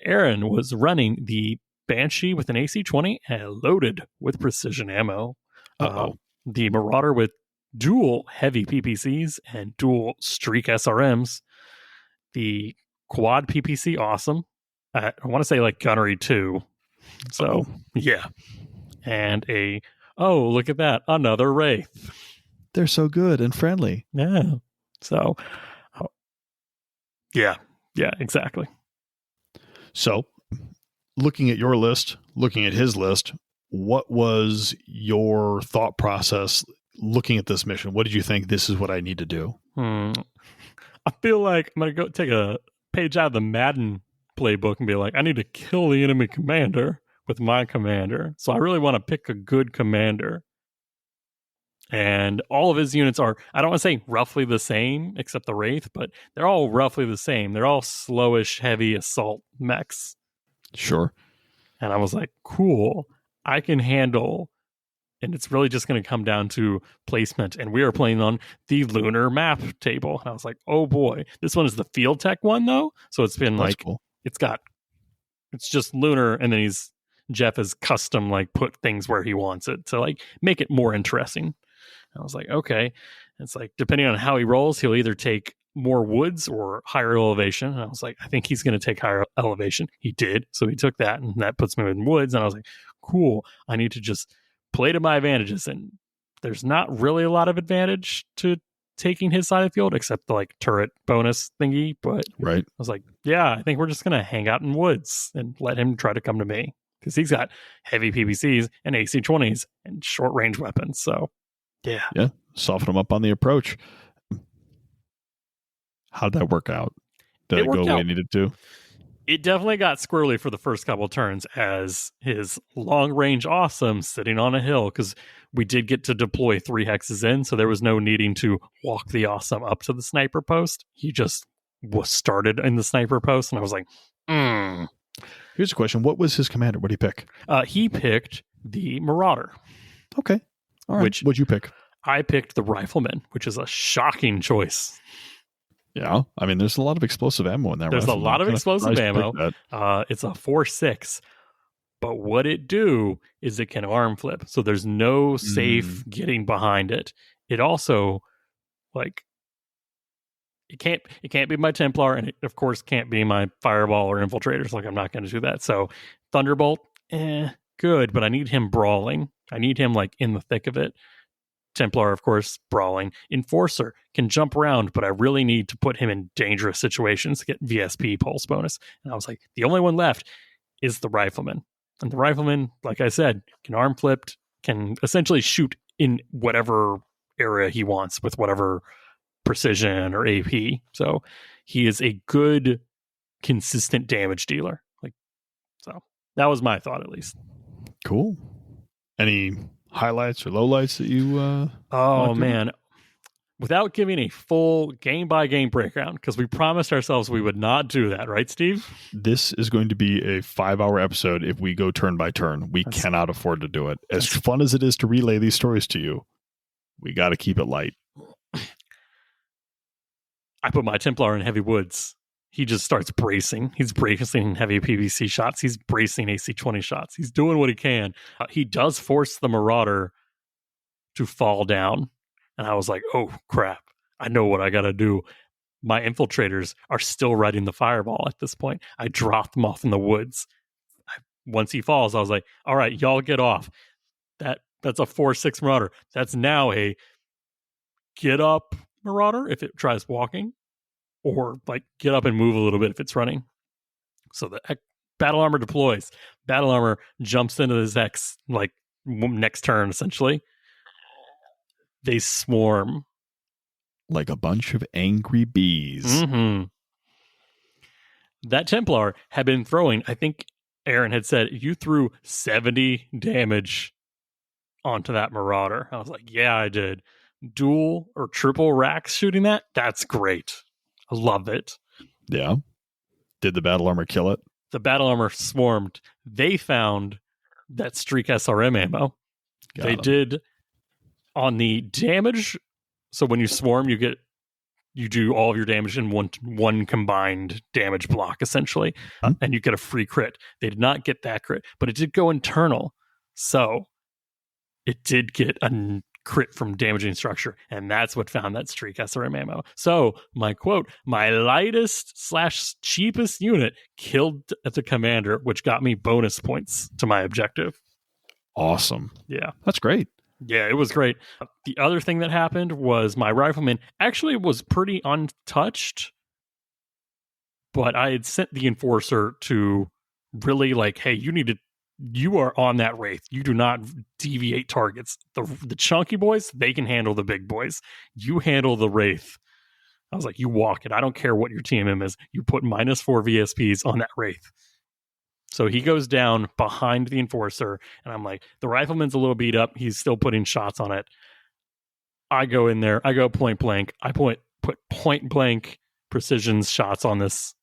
Aron was running the Banshee with an AC-20 and loaded with precision ammo. The Marauder with dual heavy PPCs and dual streak SRMs. The quad PPC, awesome. I want to say like gunnery 2. So, yeah. And look at that, another Wraith. They're so good and friendly. Yeah. So, yeah, exactly. So, looking at your list, looking at his list, what was your thought process looking at this mission? What did you think, this is what I need to do? I feel like I'm going to go take a page out of the Madden playbook and be like, I need to kill the enemy commander with my commander. So I really want to pick a good commander. And all of his units are, I don't want to say roughly the same, except the Wraith, but they're all roughly the same. They're all slowish, heavy assault mechs. Sure. And I was like, cool, I can handle. And it's really just going to come down to placement. And we are playing on the lunar map table. And I was like, oh boy, this one is the field tech one though. So it's been That's cool. It's just lunar. And then Jeff has custom like put things where he wants it to like make it more interesting. And I was like, okay. It's like, depending on how he rolls, he'll either take more woods or higher elevation. And I was like, I think he's going to take higher elevation. He did. So he took that, and that puts me in woods. And I was like, cool. I need to just play to my advantages. And there's not really a lot of advantage to taking his side of the field, except the like turret bonus thingy. But right. I was like, yeah, I think we're just going to hang out in woods and let him try to come to me, because he's got heavy PVCs and AC-20s and short range weapons. So yeah. Soften him up on the approach. How'd that work out? Did it go the way it needed to? It definitely got squirrely for the first couple of turns as his long range awesome sitting on a hill, because we did get to deploy 3 hexes in, so there was no needing to walk the awesome up to the sniper post. He just was started in the sniper post, and I was like, Here's a question. What was his commander? What did he pick? He picked the Marauder. Okay. All right. What'd you pick? I picked the Rifleman, which is a shocking choice. Yeah, I mean, there's a lot of explosive ammo in that. There's a lot of explosive ammo. It's a 4.6, but what it do is it can arm flip, so there's no safe getting behind it. It also, like, it can't be my Templar, and it of course can't be my Fireball or Infiltrators. Like, I'm not going to do that. So Thunderbolt, good, but I need him brawling. I need him like in the thick of it. Templar, of course, brawling. Enforcer can jump around, but I really need to put him in dangerous situations to get VSP pulse bonus. And I was like, the only one left is the Rifleman. And the Rifleman, like I said, can arm flipped, can essentially shoot in whatever area he wants with whatever precision or AP. So he is a good, consistent damage dealer. So that was my thought, at least. Cool. Any highlights or lowlights that you man, without giving a full game by game breakdown, because we promised ourselves we would not do that, right, Steve? This is going to be a 5-hour episode if we go turn by turn. We cannot afford to do it. As fun as it is to relay these stories to you, we got to keep it light. I put my Templar in heavy woods. He just starts bracing. He's bracing heavy PVC shots. He's bracing AC-20 shots. He's doing what he can. He does force the Marauder to fall down. And I was like, oh, crap. I know what I got to do. My Infiltrators are still riding the Fireball at this point. I dropped them off in the woods. Once he falls, I was like, all right, y'all get off. That's a 4-6 Marauder. That's now a get up Marauder if it tries walking. Or like get up and move a little bit if it's running. So the Battle Armor deploys. Battle Armor jumps into his X like next turn, essentially. They swarm. Like a bunch of angry bees. Mm-hmm. That Templar had been throwing, I think Aron had said, you threw 70 damage onto that Marauder. I was like, yeah, I did. Dual or triple racks shooting that? That's great. I love it. Yeah. Did the Battle Armor kill it? The Battle Armor swarmed. They found that Streak SRM ammo. They did on the damage. So when you swarm, you do all of your damage in one combined damage block, essentially. Huh? And you get a free crit. They did not get that crit, but it did go internal. So it did get a crit from damaging structure, and that's what found that Streak SRM ammo. So my quote, my lightest / cheapest unit killed the commander, which got me bonus points to my objective. Awesome. Yeah, that's great. Yeah, it was great. The other thing that happened was my Rifleman actually was pretty untouched, but I had sent the Enforcer to really like, hey, you are on that Wraith. You do not deviate targets. The chunky boys, they can handle the big boys. You handle the Wraith. I was like, you walk it. I don't care what your TMM is. You put -4 VSPs on that Wraith. So he goes down behind the Enforcer, and I'm like, the Rifleman's a little beat up. He's still putting shots on it. I go in there. I go point blank. I put point blank precision shots on this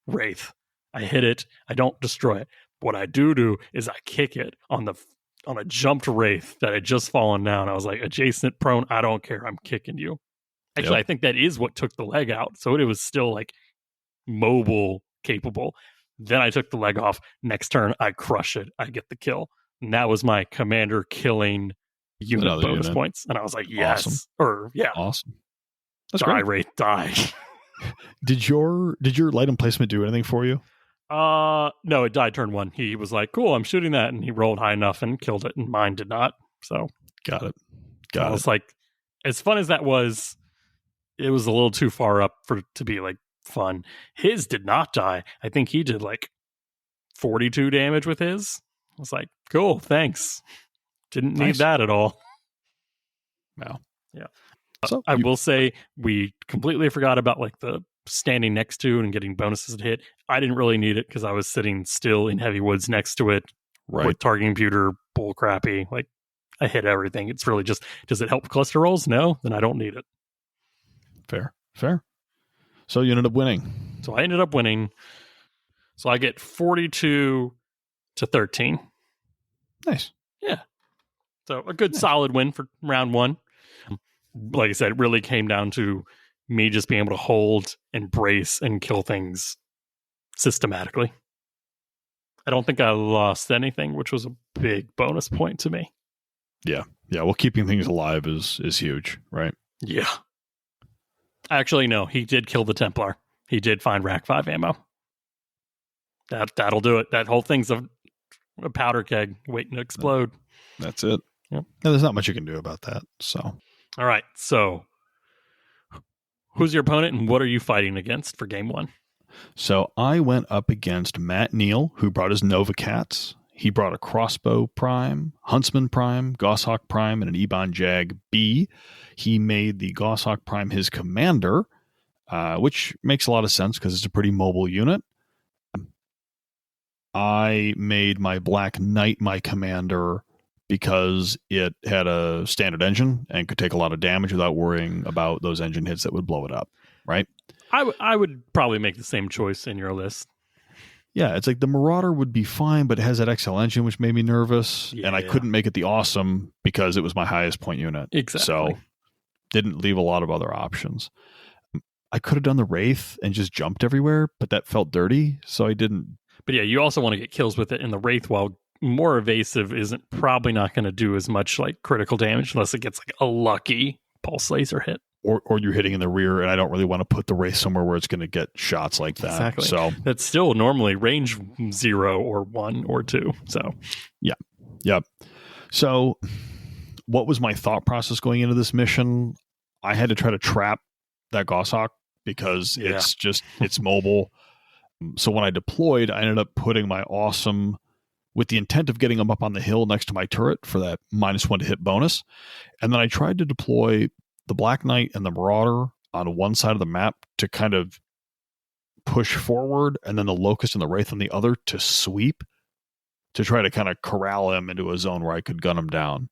Wraith. I hit it. I don't destroy it. what I do is I kick it on a jumped wraith that had just fallen down. I was like, adjacent, prone, I don't care. I'm kicking you. Actually, I think that is what took the leg out. So it was still like mobile capable. Then I took the leg off. Next turn, I crush it. I get the kill. And that was my commander killing unit bonus points. And I was like, yes. Awesome. Awesome. That's die great. rate died. Did your light emplacement do anything for you? No, it died turn 1. He was like, cool, I'm shooting that. And he rolled high enough and killed it. And mine did not. So Got it. I was like, as fun as that was, it was a little too far up to be like fun. His did not die. I think he did like 42 damage with his. I was like, cool, thanks. Didn't need that at all. Wow. Yeah. So I will say we completely forgot about like the standing next to and getting bonuses to hit. I didn't really need it because I was sitting still in heavy woods next to it with targeting computer, bull crappy. Like I hit everything. It's really just, does it help cluster rolls? No, then I don't need it. Fair. So you ended up winning. So I ended up winning. So I get 42 to 13. Nice. Yeah. So a good solid win for round 1. Like I said, it really came down to me just being able to hold and brace and kill things systematically. I don't think I lost anything, which was a big bonus point to me. Yeah. Well, keeping things alive is huge, right? Yeah. Actually, no, he did kill the Templar. He did find Rack 5 ammo. That'll do it. That whole thing's a powder keg waiting to explode. That's it. Yep. No, there's not much you can do about that. So, all right. So, who's your opponent and what are you fighting against for game 1? So I went up against Matt Neal, who brought his Nova Cats. He brought a Crossbow Prime, Huntsman Prime, Goshawk Prime, and an Ebon Jag B. He made the Goshawk Prime his commander, which makes a lot of sense because it's a pretty mobile unit. I made my Black Knight my commander because it had a standard engine and could take a lot of damage without worrying about those engine hits that would blow it up, right? I would probably make the same choice in your list. Yeah, it's like the Marauder would be fine, but it has that XL engine, which made me nervous. Yeah, and I couldn't make it the Awesome because it was my highest point unit. Exactly. So didn't leave a lot of other options. I could have done the Wraith and just jumped everywhere, but that felt dirty, so I didn't. But yeah, you also want to get kills with it, and the Wraith, while more evasive, isn't probably not going to do as much like critical damage unless it gets like a lucky pulse laser hit. Or you're hitting in the rear, and I don't really want to put the Wraith somewhere where it's going to get shots like that. Exactly. So that's still normally range 0 or 1 or 2. So yeah. So what was my thought process going into this mission? I had to try to trap that Goshawk because it's mobile. So when I deployed, I ended up putting my Awesome with the intent of getting him up on the hill next to my turret for that -1 to hit bonus. And then I tried to deploy the Black Knight and the Marauder on one side of the map to kind of push forward, and then the Locust and the Wraith on the other to sweep, to try to kind of corral him into a zone where I could gun him down.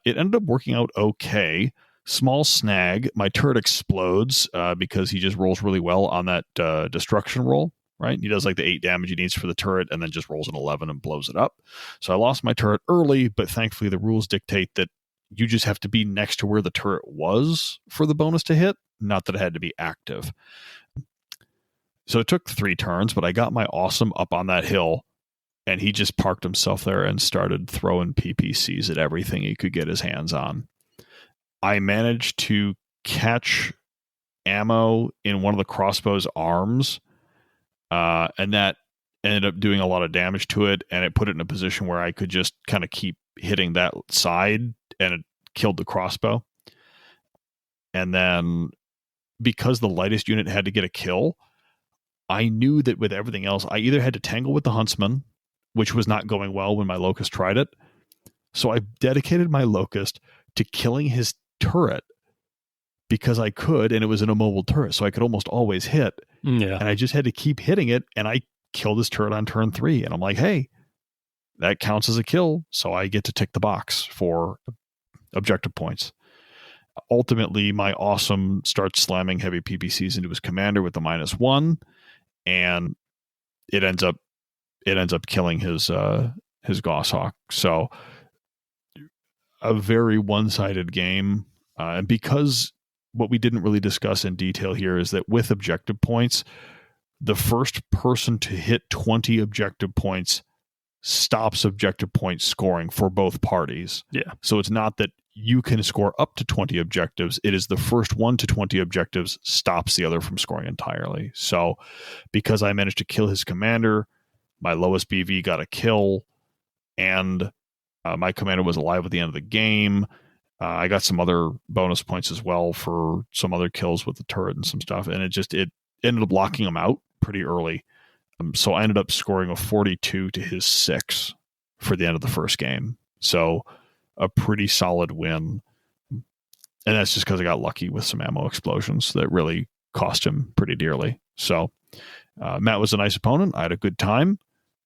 It ended up working out okay. Small snag. My turret explodes because he just rolls really well on that destruction roll, right? He does like the 8 damage he needs for the turret and then just rolls an 11 and blows it up. So I lost my turret early, but thankfully the rules dictate that you just have to be next to where the turret was for the bonus to hit, not that it had to be active. So it took 3 turns, but I got my Awesome up on that hill, and he just parked himself there and started throwing PPCs at everything he could get his hands on. I managed to catch ammo in one of the crossbow's arms, and that ended up doing a lot of damage to it, and it put it in a position where I could just kind of keep hitting that side, and it killed the crossbow. And then because the lightest unit had to get a kill, I knew that with everything else, I either had to tangle with the Huntsman, which was not going well when my Locust tried it. So I dedicated my Locust to killing his turret because I could, and it was an immobile turret, so I could almost always hit. Yeah. And I just had to keep hitting it, and I killed his turret on turn 3. And I'm like, hey, that counts as a kill, so I get to tick the box for objective points. Ultimately, my Awesome starts slamming heavy PPCs into his commander with the -1, and it ends up it ends up killing his Goshawk. So a very one-sided game. And because what we didn't really discuss in detail here is that with objective points, the first person to hit 20 objective points stops objective point scoring for both parties. Yeah. So it's not that you can score up to 20 objectives. It is the first 1 to 20 objectives stops the other from scoring entirely. So because I managed to kill his commander, my lowest BV got a kill, and my commander was alive at the end of the game. I got some other bonus points as well for some other kills with the turret and some stuff. And it ended up locking him out pretty early. So I ended up scoring a 42 to his 6 for the end of the first game. So a pretty solid win. And that's just because I got lucky with some ammo explosions that really cost him pretty dearly. So Matt was a nice opponent. I had a good time,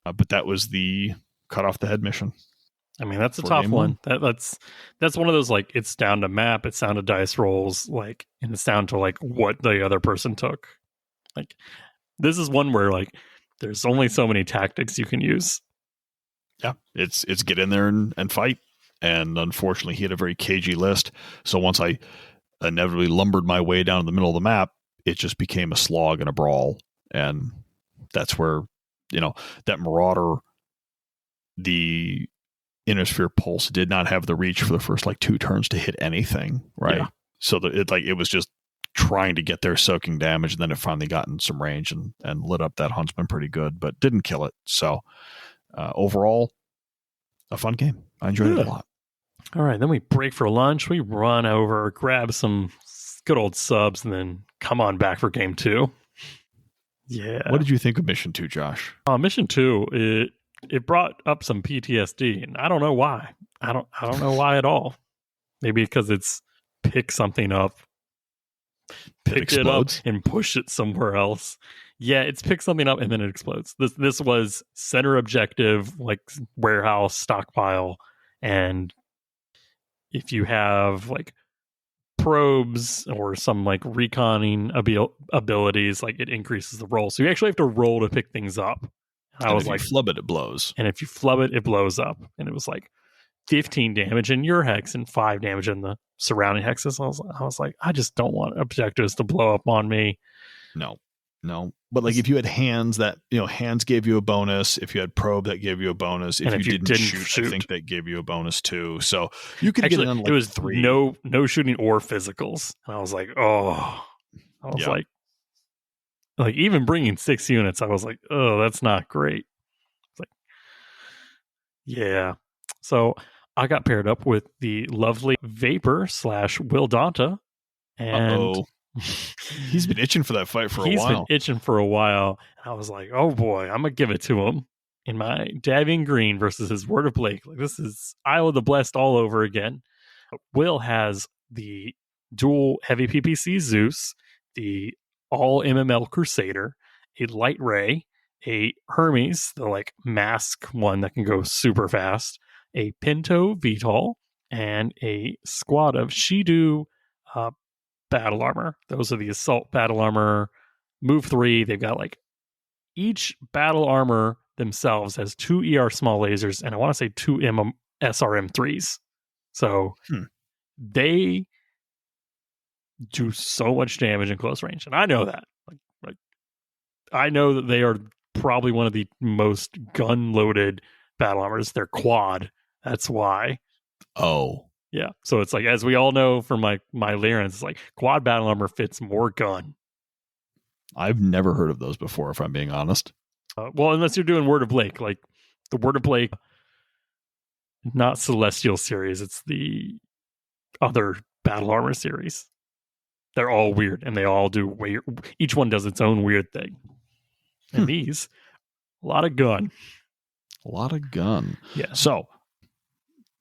but that was the cut off the head mission. I mean, that's a tough one. That's one of those, like, it's down to map, it's down to dice rolls, like, and it's down to like what the other person took. Like, this is one where like there's only so many tactics you can use. Yeah, it's get in there and fight. And unfortunately, he had a very cagey list. So once I inevitably lumbered my way down in the middle of the map, it just became a slog and a brawl. And that's where, that Marauder, the Innosphere Pulse, did not have the reach for the first like 2 turns to hit anything, right? Yeah. So it was just trying to get there, soaking damage, and then it finally got in some range and lit up that Huntsman pretty good, but didn't kill it. So overall, a fun game. I enjoyed it a lot. All right, then we break for lunch. We run over, grab some good old subs, and then come on back for game 2. Yeah. What did you think of Mission 2, Josh? Mission 2, it brought up some PTSD, and I don't know why. I don't know why at all. Maybe because it's pick something up, pick it up, and push it somewhere else. Yeah, it's pick something up and then it explodes. This was center objective, like warehouse, stockpile, and if you have like probes or some like reconning abilities, like it increases the roll. So you actually have to roll to pick things up. And I was like, flub it blows. And if you flub it, it blows up. And it was like 15 damage in your hex and 5 damage in the surrounding hexes. I was like, I just don't want objectives to blow up on me. No. But like if you had hands that, hands gave you a bonus. If you had probe, that gave you a bonus. If you didn't shoot, I think that gave you a bonus too. So you could actually, get on like it was 3. No shooting or physicals. And I was like, like even bringing 6 units, I was like, oh, that's not great. It's like, yeah. So I got paired up with the lovely Vapor / Will Donta. And he's been itching for that fight for a while. He's been itching for a while. And I was like, oh boy, I'm going to give it to him in my Davian Green versus his Word of Blake. Like, this is Isle of the Blessed all over again. Will has the dual heavy PPC Zeus, the all MML Crusader, a Light Ray, a Hermes, the like mask one that can go super fast, a Pinto VTOL, and a squad of Shidu battle armor. Those are the assault battle armor. Move 3, they've got like each battle armor themselves has 2 ER small lasers, and I want to say 2 SRM3s. So they do so much damage in close range, and I know that. Like I know that they are probably one of the most gun-loaded battle armors. They're quad. That's why. Oh. Yeah. So it's like, as we all know from my Lyrans, it's like quad battle armor fits more gun. I've never heard of those before, if I'm being honest. Well, unless you're doing Word of Blake, like the Word of Blake, not Celestial series. It's the other battle armor series. They're all weird, and they all do weird. Each one does its own weird thing. And these, a lot of gun. Yeah. So,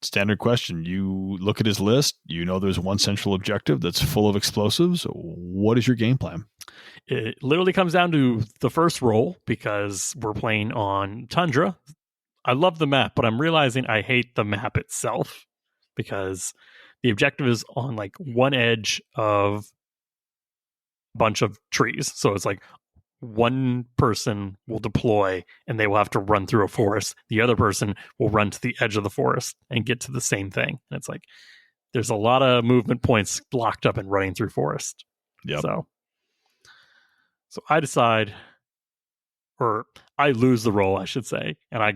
standard question. You look at his list. There's one central objective that's full of explosives. What is your game plan? It literally comes down to the first roll, because we're playing on Tundra. I love the map, but I'm realizing I hate the map itself, because the objective is on like one edge of a bunch of trees. So it's like one person will deploy and they will have to run through a forest. The other person will run to the edge of the forest and get to the same thing. And it's like, there's a lot of movement points locked up in running through forest. Yep. So I decide, or I lose the roll, I should say, and I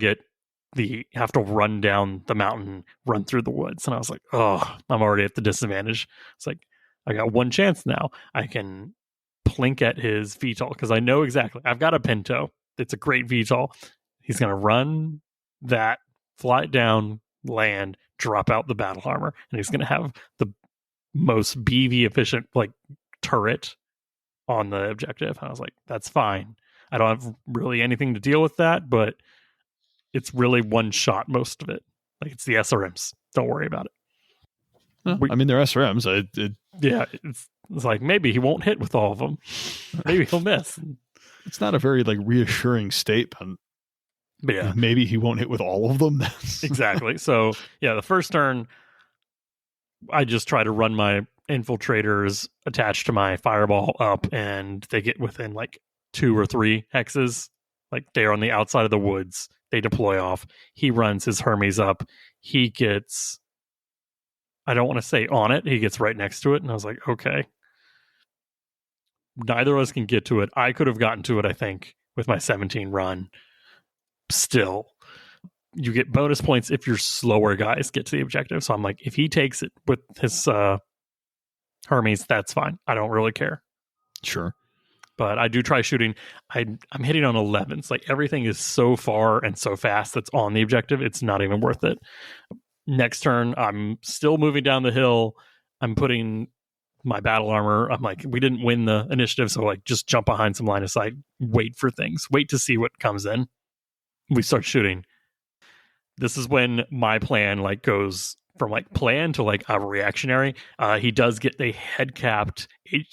have to run down the mountain, run through the woods. And I was like, oh, I'm already at the disadvantage. It's like, I got one chance now. I can plink at his VTOL because I know exactly. I've got a Pinto. It's a great VTOL. He's going to run that, fly it down, land, drop out the battle armor, and he's going to have the most BV efficient like turret on the objective. And I was like, that's fine. I don't have really anything to deal with that, but it's really one shot most of it. Like it's the SRMs. Don't worry about it. I mean, they're SRMs. Yeah, it's like maybe he won't hit with all of them. Maybe he'll miss. It's not a very like reassuring statement. But yeah, maybe he won't hit with all of them. Exactly. So yeah, the first turn, I just try to run my infiltrators attached to my fireball up, and they get within like 2 or 3 hexes. Like they're on the outside of the woods. They deploy off. He runs his Hermes up. He gets, I don't want to say on it. He gets right next to it. And I was like, okay. Neither of us can get to it. I could have gotten to it, I think, with my 17 run. Still, you get bonus points if your slower guys get to the objective. So I'm like, if he takes it with his Hermes, that's fine. I don't really care. Sure. But I do try shooting. I'm hitting on 11s. Like everything is so far and so fast that's on the objective. It's not even worth it. Next turn, I'm still moving down the hill. I'm putting my battle armor. I'm like, we didn't win the initiative, so like just jump behind some line of sight, wait for things, wait to see what comes in. We start shooting. This is when my plan like goes from like plan to like a reactionary. He does get a head capped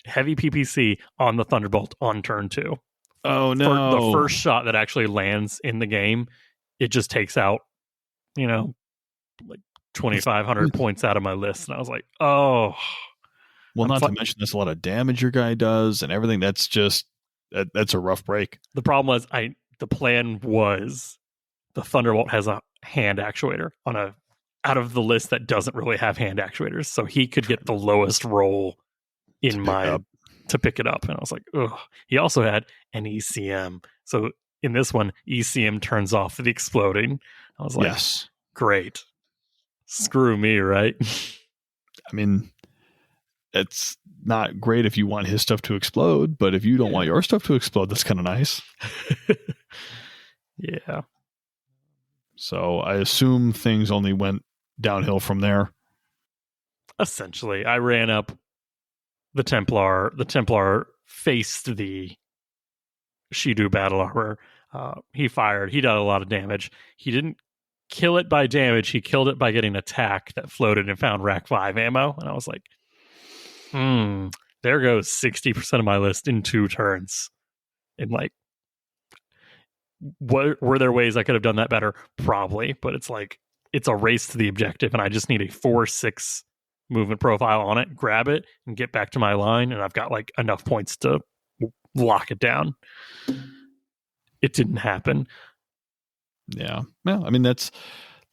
heavy PPC on the Thunderbolt on turn 2. Oh no! For the first shot that actually lands in the game, it just takes out, like 2,500 points out of my list, and I was like, oh. Well, not to mention there's a lot of damage your guy does and everything. That's just that's a rough break. The problem was the plan was the Thunderbolt has a hand actuator out of the list that doesn't really have hand actuators, so he could get the lowest roll to pick it up. And I was like, ugh. He also had an ECM, so in this one, ECM turns off the exploding. I was like, yes, great. Screw me, right? I mean, it's not great if you want his stuff to explode, but if you don't want your stuff to explode, that's kind of nice. Yeah. So I assume things only went downhill from there. Essentially, I ran up the Templar. The Templar faced the Shidu battle armor. He fired. He did a lot of damage. He didn't kill it by damage. He killed it by getting attack that floated and found Rack 5 ammo. And I was like, there goes 60% of my list in 2 turns. And like, were there ways I could have done that better? Probably, but it's like, it's a race to the objective, and I just need a 4-6 movement profile on it, grab it, and get back to my line, and I've got like enough points to lock it down. It didn't happen. Yeah. Well, I mean, that's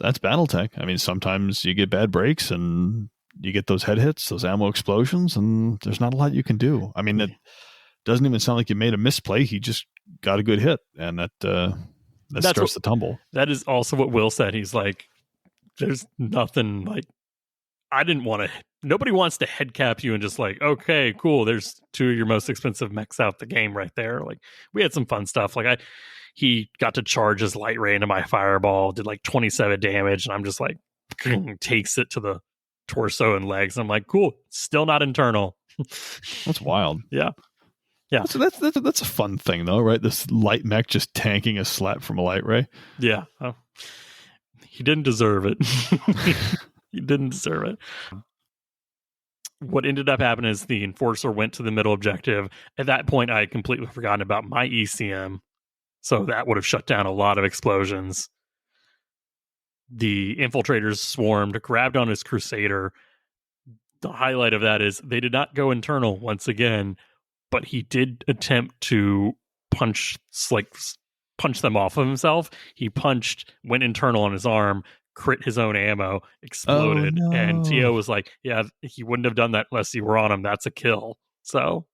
Battletech. I mean, sometimes you get bad breaks and you get those head hits, those ammo explosions, and there's not a lot you can do. I mean, it doesn't even sound like you made a misplay. He just got a good hit, and that starts the tumble. That is also what Will said. He's like, there's nothing like, nobody wants to head cap you and just like, okay, cool, there's 2 of your most expensive mechs out the game right there. Like, we had some fun stuff. Like, he got to charge his light ray into my fireball, did like 27 damage, and I'm just like, takes it to the torso and legs. I'm like, cool, still not internal. That's wild. Yeah. So that's a fun thing though, right? This light mech just tanking a slap from a light ray. Yeah. He didn't deserve it. He didn't deserve it. What ended up happening is the Enforcer went to the middle objective. At that point, I had completely forgotten about my ECM. So that would have shut down a lot of explosions. The infiltrators swarmed, grabbed on his Crusader. The highlight of that is they did not go internal once again, but he did attempt to punch them off of himself. He went internal on his arm, crit his own ammo, exploded, and Tio was like, "Yeah, he wouldn't have done that unless you were on him. That's a kill." So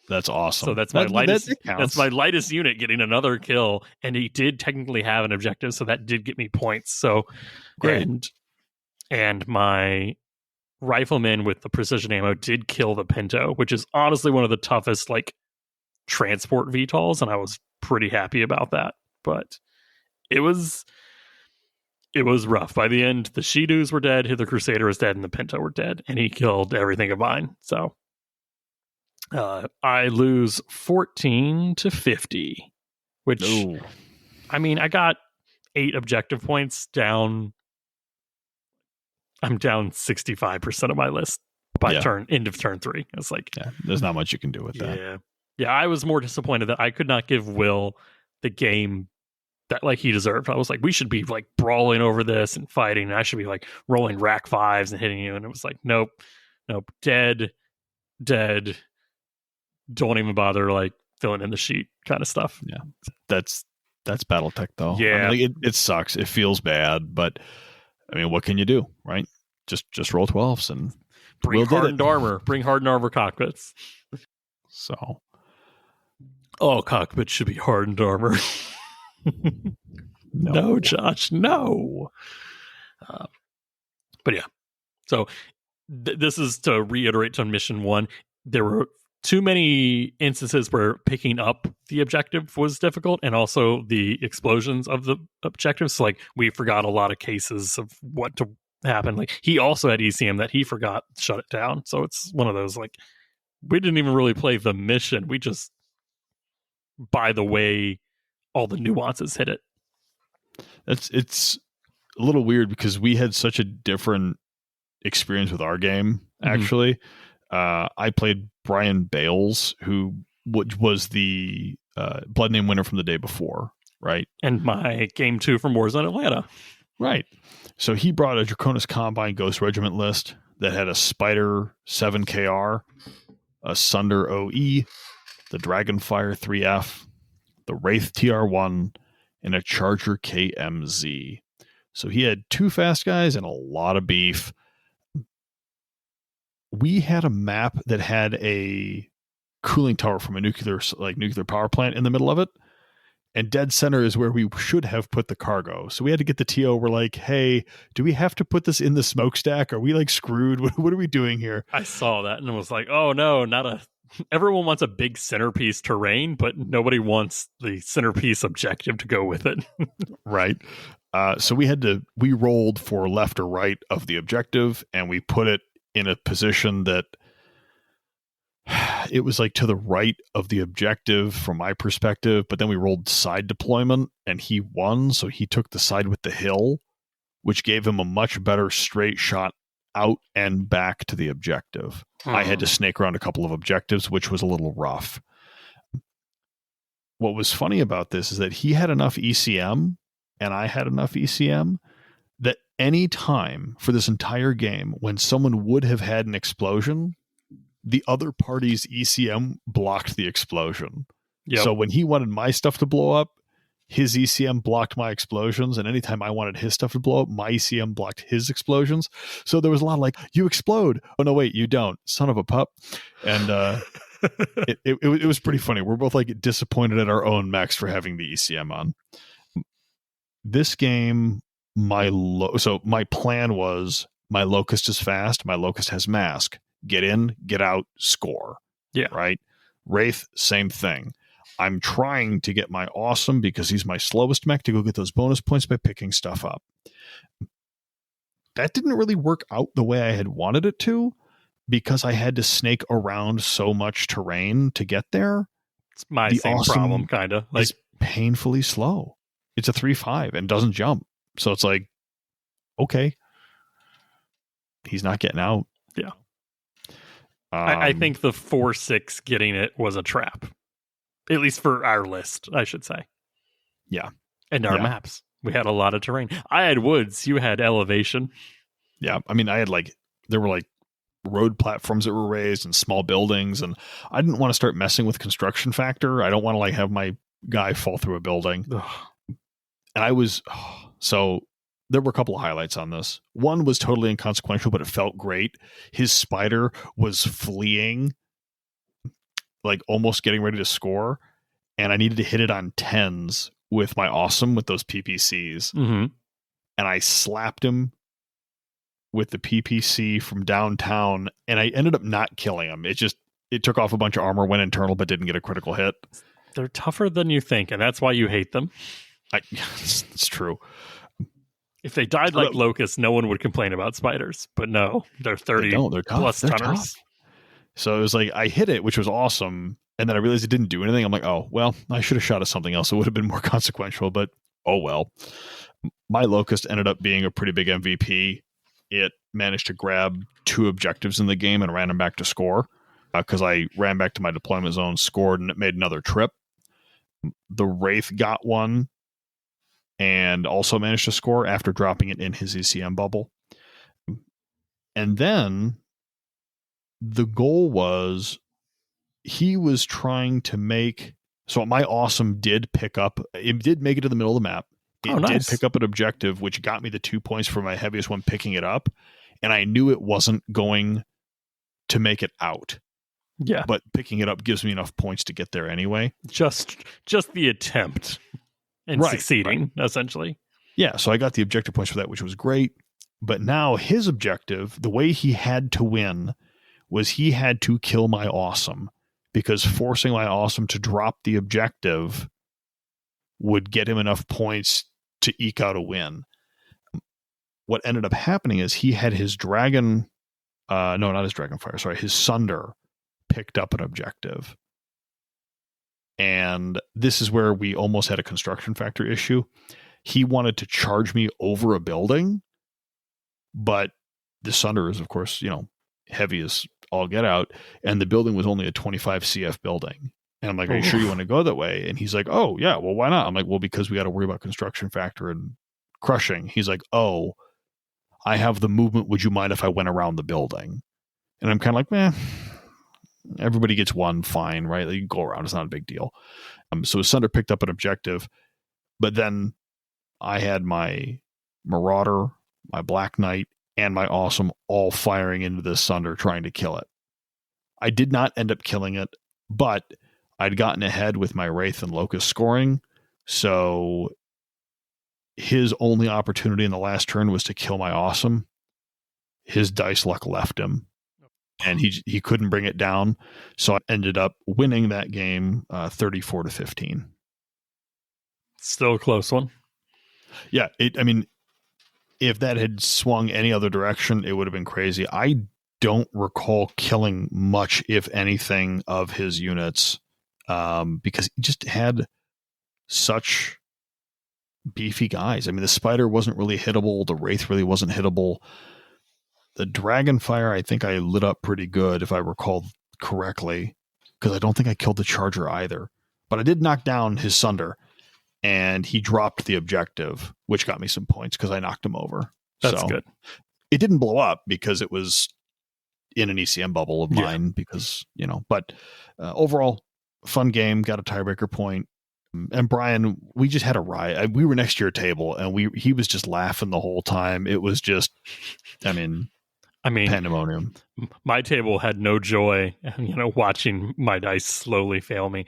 that's awesome. So that's my lightest. That's my lightest unit getting another kill, and he did technically have an objective, so that did get me points. So great. And my rifleman with the precision ammo did kill the Pinto, which is honestly one of the toughest transport VTOLs, and I was pretty happy about that. But it was rough. By the end, the Shidus were dead, the Crusader was dead, and the Pinto were dead, and he killed everything of mine. So I lose 14-50, which I mean, I got 8 objective points down. I'm down 65% of my list by end of turn 3. It's there's not much you can do with that. Yeah, I was more disappointed that I could not give Will the game that he deserved. I was like, we should be brawling over this and fighting, and I should be rolling rack 5s and hitting you, and it was like, nope, dead, don't even bother filling in the sheet kind of stuff. Yeah, that's BattleTech though. Yeah, I mean, it sucks. It feels bad, but I mean, what can you do, right? Just roll 12s and bring hardened armor. Bring hardened armor cockpits. So, all cockpits should be hardened armor. No, Josh, no. But yeah, so this is to reiterate to mission 1. There were too many instances where picking up the objective was difficult, and also the explosions of the objectives. So we forgot a lot of cases of what to happen. He also had ECM that he forgot to shut it down. So it's one of those we didn't even really play the mission. We just, by the way, all the nuances hit it. It's a little weird because we had such a different experience with our game. Actually, I played Brian Bales, which was the Blood Name winner from the day before, right? And my game 2 from Warzone Atlanta. Right. So he brought a Draconis Combine Ghost Regiment list that had a Spider 7KR, a Sunder OE, the Dragonfire 3F, the Wraith TR1, and a Charger KMZ. So he had 2 fast guys and a lot of beef. We had a map that had a cooling tower from a nuclear power plant in the middle of it. And dead center is where we should have put the cargo. So we had to get the TO. We're like, hey, do we have to put this in the smokestack? Are we screwed? What are we doing here? I saw that and was like, oh no, everyone wants a big centerpiece terrain, but nobody wants the centerpiece objective to go with it. Right. So we rolled for left or right of the objective, and we put it in a position that it was to the right of the objective from my perspective, but then we rolled side deployment and he won. So he took the side with the hill, which gave him a much better straight shot out and back to the objective. I had to snake around a couple of objectives, which was a little rough. What was funny about this is that he had enough ECM and I had enough ECM that any time for this entire game when someone would have had an explosion, the other party's ECM blocked the explosion. Yep. So when he wanted my stuff to blow up, his ECM blocked my explosions. And anytime I wanted his stuff to blow up, my ECM blocked his explosions. So there was a lot of you explode. Oh, no, wait, you don't. Son of a pup. And it was pretty funny. We're both disappointed at our own mechs for having the ECM on. This game, so my plan was my Locust is fast. My Locust has mask. Get in, get out, score. Yeah. Right? Wraith, same thing. I'm trying to get my Awesome, because he's my slowest mech, to go get those bonus points by picking stuff up. That didn't really work out the way I had wanted it to, because I had to snake around so much terrain to get there. It's my same Awesome problem, kind of. It's painfully slow. It's a 3.5 and doesn't jump. So it's okay. He's not getting out. Yeah. I think the 4-6 getting it was a trap. At least for our list, I should say. Yeah. And our maps. We had a lot of terrain. I had woods. You had elevation. Yeah. I mean, I had there were road platforms that were raised and small buildings. And I didn't want to start messing with construction factor. I don't want to have my guy fall through a building. Ugh. And I was, so there were a couple of highlights on this. One was totally inconsequential, but it felt great. His spider was fleeing, like almost getting ready to score. And I needed to hit it on 10s with my awesome with those PPCs. Mm-hmm. And I slapped him with the PPC from downtown, and I ended up not killing him. It took off a bunch of armor, went internal, but didn't get a critical hit. They're tougher than you think, and that's why you hate them. It's true. If they died like locusts, no one would complain about spiders. But no, they're 30 they're tough. plus They're tunners. Tough. So it was like I hit it, which was awesome. And then I realized it didn't do anything. I'm like, oh, well, I should have shot at something else. It would have been more consequential, but oh well. My Locust ended up being a pretty big MVP. It managed to grab 2 objectives in the game and ran them back to score because I ran back to my deployment zone, scored, and it made another trip. The Wraith got one and also managed to score after dropping it in his ECM bubble. And then the goal was he was trying to make, so my awesome did pick up, it did make it to the middle of the map. It did pick up an objective, which got me the 2 points for my heaviest one picking it up. And I knew it wasn't going to make it out. Yeah. But picking it up gives me enough points to get there anyway. Just the attempt and succeeding, essentially. Yeah, so I got the objective points for that, which was great. But now his objective, the way he had to win, was he had to kill my awesome. Because forcing my awesome to drop the objective would get him enough points to eke out a win. What ended up happening is he had his dragon, no, not his dragonfire, sorry, his Sunder picked up an objective. And this is where we almost had a construction factor issue. He wanted to charge me over a building, but the Sunder is, of course, heavy as all get out, and the building was only a 25 CF building. And I'm like, are you sure you want to go that way? And he's like, oh, yeah, well, why not? I'm like, well, because we got to worry about construction factor and crushing. He's like, oh, I have the movement. Would you mind if I went around the building? And I'm kind of like, everybody gets one, fine, right? You can go around. It's not a big deal. So his Sunder picked up an objective, but then I had my Marauder, my Black Knight, and my awesome all firing into this Sunder trying to kill it. I did not end up killing it, but I'd gotten ahead with my Wraith and Locust scoring, so his only opportunity in the last turn was to kill my awesome. His dice luck left him, and he couldn't bring it down, so I ended up winning that game 34-15. Still a close one. Yeah, if that had swung any other direction, it would have been crazy. I don't recall killing much, if anything, of his units because he just had such beefy guys. The Spider wasn't really hittable. The Wraith really wasn't hittable. The Dragonfire, I think I lit up pretty good, if I recall correctly, because I don't think I killed the Charger either. But I did knock down his Sunder, and he dropped the objective, which got me some points because I knocked him over. That's good. It didn't blow up because it was in an ECM bubble of mine because, but overall, fun game, got a tiebreaker point. And Brian, we just had a riot. We were next to your table, and he was just laughing the whole time. It was just, pandemonium. My table had no joy, watching my dice slowly fail me.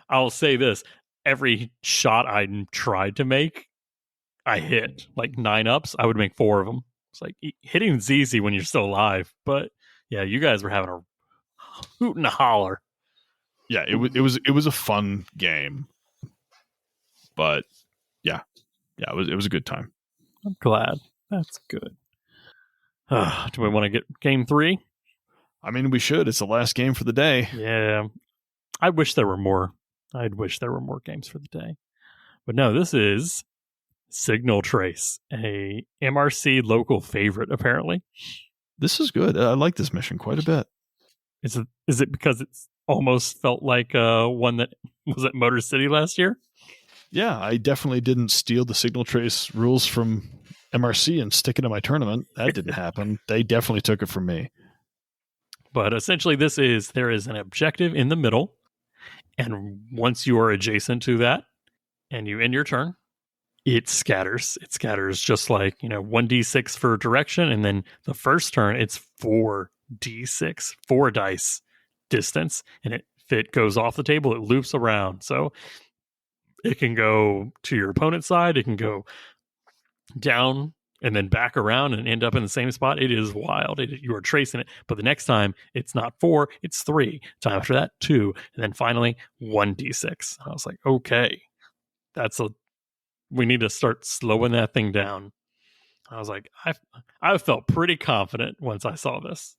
I'll say this. Every shot I tried to make, I hit. Like 9 ups, I would make 4 of them. It's like hitting's easy when you're still alive. But yeah, you guys were having a hoot and a holler. Yeah, it was a fun game. But yeah, it was a good time. I'm glad. That's good. Do we want to get game 3? We should. It's the last game for the day. Yeah. I wish there were more. I'd wish there were more games for the day. But no, this is Signal Trace, a MRC local favorite, apparently. This is good. I like this mission quite a bit. Is it because it's almost felt like one that was at Motor City last year? Yeah, I definitely didn't steal the Signal Trace rules from MRC and stick it in my tournament. That didn't happen. They definitely took it from me. But essentially there is an objective in the middle, And once you are adjacent to that and you end your turn, it scatters. It scatters just like, 1d6 for direction. And then the first turn, it's 4d6, 4 dice distance. And if it goes off the table, it loops around. So it can go to your opponent's side. It can go down and then back around and end up in the same spot. It is wild. You are tracing it. But the next time, it's not 4, it's 3. Time after that, 2. And then finally, 1d6. I was like, okay, we need to start slowing that thing down. I was like, I felt pretty confident once I saw this.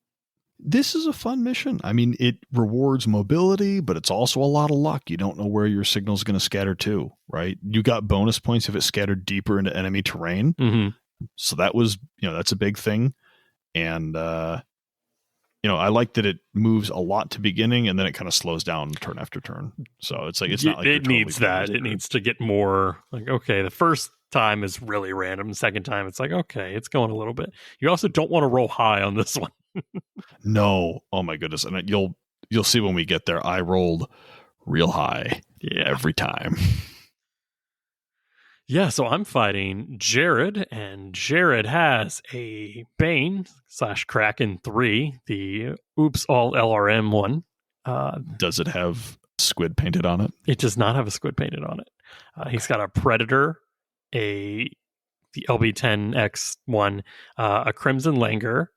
This is a fun mission. I mean, it rewards mobility, but it's also a lot of luck. You don't know where your signal is going to scatter to, right? You got bonus points if it scattered deeper into enemy terrain. Mm-hmm. So that was, that's a big thing. And, I like that it moves a lot to beginning and then it kind of slows down turn after turn. So it's like, it's not like it needs that. It needs to get more like, okay, the first time is really random. The second time, it's like, okay, it's going a little bit. You also don't want to roll high on this one. No. Oh my goodness. And you'll see when we get there, I rolled real high every time. Yeah, so I'm fighting Jared, and Jared has a Bane / Kraken 3, the Oops All LRM one. Does it have squid painted on it? It does not have a squid painted on it. He's got a Predator, the LB10X one, a Crimson Langer,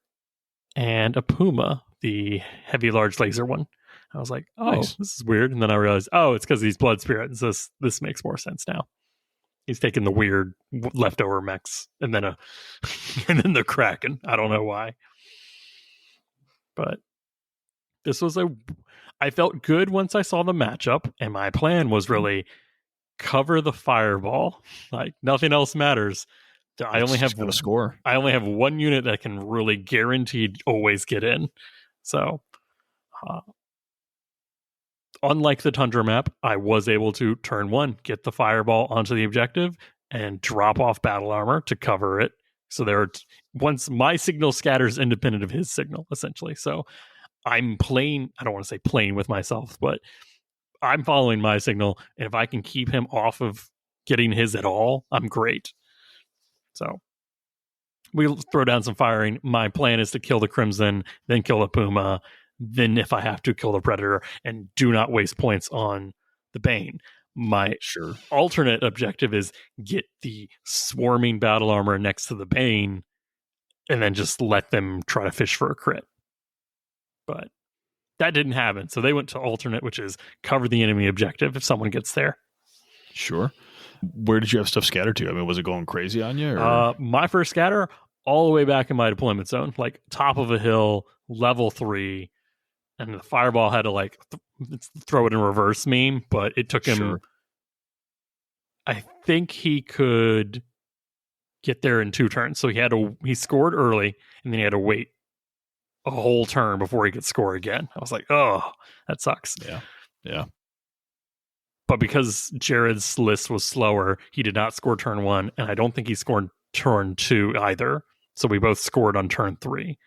and a Puma, the heavy large laser one. I was like, oh, nice. This is weird. And then I realized, it's because he's Blood Spirit. And this makes more sense now. He's taking the weird leftover mechs and then and then the Kraken. I don't know why. But this was I felt good once I saw the matchup, and my plan was really cover the fireball. Like nothing else matters. I only have a score. I only have one unit that can really guaranteed always get in. So unlike the Tundra map, I was able to turn 1, get the fireball onto the objective, and drop off battle armor to cover it. So once my signal scatters independent of his signal, essentially. So I'm playing, I don't want to say playing with myself, but I'm following my signal. And if I can keep him off of getting his at all, I'm great. So we'll throw down some firing. My plan is to kill the Crimson, then kill the Puma, then if I have to, kill the Predator, and do not waste points on the Bane. My alternate objective is get the swarming battle armor next to the Bane and then just let them try to fish for a crit. But that didn't happen. So they went to alternate, which is cover the enemy objective if someone gets there. Sure. Where did you have stuff scattered to? I mean, was it going crazy on you? Or? My first scatter, all the way back in my deployment zone, like top of a hill, level 3, and the fireball had to throw it in reverse meme, but it took him. Sure. I think he could get there in 2 turns. So he scored early, and then he had to wait a whole turn before he could score again. I was like, oh, that sucks. Yeah. But because Jared's list was slower, he did not score turn 1, and I don't think he scored turn 2 either. So we both scored on turn 3.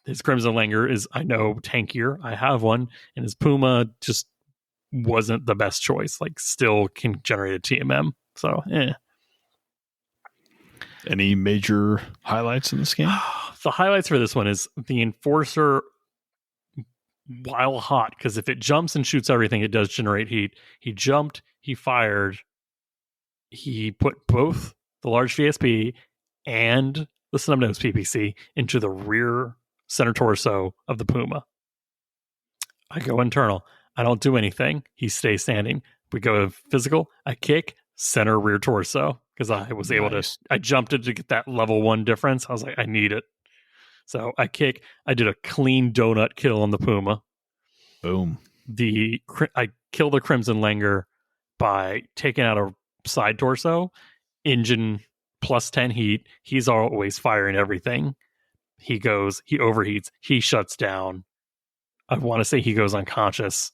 His Crimson Langer is, I know, tankier. I have one. And his Puma just wasn't the best choice. Still can generate a TMM. So, Any major highlights in this game? The highlights for this one is the Enforcer, while hot, because if it jumps and shoots everything, it does generate heat. He jumped, he fired, he put both the large VSP and the Snubnose PPC into the rear center torso of the Puma. I go internal. I don't do anything. He stays standing. We go physical. I kick, center rear torso, because I was able to. I jumped it to get that level 1 difference. I was like, I need it. So I kick. I did a clean donut kill on the Puma. Boom. I kill the Crimson Langer by taking out a side torso, engine plus 10 heat. He's always firing everything. He overheats, he shuts down. I want to say he goes unconscious.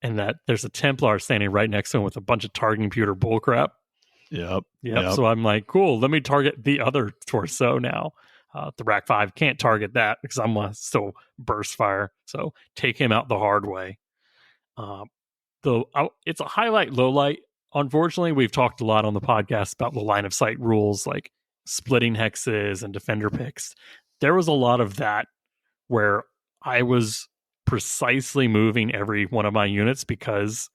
And that there's a Templar standing right next to him with a bunch of targeting pewter bullcrap. Yep. So I'm like, cool, let me target the other torso now. The Rack 5 can't target that because I'm going to still burst fire. So take him out the hard way. It's a highlight, low light. Unfortunately, we've talked a lot on the podcast about the line of sight rules, like splitting hexes and defender picks. There was a lot of that where I was precisely moving every one of my units because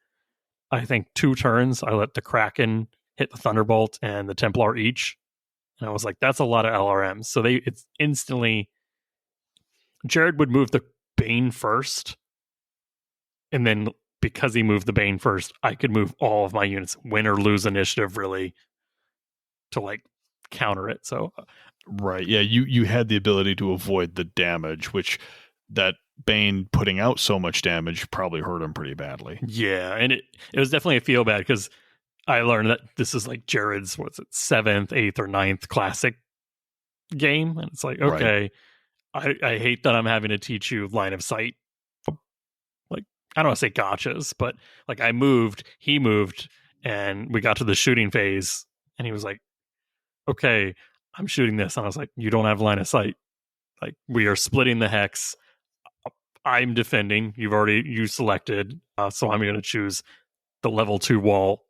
I think 2 turns I let the Kraken hit the Thunderbolt and the Templar each. And I was like, that's a lot of LRMs. So it's instantly Jared would move the Bane first. And then because he moved the Bane first, I could move all of my units, win or lose initiative, really, to like counter it. So right. Yeah, you had the ability to avoid the damage, which that Bane putting out so much damage probably hurt him pretty badly. Yeah, and it was definitely a feel bad because I learned that this is like Jared's, 7th, 8th, or 9th classic game. And it's like, okay, right. I hate that I'm having to teach you line of sight. Like, I don't want to say gotchas, but like he moved, and we got to the shooting phase, and he was like, okay, I'm shooting this. And I was like, you don't have line of sight. Like, we are splitting the hex. I'm defending. You selected. So I'm going to choose the level 2 wall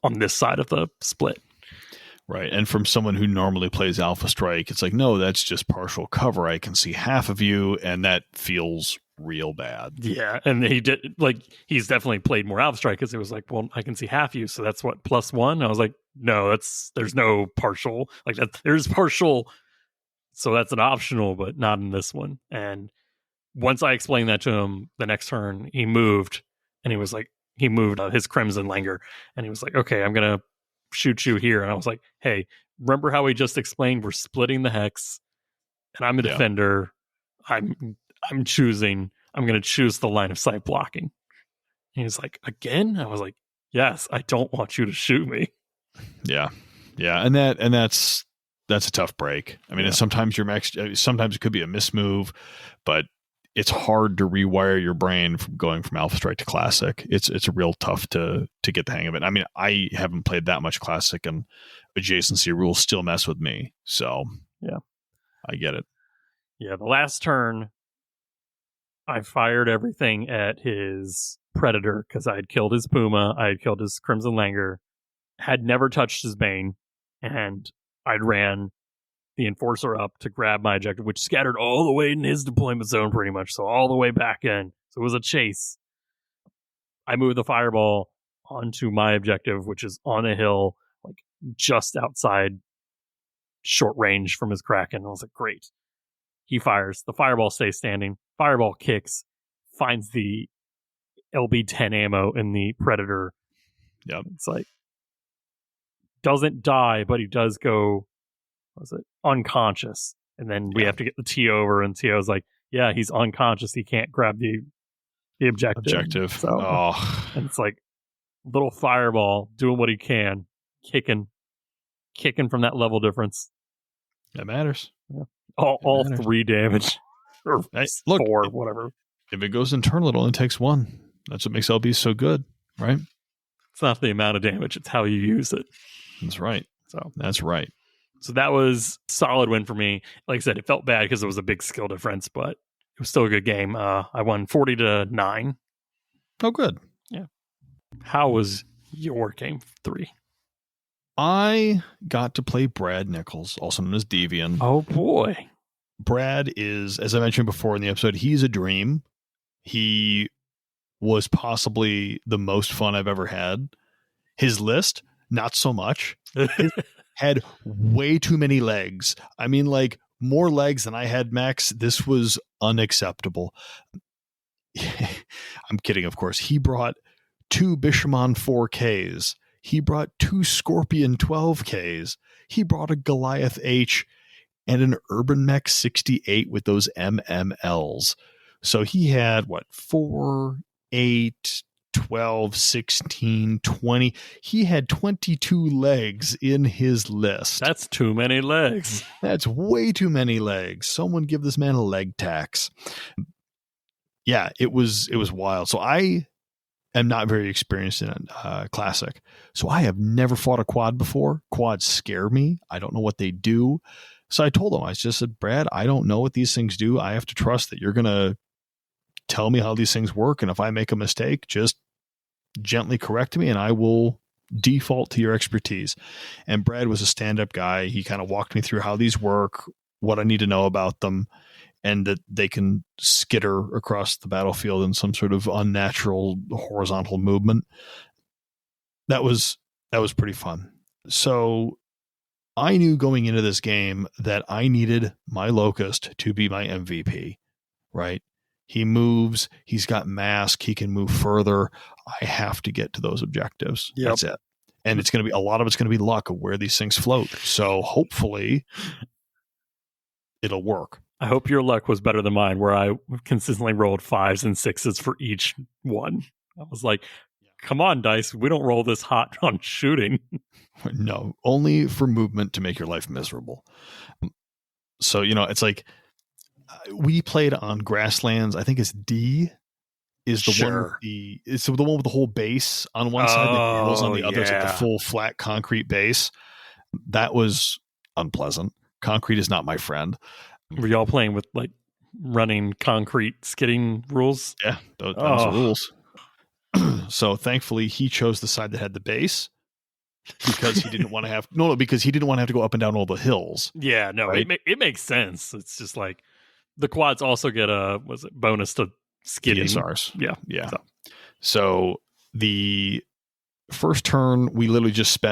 on this side of the split. Right. And from someone who normally plays Alpha Strike, it's like, no, that's just partial cover. I can see half of you, and that feels real bad. Yeah. And he's definitely played more Alpha Strike because it was like, well, I can see half you. So that's what, +1? I was like, no, there's no partial. Like, there's partial. So that's an optional, but not in this one. And once I explained that to him, the next turn he moved, and he was like, he moved his Crimson Langer, and he was like, okay, I'm going to shoot you here. And I was like, hey, remember how we just explained we're splitting the hex, and I'm a defender. I'm going to choose the line of sight blocking. And he was like, again? I was like, yes, I don't want you to shoot me. Yeah. Yeah. And that's a tough break. I mean, sometimes sometimes it could be a mismove, but it's hard to rewire your brain from going from Alpha Strike to Classic. It's real tough to get the hang of it. I mean, I haven't played that much Classic, and adjacency rules still mess with me. So yeah, I get it. Yeah, the last turn, I fired everything at his Predator because I had killed his Puma, I had killed his Crimson Langer, had never touched his Bane, and I'd ran the Enforcer up to grab my objective, which scattered all the way in his deployment zone pretty much, so all the way back in. So it was a chase. I moved the Fireball onto my objective, which is on a hill, like just outside short range from his Kraken. I was like, great. He fires. The Fireball stays standing. Fireball kicks, finds the LB-10 ammo in the Predator. Yep. It's like, doesn't die, but he does go, unconscious. And then we have to get the T over, and Tio's like, yeah, he's unconscious. He can't grab the objective. So, and it's like, little Fireball doing what he can, kicking from that level difference. That matters. Yeah. All 3 damage. Or hey, 4, whatever. If it goes internal, it only takes 1. That's what makes LB so good, right? It's not the amount of damage, it's how you use it. That's right. That's right. So that was a solid win for me. Like I said, it felt bad because it was a big skill difference, but it was still a good game. I won 40-9. Oh, good. Yeah. How was your game 3? I got to play Brad Nichols, also known as Devian. Oh, boy. Brad is, as I mentioned before in the episode, he's a dream. He was possibly the most fun I've ever had. His list, not so much. Had way too many legs. I mean, like, more legs than I had, Max. This was unacceptable. I'm kidding, of course. He brought 2 Bishamon 4Ks. He brought 2 Scorpion 12Ks. He brought a Goliath H and an Urban Mech 68 with those MMLs. So he had, 4, 8, 12, 16, 20. He had 22 legs in his list. That's too many legs. That's way too many legs. Someone give this man a leg tax. Yeah, it was wild. So I am not very experienced in Classic. So I have never fought a quad before. Quads scare me. I don't know what they do. So I told him, I just said, Brad, I don't know what these things do. I have to trust that you're going to tell me how these things work. And if I make a mistake, just gently correct me and I will default to your expertise. And Brad was a stand-up guy. He kind of walked me through how these work, what I need to know about them, and that they can skitter across the battlefield in some sort of unnatural horizontal movement. That was pretty fun. So I knew going into this game that I needed my Locust to be my MVP, right? He moves, he's got mask, he can move further. I have to get to those objectives. Yep. That's it. And it's going to be, a lot of it's going to be luck of where these things float. So hopefully it'll work. I hope your luck was better than mine, where I consistently rolled 5s and 6s for each one. I was like, come on, dice. We don't roll this hot on shooting. No, only for movement to make your life miserable. So, it's like we played on grasslands. I think it's D is the one with it's the one with the whole base on one side, the hills on the other, it's like the full flat concrete base. That was unpleasant. Concrete is not my friend. Were y'all playing with like running concrete skidding rules? Yeah, those are rules. So thankfully he chose the side that had the base because he didn't want to have because he didn't want to have to go up and down all the hills. Yeah, no, right? It makes sense. It's just like the quads also get a bonus to skidding. DSRs. Yeah. So the first turn we literally just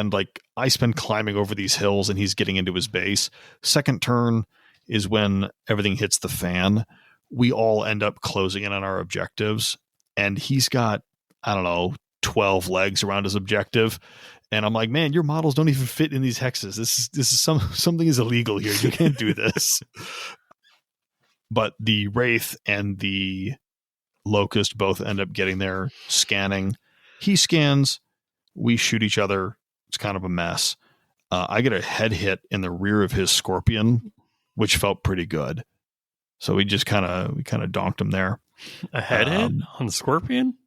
I spend climbing over these hills and he's getting into his base. Second turn is when everything hits the fan. We all end up closing in on our objectives and he's got, 12 legs around his objective. And I'm like, man, your models don't even fit in these hexes. This is something is illegal here. You can't do this. But the Wraith and the Locust both end up getting there, scanning. He scans. We shoot each other. It's kind of a mess. I get a head hit in the rear of his Scorpion, which felt pretty good. So we kind of donked him there. A head hit on the Scorpion?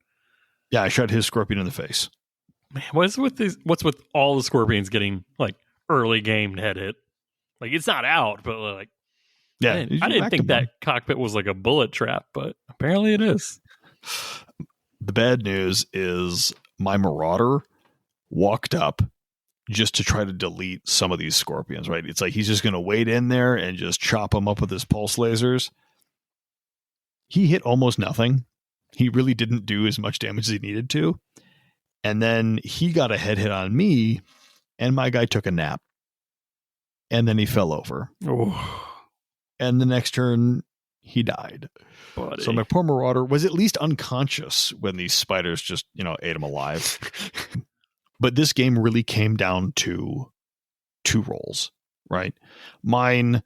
Yeah, I shot his Scorpion in the face. Man, what's with all the Scorpions getting like early game head hit? Like it's not out, but like yeah, I didn't think that cockpit was like a bullet trap, but apparently it is. The bad news is my Marauder walked up just to try to delete some of these Scorpions, right? It's like he's just going to wade in there and just chop them up with his pulse lasers. He hit almost nothing. He really didn't do as much damage as he needed to. And then he got a head hit on me, and my guy took a nap. And then he fell over. Oh. And the next turn, he died. Buddy. So my poor Marauder was at least unconscious when these spiders just, ate him alive. But this game really came down to 2 rolls, right? Mine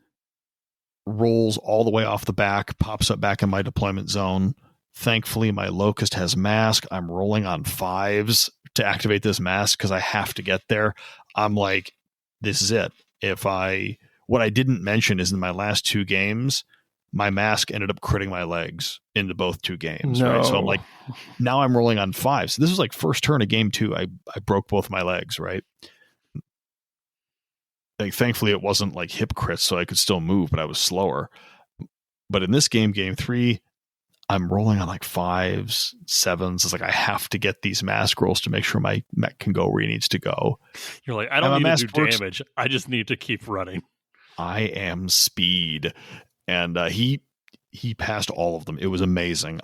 rolls all the way off the back, pops up back in my deployment zone. Thankfully, my Locust has mask. I'm rolling on 5s to activate this mask because I have to get there. I'm like, this is it. What I didn't mention is in my last 2 games, my mask ended up critting my legs into both 2 games. No. Right? So I'm like, now I'm rolling on 5s. So this was like first turn of game 2. I broke both my legs, right? Like, thankfully, it wasn't like hip crits, so I could still move, but I was slower. But in this game 3, I'm rolling on like 5s, 7s. It's like I have to get these mask rolls to make sure my mech can go where he needs to go. You're like, I don't need to do damage. I just need to keep running. I am speed. And he passed all of them. It was amazing.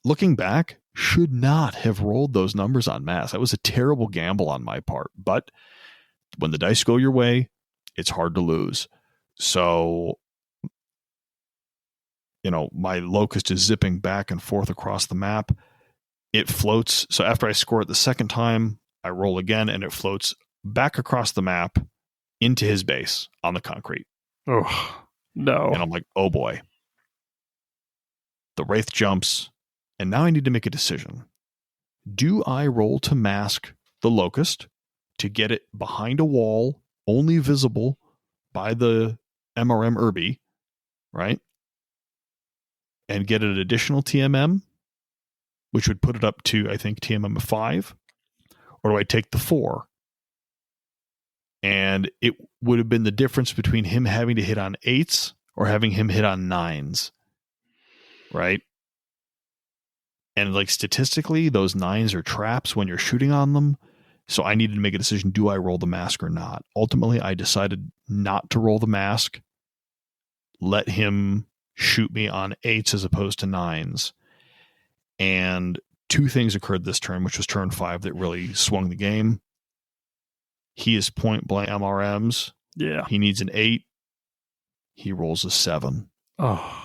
Looking back, should not have rolled those numbers on mask. That was a terrible gamble on my part. But when the dice go your way, it's hard to lose. So my Locust is zipping back and forth across the map. It floats. So after I score it the second time, I roll again and it floats back across the map into his base on the concrete. Oh, no. And I'm like, oh boy. The Wraith jumps, and now I need to make a decision. Do I roll to mask the Locust to get it behind a wall, only visible by the MRM Irby, right? And get an additional TMM, which would put it up to, I think, TMM of 5? Or do I take the 4? And it would have been the difference between him having to hit on 8s or having him hit on 9s. Right? And like statistically, those 9s are traps when you're shooting on them. So I needed to make a decision. Do I roll the mask or not? Ultimately, I decided not to roll the mask. Let him shoot me on 8s as opposed to 9s. And 2 things occurred this turn, which was turn 5, that really swung the game. He is point blank MRMs. Yeah. He needs an 8. He rolls a 7. Oh.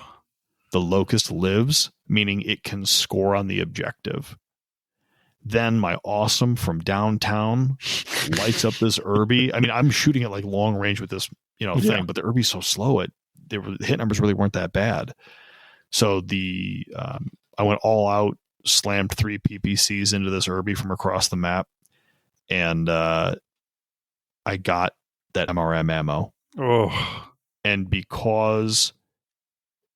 The Locust lives, meaning it can score on the objective. Then my awesome from downtown lights up this Irby. I mean, I'm shooting at like long range with this, thing, but the Irby's so slow. The hit numbers really weren't that bad. So I went all out, slammed 3 PPCs into this Irby from across the map, and I got that MRM ammo. Oh. And because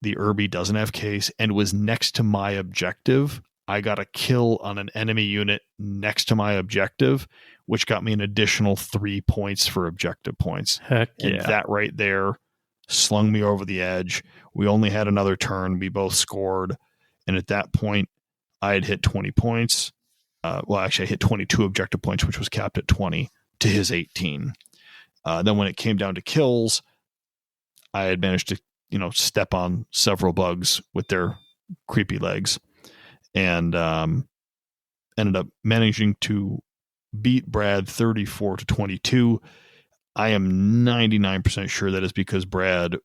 the Irby doesn't have case and was next to my objective, I got a kill on an enemy unit next to my objective, which got me an additional 3 points for objective points. Heck yeah. And that right there slung me over the edge. We only had another turn. We both scored. And at that point, I had hit 20 points. Actually, I hit 22 objective points, which was capped at 20 to his 18. Then when it came down to kills, I had managed to, step on several bugs with their creepy legs, and ended up managing to beat Brad 34-22. I am 99% sure that is because Brad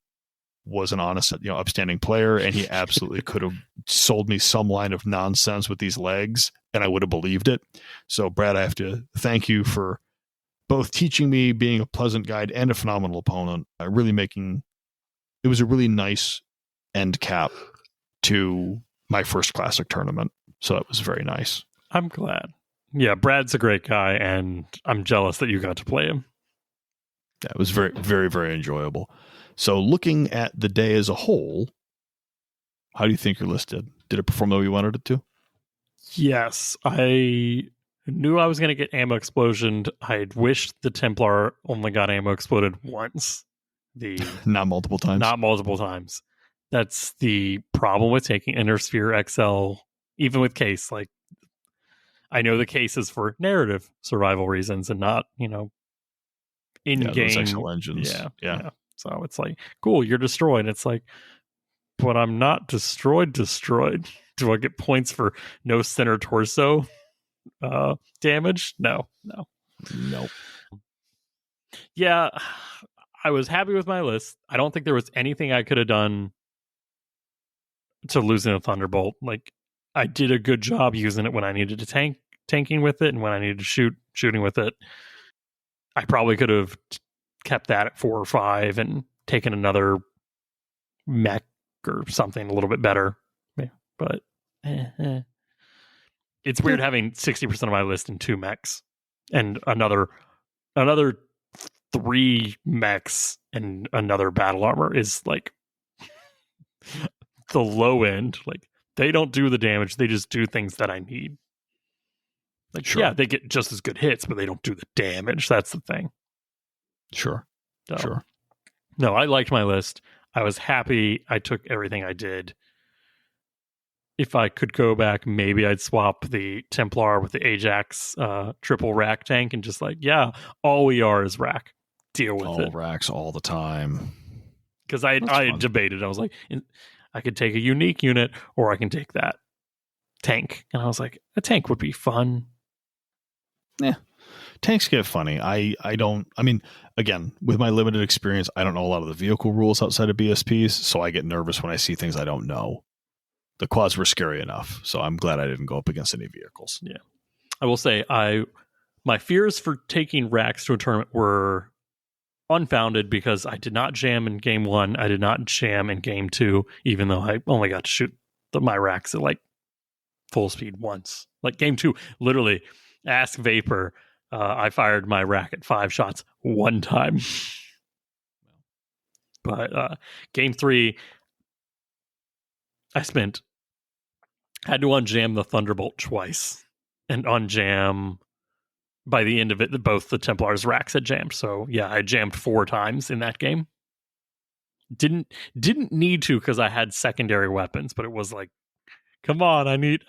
was an honest, upstanding player, and he absolutely could have sold me some line of nonsense with these legs, and I would have believed it. So, Brad, I have to thank you for both teaching me, being a pleasant guide, and a phenomenal opponent. It was a really nice end cap to my first Classic tournament. So that was very nice. I'm glad. Yeah, Brad's a great guy, and I'm jealous that you got to play him. Yeah, it was very, very, very enjoyable. So looking at the day as a whole, how do you think your list did? Did it perform the way you wanted it to? Yes, I knew I was going to get ammo explosioned. I wished the Templar only got ammo exploded once. Not multiple times. Not multiple times. That's the problem with taking Innersphere XL, even with case. Like, I know the case is for narrative survival reasons and not, in-game. Those XL engines. Yeah. So it's like, cool, you're destroyed. It's like, but I'm not destroyed. Do I get points for no center torso damage? No. Nope. Yeah, I was happy with my list. I don't think there was anything I could have done to losing a Thunderbolt. Like, I did a good job using it when I needed to tanking with it, and when I needed to shooting with it. I probably could have kept that at 4 or 5 and taken another mech or something a little bit better. But it's weird having 60% of my list in 2 mechs and another 3 mechs and another battle armor is like the low end. Like, they don't do the damage, they just do things that I need. Like, sure. Yeah, they get just as good hits, but they don't do the damage. That's the thing. Sure. So, sure. No, I liked my list. I was happy. I took everything I did. If I could go back, maybe I'd swap the Templar with the Ajax triple rack tank and just yeah, all we are is rack. Deal with it. All racks all the time. Because I debated. I was like, I could take a unique unit or I can take that tank. And I was like, a tank would be fun. Yeah. Tanks get funny. Again, with my limited experience, I don't know a lot of the vehicle rules outside of BSPs, so I get nervous when I see things I don't know. The quads were scary enough, so I'm glad I didn't go up against any vehicles. Yeah. I will say, my fears for taking racks to a tournament were unfounded because I did not jam in game 1. I did not jam in game 2, even though I only got to shoot my racks at full speed once. Game 2, literally, ask Vapor, I fired my rack at 5 shots one time. But game 3, I had to unjam the Thunderbolt twice and unjam. By the end of it, both the Templars racks had jammed. So yeah, I jammed 4 times in that game. Didn't need to because I had secondary weapons, but it was Come on, I need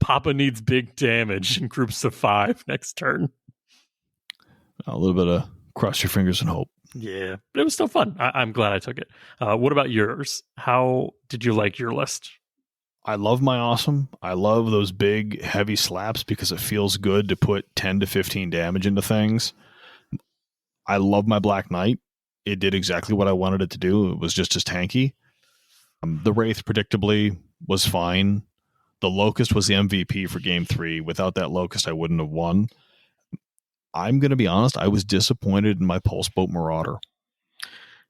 Papa needs big damage in groups of 5 next turn. A little bit of cross your fingers and hope. Yeah, but it was still fun. I'm glad I took it. What about yours? How did you like your list? I love my awesome. I love those big, heavy slaps because it feels good to put 10 to 15 damage into things. I love my Black Knight. It did exactly what I wanted it to do. It was just as tanky. The Wraith, predictably, was fine. The Locust was the MVP for Game 3. Without that Locust, I wouldn't have won. I'm going to be honest, I was disappointed in my Pulse Boat Marauder.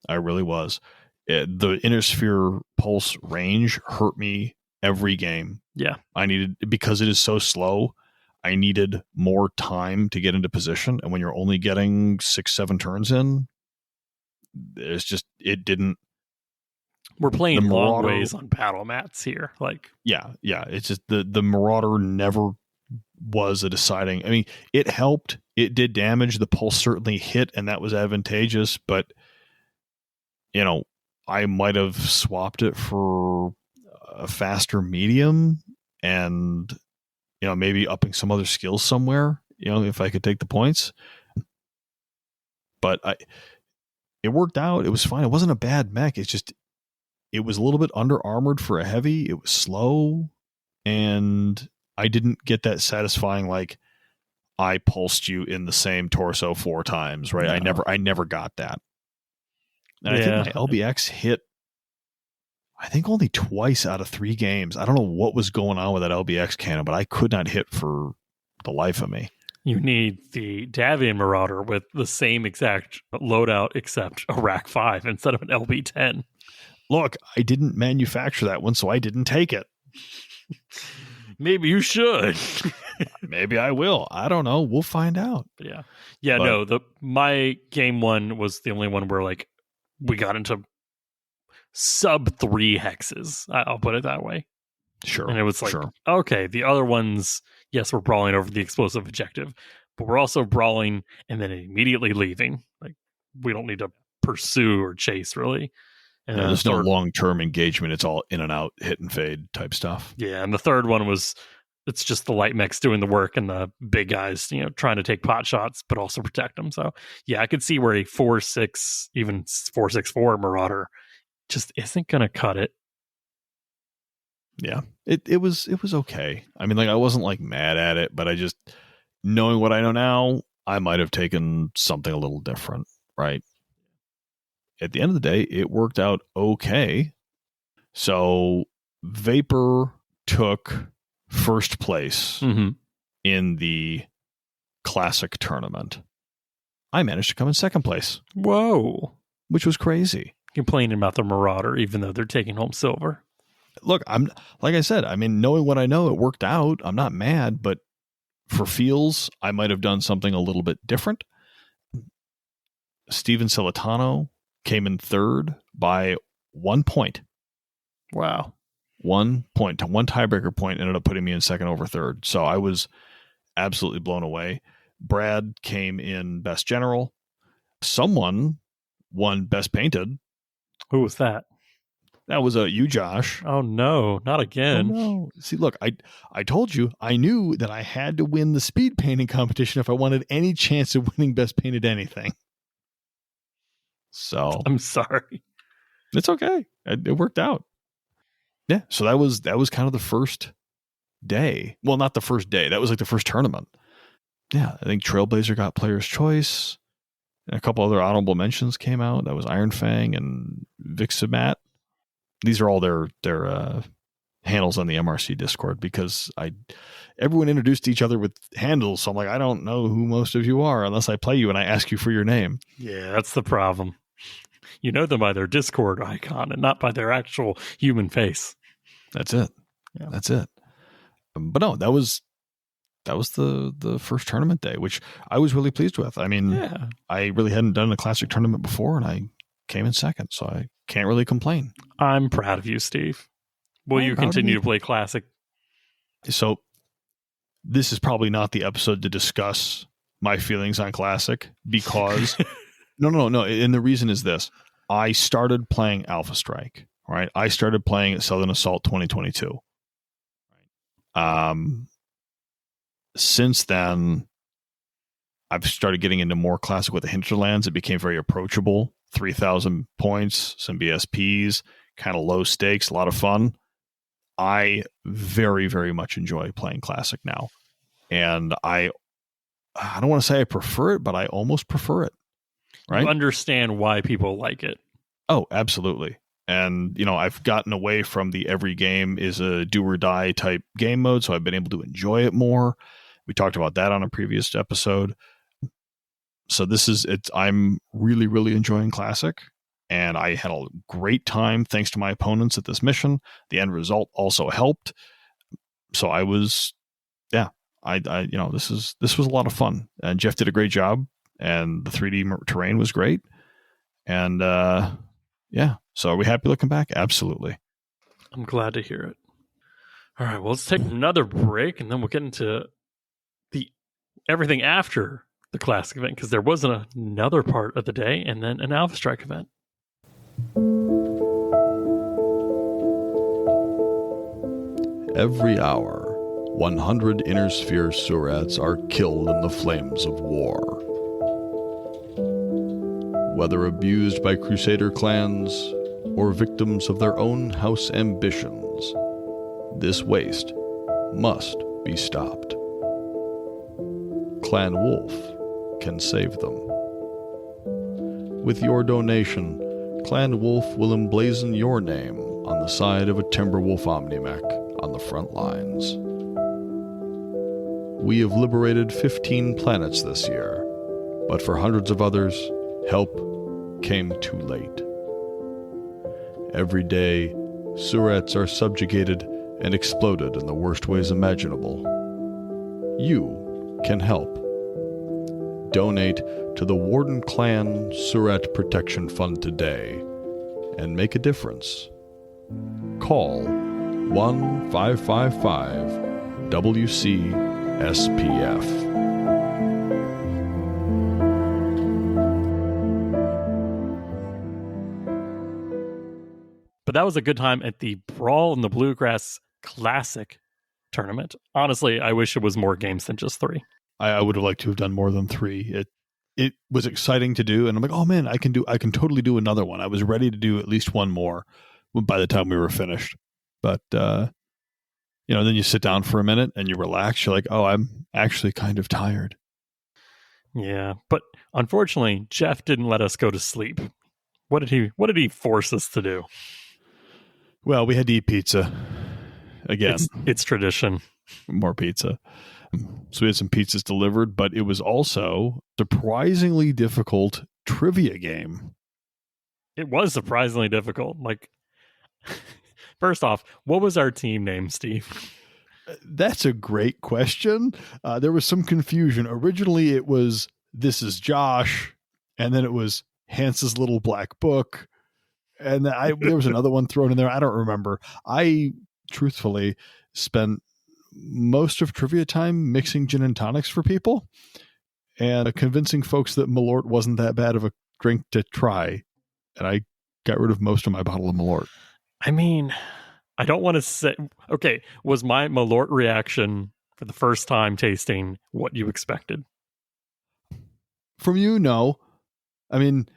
I really was. The Inner Sphere Pulse range hurt me every game. Yeah. Because it is so slow, I needed more time to get into position. And when you're only getting 6-7 turns in, it didn't. We're playing long ways on paddle mats here. Yeah. It's just the Marauder never was a deciding. I mean, it helped. It did damage. The Pulse certainly hit, and that was advantageous. But, I might have swapped it for a faster medium and, maybe upping some other skills somewhere, if I could take the points. But it worked out. It was fine. It wasn't a bad mech. It's just, it was a little bit under armored for a heavy. It was slow, and I didn't get that satisfying, I pulsed you in the same torso 4 times, right? No. I never got that. And I think my LBX hit, I think only twice out of 3 games. I don't know what was going on with that LBX cannon, but I could not hit for the life of me. You need the Davian Marauder with the same exact loadout except a Rack 5 instead of an LB10. Look, I didn't manufacture that one, so I didn't take it. Maybe you should. Maybe I will. I don't know. We'll find out. My game 1 was the only one where we got into sub 3 hexes. I'll put it that way. Sure. And it was okay, the other ones, yes, we're brawling over the explosive objective, but we're also brawling and then immediately leaving. We don't need to pursue or chase, really. And there's no long-term engagement. It's all in and out, hit and fade type stuff. Yeah, and the third one it's just the light mechs doing the work and the big guys, trying to take pot shots, but also protect them. So, yeah, I could see where a 4-6, even 4-6-4 Marauder just isn't going to cut it. Yeah, it was okay. I mean, I wasn't mad at it, but I just, knowing what I know now, I might have taken something a little different, right? At the end of the day, it worked out okay. So Vapor took first place in the Classic tournament. I managed to come in second place. Whoa. Which was crazy. Complaining about the Marauder, even though they're taking home silver. Look, like I said, knowing what I know, it worked out. I'm not mad, but for feels, I might have done something a little bit different. Steven Celentano came in third by 1 point. Wow. 1 point. 1 tiebreaker point ended up putting me in second over third. So I was absolutely blown away. Brad came in best general. Someone won best painted. Who was that? That was you, Josh. Oh, no. Not again. Oh, no. See, look, I told you, I knew that I had to win the speed painting competition if I wanted any chance of winning best painted anything. So I'm sorry. It's okay. It worked out. Yeah. So that was kind of the first day. Well, not the first day. That was the first tournament. Yeah. I think Trailblazer got Player's Choice. And a couple other honorable mentions came out. That was Iron Fang and Vixamat. These are all their handles on the MRC Discord because everyone introduced each other with handles. So I'm I don't know who most of you are unless I play you and I ask you for your name. Yeah, that's the problem. You know them by their Discord icon and not by their actual human face. That's it. Yeah. That's it. But no, that was the first tournament day, which I was really pleased with. I really hadn't done a Classic tournament before, and I came in second, so I can't really complain. I'm proud of you, Steve. Will you continue to play Classic? So this is probably not the episode to discuss my feelings on Classic because no. And the reason is this. I started playing Alpha Strike, right? I started playing at Southern Assault 2022. Since then, I've started getting into more Classic with the Hinterlands. It became very approachable. 3,000 points, some BSPs, kind of low stakes, a lot of fun. I very, very much enjoy playing Classic now. And I don't want to say I prefer it, but I almost prefer it. Right? You understand why people like it. Oh, absolutely. And, I've gotten away from the every game is a do or die type game mode, so I've been able to enjoy it more. We talked about that on a previous episode. So I'm really, really enjoying Classic, and I had a great time thanks to my opponents at this mission. The end result also helped. So I was, this was a lot of fun, and Jeff did a great job, and the 3D terrain was great. And, so are we happy looking back? Absolutely. I'm glad to hear it. All right, well, let's take another break, and then we'll get into everything after the Classic event, because there was another part of the day, and then an Alpha Strike event. Every hour, 100 Inner Sphere Surats are killed in the flames of war. Whether abused by Crusader clans or victims of their own house ambitions, this waste must be stopped. Clan Wolf can save them. With your donation, Clan Wolf will emblazon your name on the side of a Timberwolf Omnimech on the front lines. We have liberated 15 planets this year, but for hundreds of others, help came too late. Every day, Surats are subjugated and exploded in the worst ways imaginable. You can help. Donate to the Warden Clan Surat Protection Fund today and make a difference. Call 1-555-WC-SPF. But that was a good time at the Brawl and the Bluegrass Classic tournament. Honestly, I wish it was more games than just 3. I would have liked to have done more than 3. It was exciting to do, and I'm like, oh man, I can totally do another one. I was ready to do at least one more by the time we were finished. But then you sit down for a minute and you relax. You're like, oh, I'm actually kind of tired. Yeah, but unfortunately, Jeff didn't let us go to sleep. What did he force us to do? Well, we had to eat pizza again. It's tradition. More pizza. So we had some pizzas delivered, but it was also surprisingly difficult trivia game. It was surprisingly difficult. Like, first off, what was our team name, Steve? That's a great question. There was some confusion. Originally, it was This Is Josh, and then it was Hans's Little Black Book, and there was another one thrown in there. I don't remember. I truthfully spent most of trivia time mixing gin and tonics for people and convincing folks that Malort wasn't that bad of a drink to try. And I got rid of most of my bottle of Malort. I mean, I don't want to say, okay, was my Malort reaction for the first time tasting what you expected? From you, no. I mean,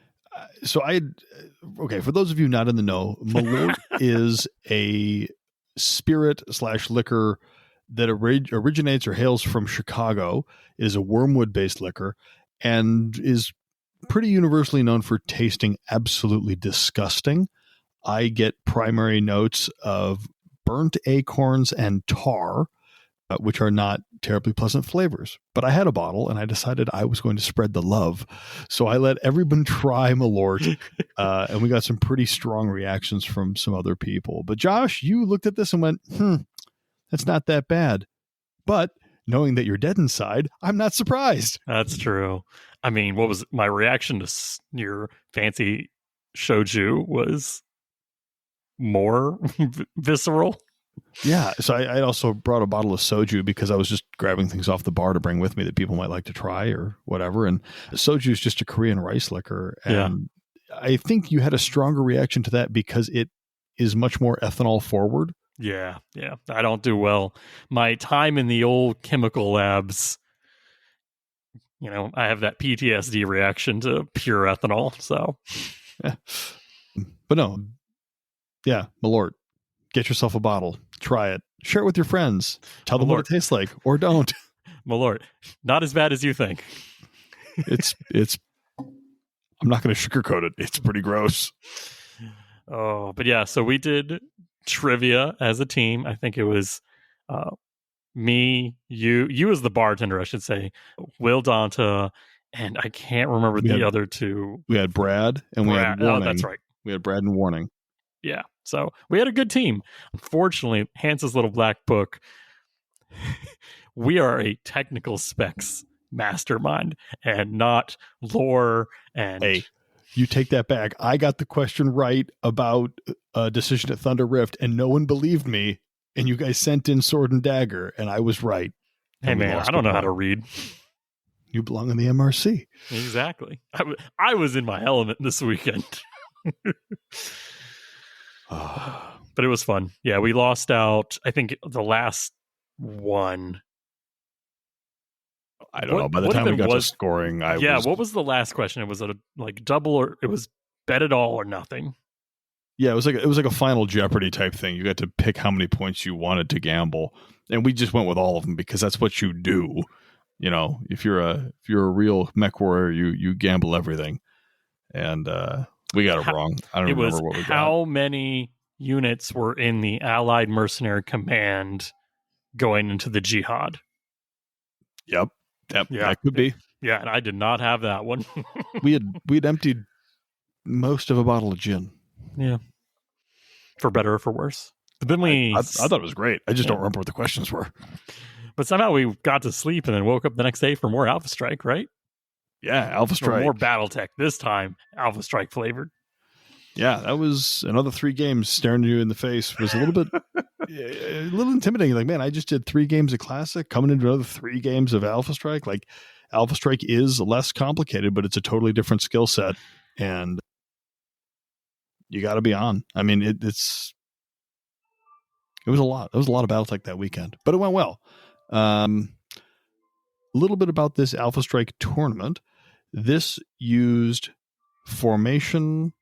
for those of you not in the know, Malort is a spirit/liquor that originates or hails from Chicago. It is a wormwood-based liquor and is pretty universally known for tasting absolutely disgusting. I get primary notes of burnt acorns and tar, which are not terribly pleasant flavors. But I had a bottle, and I decided I was going to spread the love. So I let everyone try Malort, and we got some pretty strong reactions from some other people. But Josh, you looked at this and went, that's not that bad. But knowing that you're dead inside, I'm not surprised. That's true. I mean, what was my reaction to your fancy shoju was more visceral. Yeah. So I also brought a bottle of soju because I was just grabbing things off the bar to bring with me that people might like to try or whatever. And soju is just a Korean rice liquor. And I think you had a stronger reaction to that because it is much more ethanol forward. Yeah. I don't do well. My time in the old chemical labs, I have that PTSD reaction to pure ethanol. So, but no, yeah, Malort, get yourself a bottle, try it, share it with your friends, tell them what it tastes like, or don't. Malort, not as bad as you think. It's. I'm not going to sugarcoat it. It's pretty gross. Oh, but yeah. So we did trivia as a team. I think it was me, you as the bartender, I should say, Will, Donta, and I can't remember the other two. We had Brad and we had Warning. Oh, that's right. We had Brad and Warning. Yeah. So we had a good team. Unfortunately, Hans's little black book, we are a technical specs mastermind and not lore. And hey, you take that back. I got the question right about a decision at Thunder Rift, and no one believed me. And you guys sent in Sword and Dagger, and I was right. Hey man, I don't know how to read. You belong in the MRC. Exactly. I was in my element this weekend. But it was fun. Yeah, we lost out. I think the last one. I don't know. By the time we got to scoring, what was the last question? It was a double, or it was bet it all or nothing. Yeah, it was like a Final Jeopardy type thing. You got to pick how many points you wanted to gamble, and we just went with all of them because that's what you do. If you're a real Mechwarrior, you gamble everything, and we got it wrong. I don't remember what we got. How many units were in the Allied Mercenary Command going into the Jihad? Yep. That could be. Yeah, and I did not have that one. We'd emptied most of a bottle of gin. Yeah. For better or for worse. But then I thought it was great. I just don't remember what the questions were. But somehow we got to sleep and then woke up the next day for more Alpha Strike, right? Yeah, Alpha Strike. Or more Battletech. This time, Alpha Strike flavored. Yeah, that was another 3 games staring you in the face. It was a little bit a little intimidating. Like, man, I just did 3 games of Classic, coming into another 3 games of Alpha Strike. Like, Alpha Strike is less complicated, but it's a totally different skill set. And you got to be on. I mean, it was a lot. It was a lot of Battletech that weekend, but it went well. A little bit about this Alpha Strike tournament. This used formation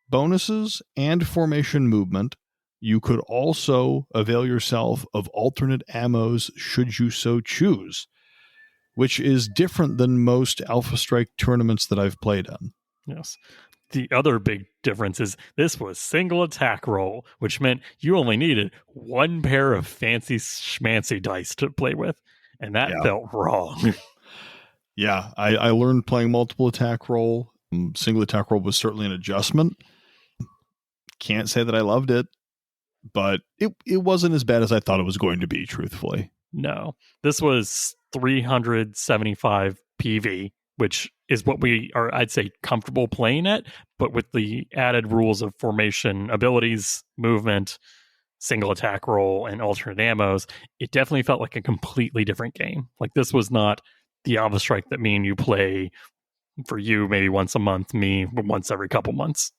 bonuses and formation movement. You could also avail yourself of alternate ammos should you so choose, which is different than most Alpha Strike tournaments that I've played in. Yes. The other big difference is this was single attack roll, which meant you only needed 1 pair of fancy schmancy dice to play with, and that felt wrong. Yeah, I learned playing multiple attack roll. Single attack roll was certainly an adjustment. Can't say that I loved it, but it wasn't as bad as I thought it was going to be, truthfully. No, this was 375 PV, which is what we are, I'd say, comfortable playing at, but with the added rules of formation, abilities, movement, single attack roll, and alternate ammos, it definitely felt like a completely different game. Like, this was not the Alpha Strike that me and you play, for you maybe once a month, me once every couple months.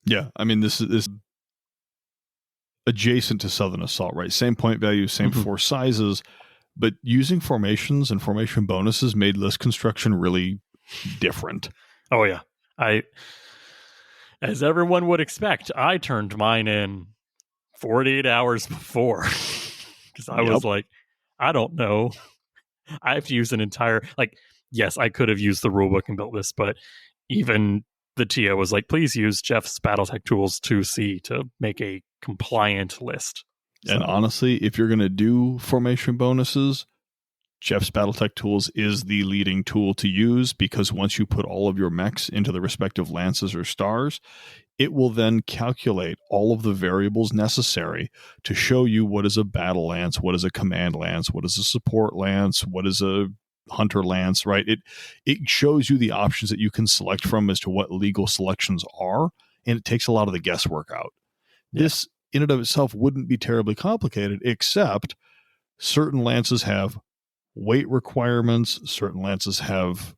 Yeah, I mean, this is adjacent to Southern Assault, right? Same point value, same force sizes, but using formations and formation bonuses made list construction really different. Oh, yeah. As everyone would expect, I turned mine in 48 hours before because I was like, I don't know. I have to use an entire, yes, I could have used the rulebook and built this, but even the TO was like, please use Jeff's Battletech Tools 2C to make a compliant list. And honestly, if you're going to do formation bonuses, Jeff's Battletech Tools is the leading tool to use, because once you put all of your mechs into the respective lances or stars, it will then calculate all of the variables necessary to show you what is a battle lance, what is a command lance, what is a support lance, what is a hunter lance, right? It shows you the options that you can select from as to what legal selections are, and it takes a lot of the guesswork out. Yeah. This in and of itself wouldn't be terribly complicated, except certain lances have weight requirements, certain lances have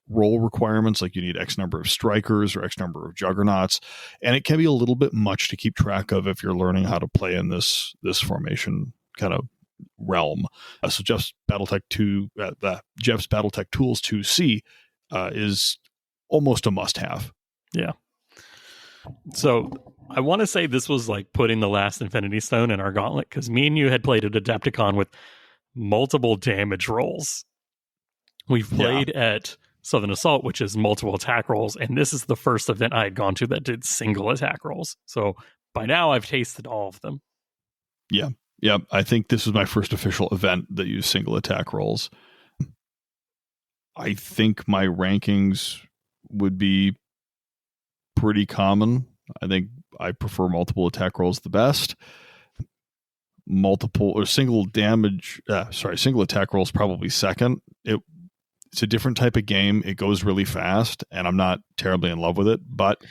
role requirements, like you need X number of strikers or X number of juggernauts, and it can be a little bit much to keep track of if you're learning how to play in this formation kind of realm. So Jeff's BattleTech Tools 2C is almost a must-have. Yeah. So I want to say this was like putting the last Infinity Stone in our gauntlet, because me and you had played at Adepticon with multiple damage rolls. We've played at Southern Assault, which is multiple attack rolls, and this is the first event I had gone to that did single attack rolls. So by now I've tasted all of them. Yeah. Yeah. I think this was my first official event that used single attack rolls. I think my rankings would be pretty common. I think I prefer multiple attack rolls the best. Single attack rolls probably second. It's a different type of game. It goes really fast, and I'm not terribly in love with it, but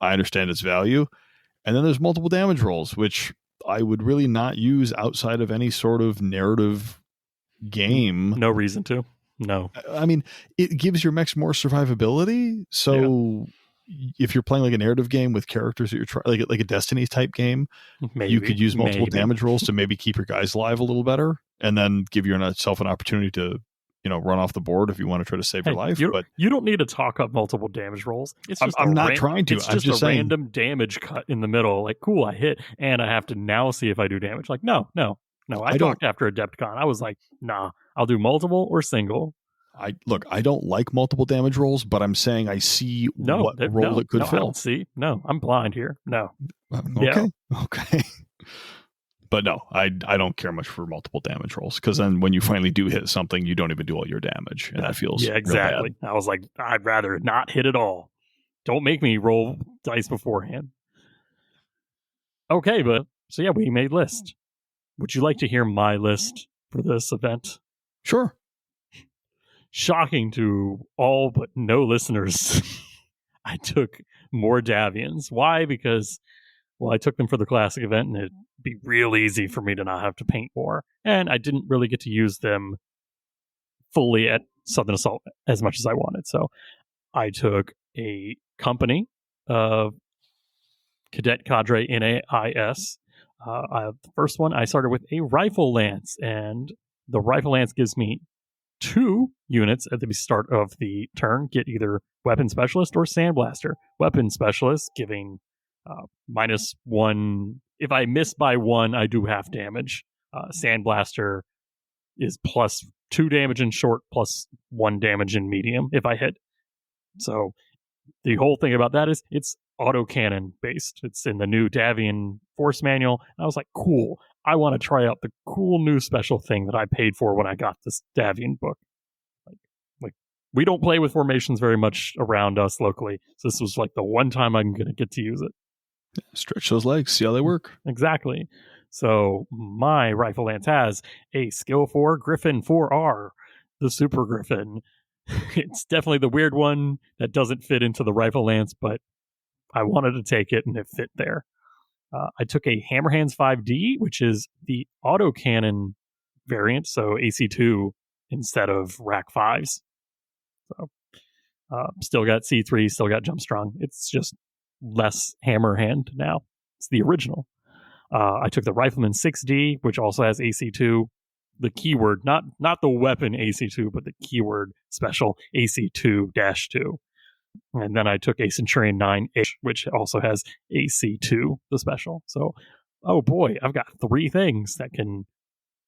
I understand its value. And then there's multiple damage rolls, which I would really not use outside of any sort of narrative game. No reason to. No. I mean, it gives your mechs more survivability. So if you're playing like a narrative game with characters that you're trying, like a Destiny type game, you could use multiple damage rolls to maybe keep your guys alive a little better, and then give yourself an opportunity to, run off the board if you want to try to save your life. But you don't need to talk up multiple damage rolls. It's just I'm not trying to. It's just a random damage cut in the middle. Like, cool, I hit, and I have to now see if I do damage. Like, no. I talked after Adepticon. I was like, nah, I'll do multiple or single. I don't like multiple damage rolls, but I'm saying I see what role it could fill. I don't see. No, I'm blind here. No. Okay. But no, I don't care much for multiple damage rolls, because then when you finally do hit something, you don't even do all your damage, and that feels exactly. I was like, I'd rather not hit at all. Don't make me roll dice beforehand. Okay, we made list. Would you like to hear my list for this event? Sure. Shocking to all but no listeners, I took more Davians. Why? Because, I took them for the classic event, and it'd be real easy for me to not have to paint more. And I didn't really get to use them fully at Southern Assault as much as I wanted. So I took a company of Cadet Cadre NAIS. The first one, I started with a Rifle Lance, and the Rifle Lance gives me 2 units at the start of the turn. Get either Weapon Specialist or Sandblaster. Weapon Specialist giving -1. If I miss by 1, I do half damage. Sandblaster is +2 damage in short, +1 damage in medium if I hit. So the whole thing about that is it's autocannon based. It's in the new Davian Force Manual. And I was like, cool. I want to try out the cool new special thing that I paid for when I got this Davian book. Like we don't play with formations very much around us locally, so this was like the one time I'm going to get to use it. Stretch those legs, see how they work. Exactly. So my Rifle Lance has a Skill 4 Griffin 4R, the Super Griffin. It's definitely the weird one that doesn't fit into the Rifle Lance, but I wanted to take it and it fit there. I took a Hammerhands 5D, which is the autocannon variant, so AC2 instead of Rack 5s. So still got C3, still got Jump Strong. It's just less Hammerhand now. It's the original. I took the Rifleman 6D, which also has AC2. The keyword, not the weapon AC2, but the keyword special AC2-2. And then I took a Centurion 9-ish, which also has AC2, the special. So, oh boy, I've got 3 things that can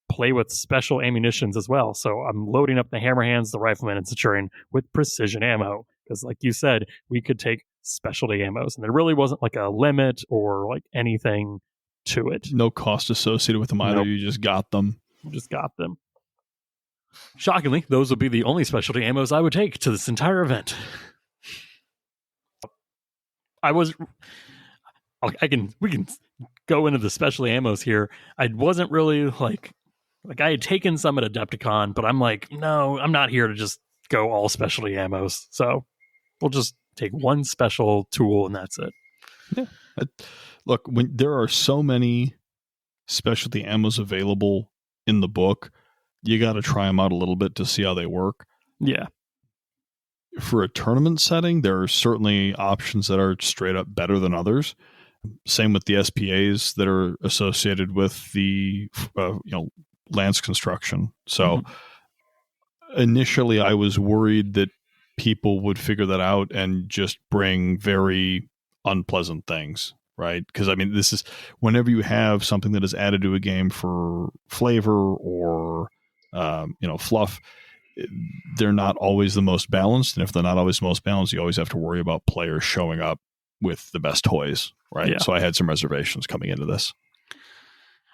play with special ammunitions as well. So I'm loading up the Hammerhands, the Rifleman, and Centurion with precision ammo. Because like you said, we could take specialty ammos. And there really wasn't like a limit or like anything to it. No cost associated with them either. Nope. You just got them. Shockingly, those would be the only specialty ammos I would take to this entire event. We can go into the specialty ammos here. I wasn't really like I had taken some at Adepticon, but I'm like, no, I'm not here to just go all specialty ammos. So we'll just take one special tool and that's it. Yeah. Look, when there are so many specialty ammos available in the book, you got to try them out a little bit to see how they work. Yeah. for a tournament setting, there are certainly options that are straight up better than others. Same with the SPAs that are associated with the lance construction. So initially I was worried that people would figure that out and just bring very unpleasant things, right? Because I mean, this is whenever you have something that is added to a game for flavor or fluff, they're not always the most balanced. And if they're not always the most balanced, you always have to worry about players showing up with the best toys, right? Yeah. So I had some reservations coming into this.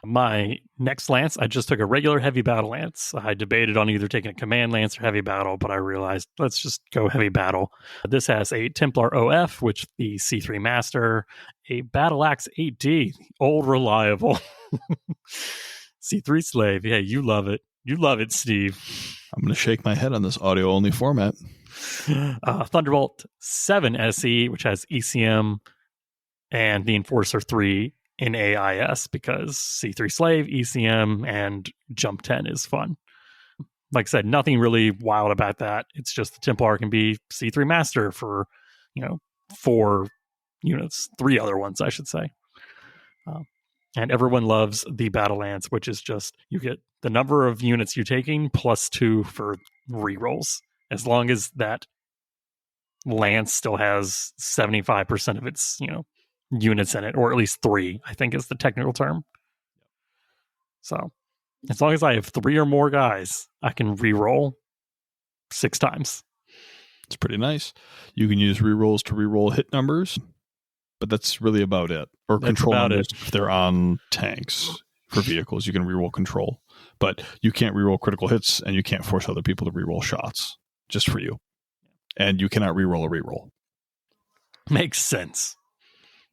My next lance, I just took a regular heavy battle lance. I debated on either taking a command lance or heavy battle, but I realized let's just go heavy battle. This has a Templar OF, which the C3 Master, a Battle Axe 8D, old reliable. C3 Slave. Yeah, you love it. You love it, Steve. I'm going to shake my head on this audio-only format. Thunderbolt 7 SE, which has ECM and the Enforcer 3 in AIS, because C3 Slave, ECM, and Jump 10 is fun. Like I said, nothing really wild about that. It's just the Templar can be C3 Master for, 4 units, 3 other ones, I should say. And everyone loves the Battle Lance, which is just, you get the number of units you're taking plus 2 for rerolls. As long as that lance still has 75% of its, units in it, or at least 3, I think is the technical term. So as long as I have 3 or more guys, I can reroll 6 times. It's pretty nice. You can use rerolls to reroll hit numbers, but that's really about it. Or That's control about numbers if they're on tanks. For vehicles, you can reroll control, but you can't reroll critical hits, and you can't force other people to reroll shots just for you. And you cannot reroll a reroll. Makes sense.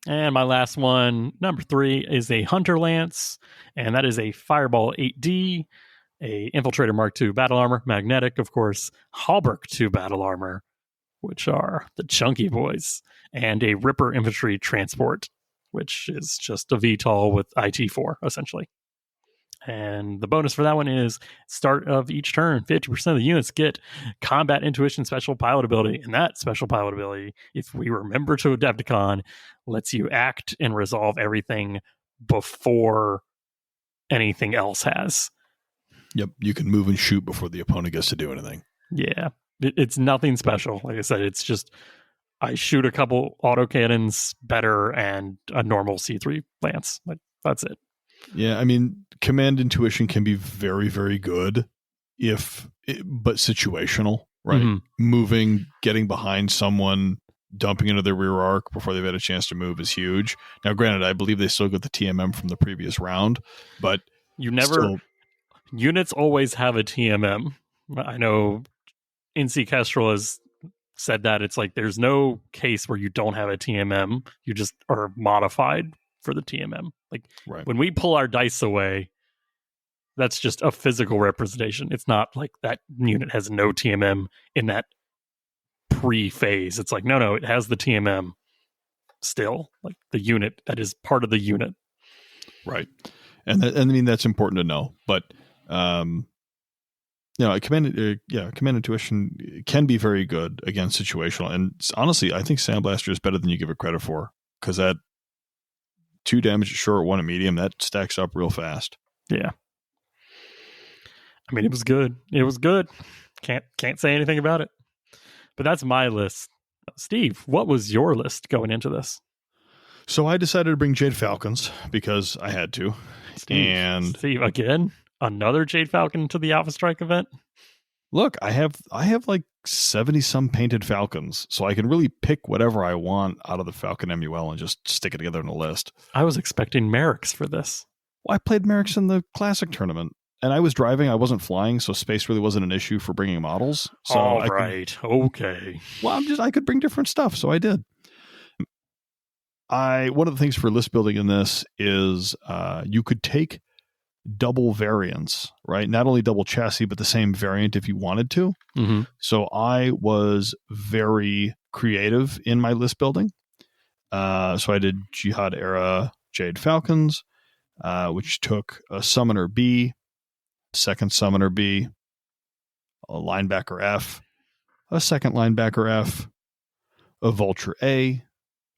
And my last one, number 3, is a Hunter Lance, and that is a Fireball 8D, a Infiltrator Mark II battle armor, magnetic, of course, Hallberg 2 battle armor, which are the chunky boys, and a Ripper Infantry Transport, which is just a VTOL with IT4, essentially. And the bonus for that one is, start of each turn, 50% of the units get Combat Intuition Special Pilot ability. And that special pilot ability, if we remember to Adepticon, lets you act and resolve everything before anything else has. Yep, you can move and shoot before the opponent gets to do anything. Yeah, it's nothing special. Like I said, it's just, I shoot a couple autocannons better and a normal C3 lance. Like, that's it. Yeah, I mean, command intuition can be very, very good but situational, right? Mhm. Moving, getting behind someone, dumping into their rear arc before they've had a chance to move is huge. Now, granted, I believe they still got the TMM from the previous round, but units always have a TMM. I know NC Kestrel has said that it's like there's no case where you don't have a TMM. You just are modified for the TMM. Like, right. When we pull our dice away, that's just a physical representation. It's not like that unit has no TMM in that pre-phase. It's like, no, it has the TMM still. Like the unit that is part of the unit. Right. And I mean, that's important to know. But, command intuition can be very good against situational. And honestly, I think Sandblaster is better than you give it credit for, because that 2 damage at short, 1 at medium, that stacks up real fast. Yeah. I mean, it was good. It was good. Can't say anything about it. But that's my list. Steve, what was your list going into this? So I decided to bring Jade Falcons because I had to. Steve, again, another Jade Falcon to the Alpha Strike event? Look, I have like 70 some painted Falcons, so I can really pick whatever I want out of the Falcon MUL and just stick it together in a list. I was expecting Merrick's for this. Well, I played Merrick's in the Classic tournament, and I was driving. I wasn't flying, so space really wasn't an issue for bringing models. So okay. Well, I could bring different stuff, so I did. One of the things for list building in this is you could take double variants, right? Not only double chassis, but the same variant if you wanted to. Mm-hmm. So I was very creative in my list building. So I did Jihad era Jade Falcons, which took a Summoner B, second Summoner B, a Linebacker F, a second linebacker F, a vulture A.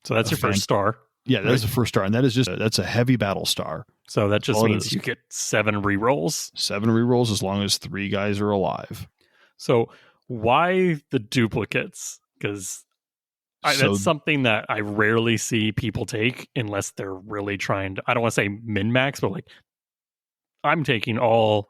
So that's your first star. Yeah, that's the first star, and that's a heavy battle star. So that just means you get 7 rerolls. 7 rerolls as long as 3 guys are alive. So why the duplicates? Because that's something that I rarely see people take unless they're really trying to, I don't want to say min-max, but like I'm taking all,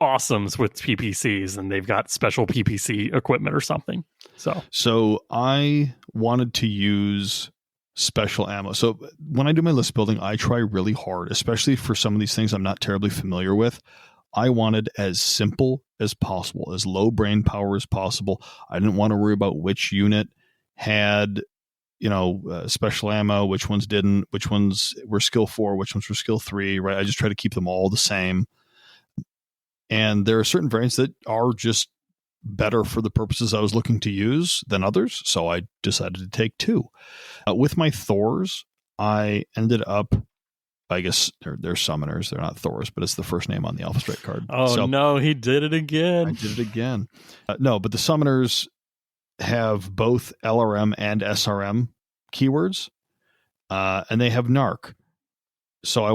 awesomes with PPCs and they've got special PPC equipment or something. So I wanted to use special ammo. So when I do my list building, I try really hard, especially for some of these things I'm not terribly familiar with. I wanted as simple as possible, as low brain power as possible. I didn't want to worry about which unit had, special ammo, which ones didn't, which ones were skill 4, which ones were skill 3, right? I just try to keep them all the same. And there are certain variants that are just better for the purposes I was looking to use than others. So I decided to take 2. With my Thors, I ended up, I guess they're summoners. They're not Thors, but it's the first name on the Alpha Strike card. Oh, no, he did it again. I did it again. No, but the summoners have both LRM and SRM keywords, and they have NARC. So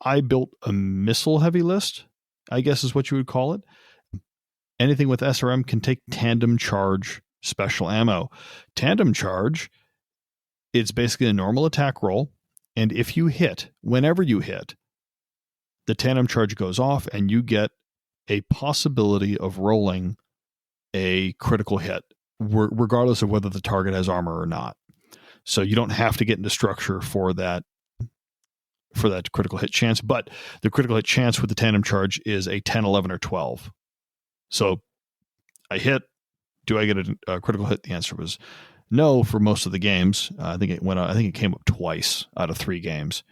I built a missile heavy list, I guess is what you would call it. Anything with SRM can take tandem charge special ammo. Tandem charge, it's basically a normal attack roll. And if you hit, whenever you hit, the tandem charge goes off and you get a possibility of rolling a critical hit, regardless of whether the target has armor or not. So you don't have to get into structure for that critical hit chance, but the critical hit chance with the tandem charge is a 10, 11, or 12. So I hit, do I get a critical hit? The answer was no for most of the games. I think it came up twice out of 3 games.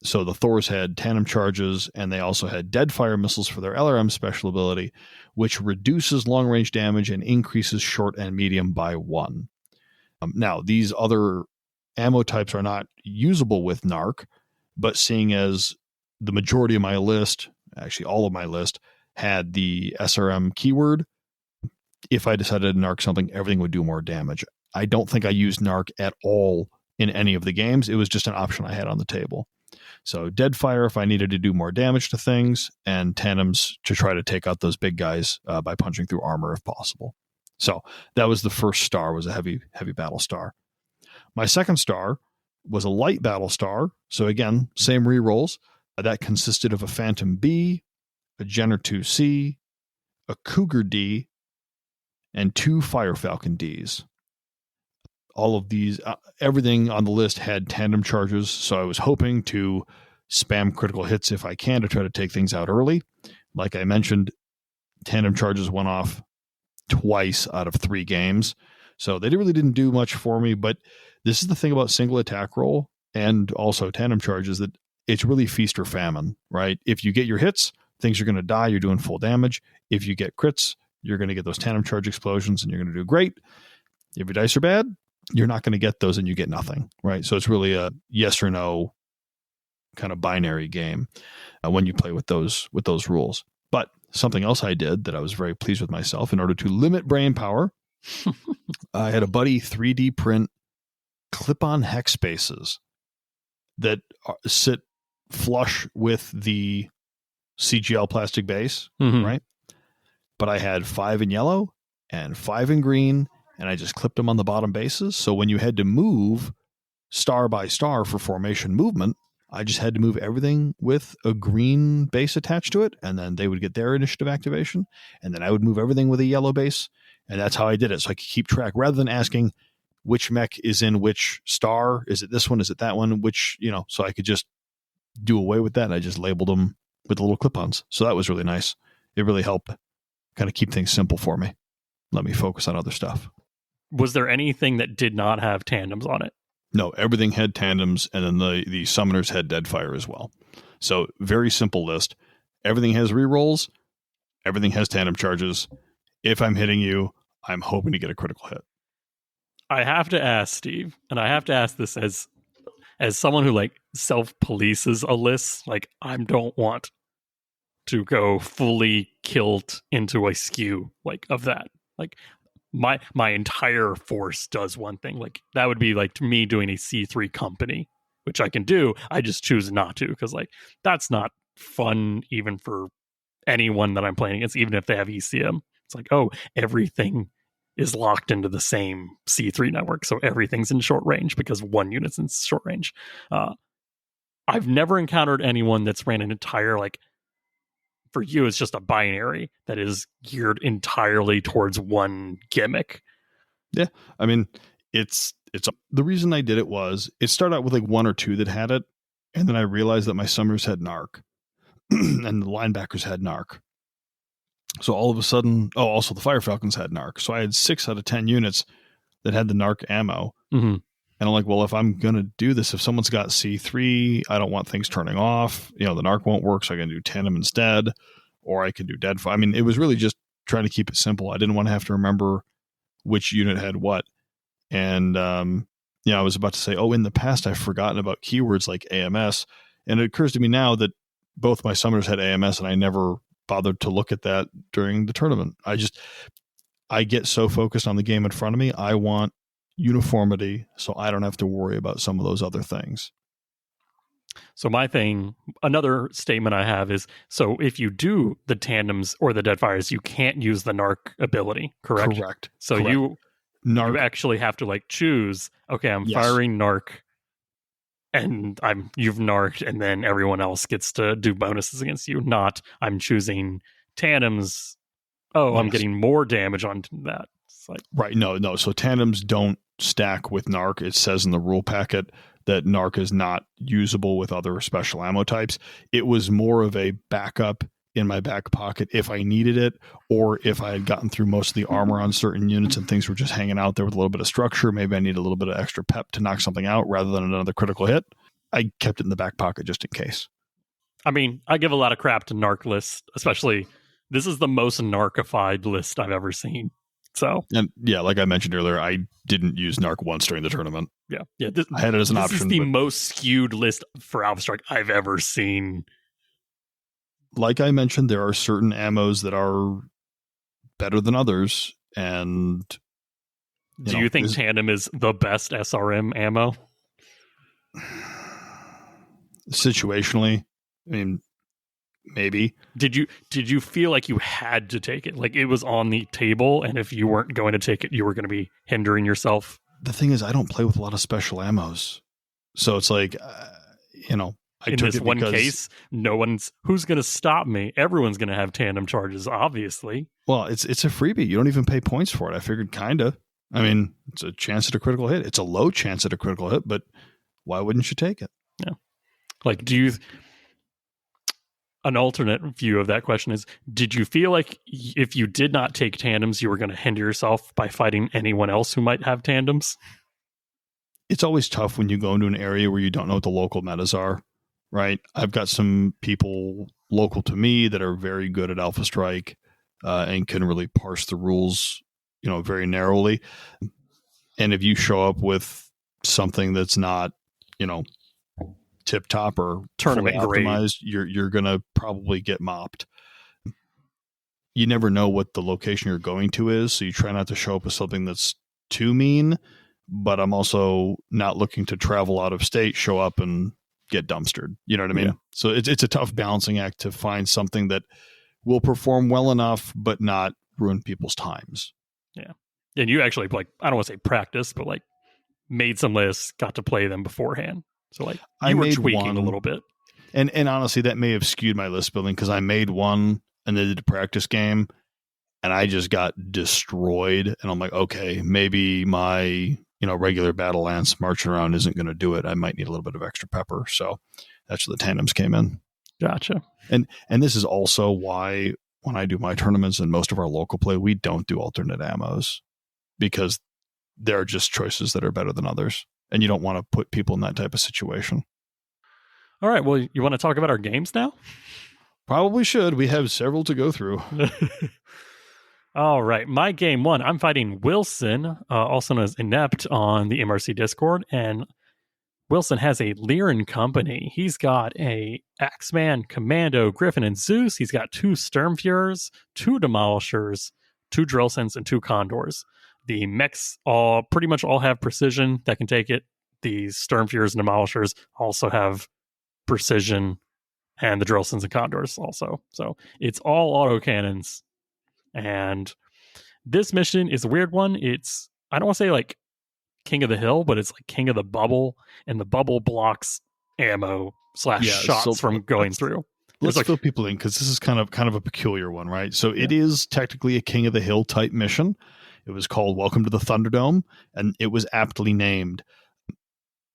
So the Thors had tandem charges, and they also had dead fire missiles for their LRM special ability, which reduces long range damage and increases short and medium by 1. Now, these other ammo types are not usable with NARC, but seeing as the majority of my list, actually all of my list, had the SRM keyword, if I decided to NARC something, everything would do more damage. I don't think I used NARC at all in any of the games. It was just an option I had on the table. So dead fire if I needed to do more damage to things, and tandems to try to take out those big guys by punching through armor if possible. So that was the first star, was a heavy battle star. My second star was a light battle star. So again, same rerolls. That consisted of a Phantom B, a Jenner 2C, a Cougar D, and 2 Fire Falcon Ds. All of these, everything on the list had tandem charges, so I was hoping to spam critical hits if I can to try to take things out early. Like I mentioned, tandem charges went off twice out of 3 games, so they really didn't do much for me, but this is the thing about single attack roll and also tandem charges, that it's really feast or famine, right? If you get your hits, things are going to die, you're doing full damage. If you get crits, you're going to get those tandem charge explosions and you're going to do great. If your dice are bad, you're not going to get those and you get nothing, right? So it's really a yes or no kind of binary game when you play with those rules. But something else I did that I was very pleased with myself, in order to limit brain power, I had a buddy 3D print clip-on hex spaces that sit flush with the CGL plastic base, right? But I had 5 in yellow and 5 in green, and I just clipped them on the bottom bases. So when you had to move star by star for formation movement, I just had to move everything with a green base attached to it, and then they would get their initiative activation, and then I would move everything with a yellow base, and that's how I did it. So I could keep track, rather than asking which mech is in which star. Is it this one? Is it that one? Which, so I could just do away with that, and I just labeled them with little clip-ons. So that was really nice. It really helped kind of keep things simple for me. Let me focus on other stuff. Was there anything that did not have tandems on it? No, everything had tandems, and then the summoners had dead fire as well. So very simple list. Everything has rerolls. Everything has tandem charges. If I'm hitting you, I'm hoping to get a critical hit. I have to ask, Steve, and I have to ask this as someone who self-polices a list. I don't want to go fully kilt into a skew like of that. Like my entire force does one thing. Like that would be like me doing a C3 company, which I can do. I just choose not to because like that's not fun even for anyone that I'm playing against, even if they have ECM. It's like, oh, everything is locked into the same C3 network, so everything's in short range because one unit's in short range. I've never encountered anyone that's ran an entire, like, for you, it's just a binary that is geared entirely towards one gimmick. Yeah, I mean, it's the reason I did it was it started out with like one or two that had it, and then I realized that my summers had narc, and the linebackers had narc. So all of a sudden, also the Fire Falcons had narc. So I had 6 out of 10 units that had the narc ammo. Mm-hmm. And I'm like, well, if I'm going to do this, if someone's got C3, I don't want things turning off. The narc won't work, so I can do tandem instead, or I can do deadfire. I mean, it was really just trying to keep it simple. I didn't want to have to remember which unit had what. And, I was about to say, in the past, I've forgotten about keywords like AMS. And it occurs to me now that both my summoners had AMS, and I never bothered to look at that during the tournament. I get so focused on the game in front of me. I want uniformity so I don't have to worry about some of those other things. So another statement I have is, so if you do the tandems or the deadfires, you can't use the narc ability, correct? Correct. So correct. you actually have to like choose, okay, I'm firing narc and you've narked, and then everyone else gets to do bonuses against you. Not I'm choosing tandems. I'm getting more damage on that. It's like, right. No. So tandems don't stack with narc. It says in the rule packet that narc is not usable with other special ammo types. It was more of a backup in my back pocket if I needed it, or if I had gotten through most of the armor on certain units and things were just hanging out there with a little bit of structure. Maybe I need a little bit of extra pep to knock something out rather than another critical hit. I kept it in the back pocket just in case. I mean, I give a lot of crap to narc lists, especially this is the most narcified list I've ever seen. So, and like I mentioned earlier, I didn't use narc once during the tournament. Yeah. I had it as an option. This is the most skewed list for Alpha Strike I've ever seen. Like I mentioned, there are certain ammos that are better than others, and do you think tandem is the best SRM ammo? Situationally, I mean, maybe. Did you feel like you had to take it? Like it was on the table, and if you weren't going to take it, you were going to be hindering yourself? The thing is, I don't play with a lot of special ammos, so it's like, I in took this it one because, case, who's going to stop me? Everyone's going to have tandem charges, obviously. Well, it's a freebie. You don't even pay points for it. I figured kinda. I mean, it's a chance at a critical hit. It's a low chance at a critical hit, but why wouldn't you take it? Yeah. Like, an alternate view of that question is, did you feel like if you did not take tandems, you were going to hinder yourself by fighting anyone else who might have tandems? It's always tough when you go into an area where you don't know what the local metas are, right? I've got some people local to me that are very good at Alpha Strike and can really parse the rules, very narrowly. And if you show up with something that's not, tip top or tournament optimized, you're gonna probably get mopped. You never know what the location you're going to is, so you try not to show up with something that's too mean, but I'm also not looking to travel out of state, show up and get dumpstered. You know what I mean? Yeah. So it's a tough balancing act to find something that will perform well enough but not ruin people's times. Yeah. And you actually, like, I don't want to say practice, but like made some lists, got to play them beforehand. So like you were tweaking a little bit. And honestly, that may have skewed my list building because I made one and then did a practice game and I just got destroyed. And I'm like, okay, maybe my, regular battle lance marching around isn't going to do it. I might need a little bit of extra pepper. So that's where the tandems came in. Gotcha. And this is also why when I do my tournaments and most of our local play, we don't do alternate ammos because there are just choices that are better than others. And you don't want to put people in that type of situation. All right. Well, you want to talk about our games now? Probably should. We have several to go through. All right. My game one, I'm fighting Wilson, also known as Inept on the MRC Discord. And Wilson has a Lyran company. He's got a Axeman, Commando, Griffin, and Zeus. He's got 2 Sturmfuhrers, 2 Demolishers, 2 Drillsons, and 2 Condors. The mechs pretty much all have precision that can take it. The Sturmfuhrers and Demolishers also have precision, and the Drillsons and Condors also. So it's all autocannons. And this mission is a weird one. It's, I don't want to say like King of the Hill, but it's like King of the Bubble, and the bubble blocks ammo / shots from going through. Let's fill people in, because this is kind of a peculiar one, right? So it is technically a King of the Hill type mission. It was called Welcome to the Thunderdome, and it was aptly named.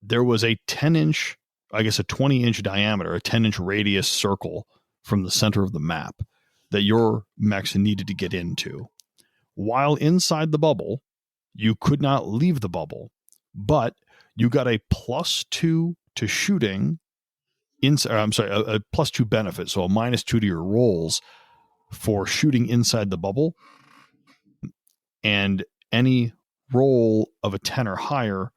There was a 10-inch, I guess a 20-inch diameter, a 10-inch radius circle from the center of the map that your mechs needed to get into. While inside the bubble, you could not leave the bubble, but you got a +2 to shooting. A +2 benefit, so a -2 to your rolls for shooting inside the bubble, and any roll of a 10 or higher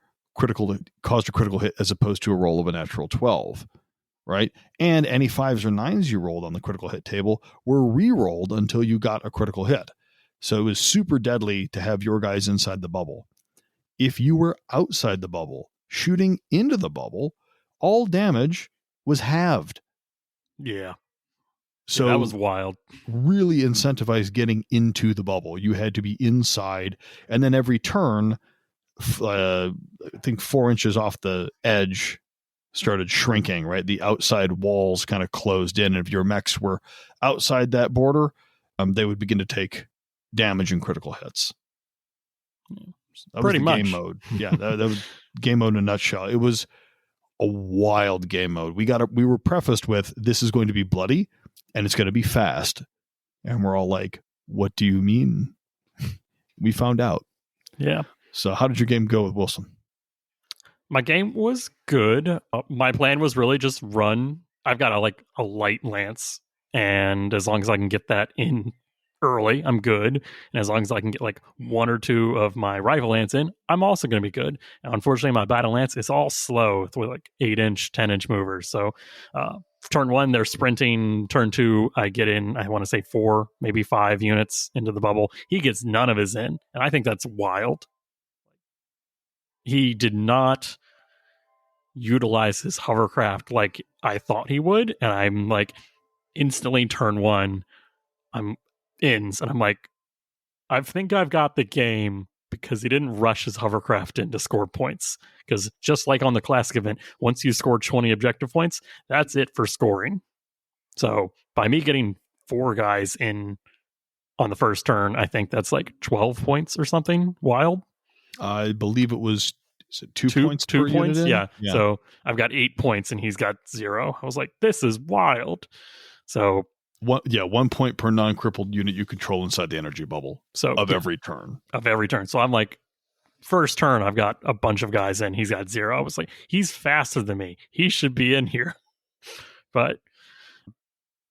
caused a critical hit as opposed to a roll of a natural 12, right? And any 5s or 9s you rolled on the critical hit table were re-rolled until you got a critical hit. So it was super deadly to have your guys inside the bubble. If you were outside the bubble, shooting into the bubble, all damage was halved. Yeah. So that was wild. Really incentivized getting into the bubble. You had to be inside, and then every turn, I think 4 inches off the edge started shrinking, right? The outside walls kind of closed in. And if your mechs were outside that border, they would begin to take damage and critical hits. That Pretty was much game mode. Yeah, that was game mode in a nutshell. It was a wild game mode. We were prefaced with, this is going to be bloody and it's going to be fast. And we're all like, what do you mean? We found out. Yeah. So how did your game go with Wilson? My game was good. My plan was really just run. I've got a light lance, and as long as I can get that in early, I'm good. And as long as I can get like 1 or 2 of my rifle lance in, I'm also going to be good. Now, unfortunately, my battle lance is all slow with like 8-inch, 10-inch movers. So turn 1, they're sprinting. Turn 2, I get in, I want to say 4, maybe 5 units into the bubble. He gets none of his in. And I think that's wild. He did not utilize his hovercraft like I thought he would. And I'm like, instantly turn 1, I'm ins, and I'm like, I think I've got the game, because he didn't rush his hovercraft in to score points. Because just like on the classic event, once you score 20 objective points, that's it for scoring. So by me getting 4 guys in on the first turn, I think that's like 12 points or something wild. I believe it was 2 points. 2 points, yeah. So I've got 8 points and he's got 0. I was like, this is wild. So 1 point per non-crippled unit you control inside the energy bubble. So every turn. Of every turn. So I'm like, first turn, I've got a bunch of guys in. He's got 0. I was like, he's faster than me. He should be in here. But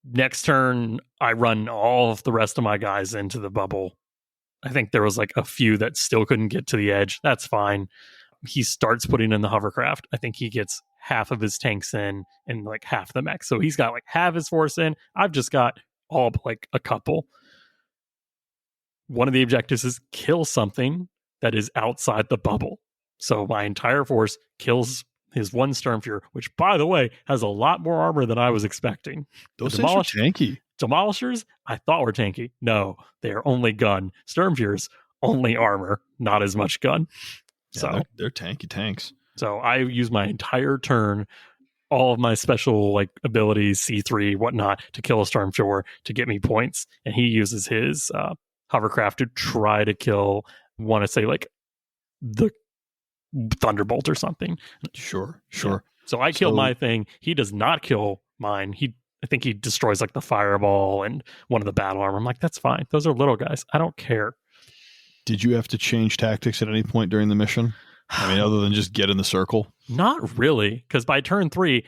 next turn, I run all of the rest of my guys into the bubble. I think there was like a few that still couldn't get to the edge. That's fine. He starts putting in the hovercraft. I think he gets half of his tanks in and like half the mech. So he's got like half his force in. I've just got all like a couple. One of the objectives is kill something that is outside the bubble. So my entire force kills his 1 Sturmfuhrer, which, by the way, has a lot more armor than I was expecting. Those things are tanky. Demolishers, I thought were tanky. No, they are only gun. Sturmfuhrers, only armor, not as much gun. Yeah, So they're tanky tanks. So I use my entire turn, all of my special like abilities, C3, whatnot, to kill a Stormfuhrer to get me points. And he uses his hovercraft to try to kill, want to say like the Thunderbolt or something. Sure. Yeah. So I killed my thing. He does not kill mine. I think he destroys like the fireball and one of the battle armor. I'm like, that's fine. Those are little guys. I don't care. Did you have to change tactics at any point during the mission? I mean, other than just get in the circle? Not really, because by turn 3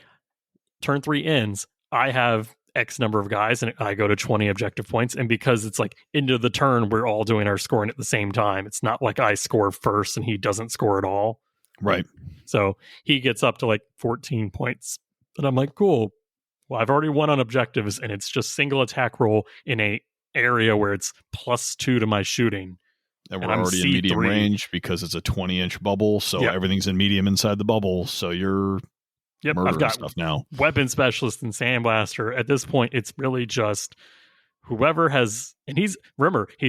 ends, I have X number of guys and I go to 20 objective points. And because it's like into the turn, we're all doing our scoring at the same time. It's not like I score first and he doesn't score at all. Right. So he gets up to like 14 points. And I'm like, cool. Well, I've already won on objectives, and it's just single attack roll in a area where it's +2 to my shooting. And we're I'm already in medium range because it's a 20-inch bubble, so everything's in medium inside the bubble. So you're I've got stuff now. Weapon specialist and sandblaster. At this point, it's really just whoever has, and he's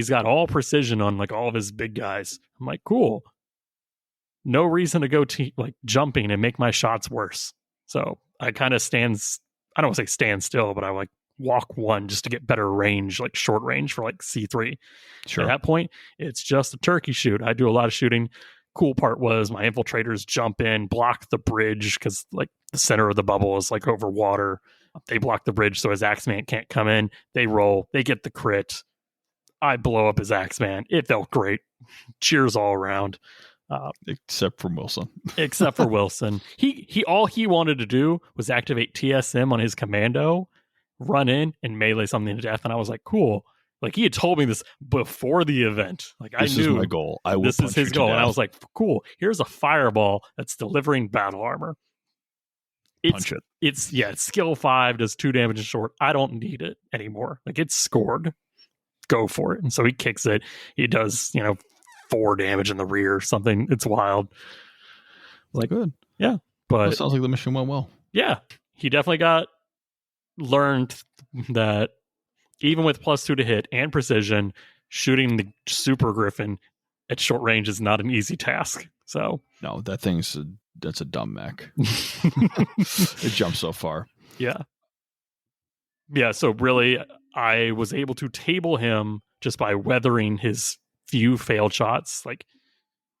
got all precision on like all of his big guys. I'm like, cool. No reason to go like jumping and make my shots worse. So I kind of I don't want to say stand still, but I like walk one just to get better range, like short range for like C3. Sure. At that point, it's just a turkey shoot. I do a lot of shooting. Cool part was my infiltrators jump in, block the bridge because like the center of the bubble is like over water. They block the bridge so his Axeman can't come in. They roll. They get the crit. I blow up his Axeman. It felt great. Cheers all around. Except for Wilson. Except for Wilson. He all he wanted to do was activate TSM on his commando, run in, and melee something to death. And I was like, cool. Like he had told me this before the event. Like this I knew is my goal. This is his goal. And I was like, cool. Here's a fireball that's delivering battle armor. Punch it. It's skill 5, does 2 damage and short. I don't need it anymore. Like it's scored. Go for it. And so he kicks it. He does, 4 damage in the rear or something. It's wild. Like good. Yeah. But that sounds like the mission went well. Yeah. He definitely learned that even with +2 to hit and precision, shooting the Super Griffin at short range is not an easy task. So no, that's a dumb mech. It jumps so far. Yeah. So really, I was able to table him just by weathering his few failed shots. Like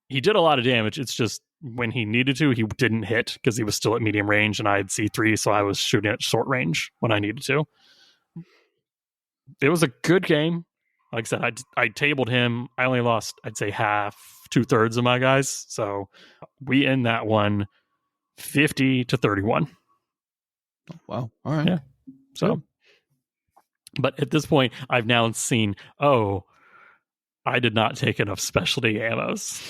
he did a lot of damage. It's just when he needed to, he didn't hit because he was still at medium range and I had C3, so I was shooting at short range when I needed to. It was a good game. Like I said, I tabled him. I only lost, I'd say, half, 2/3 of my guys. So we end that one 50-31. Wow. All right. Yeah. So, but at this point, I've now seen, I did not take enough specialty ammos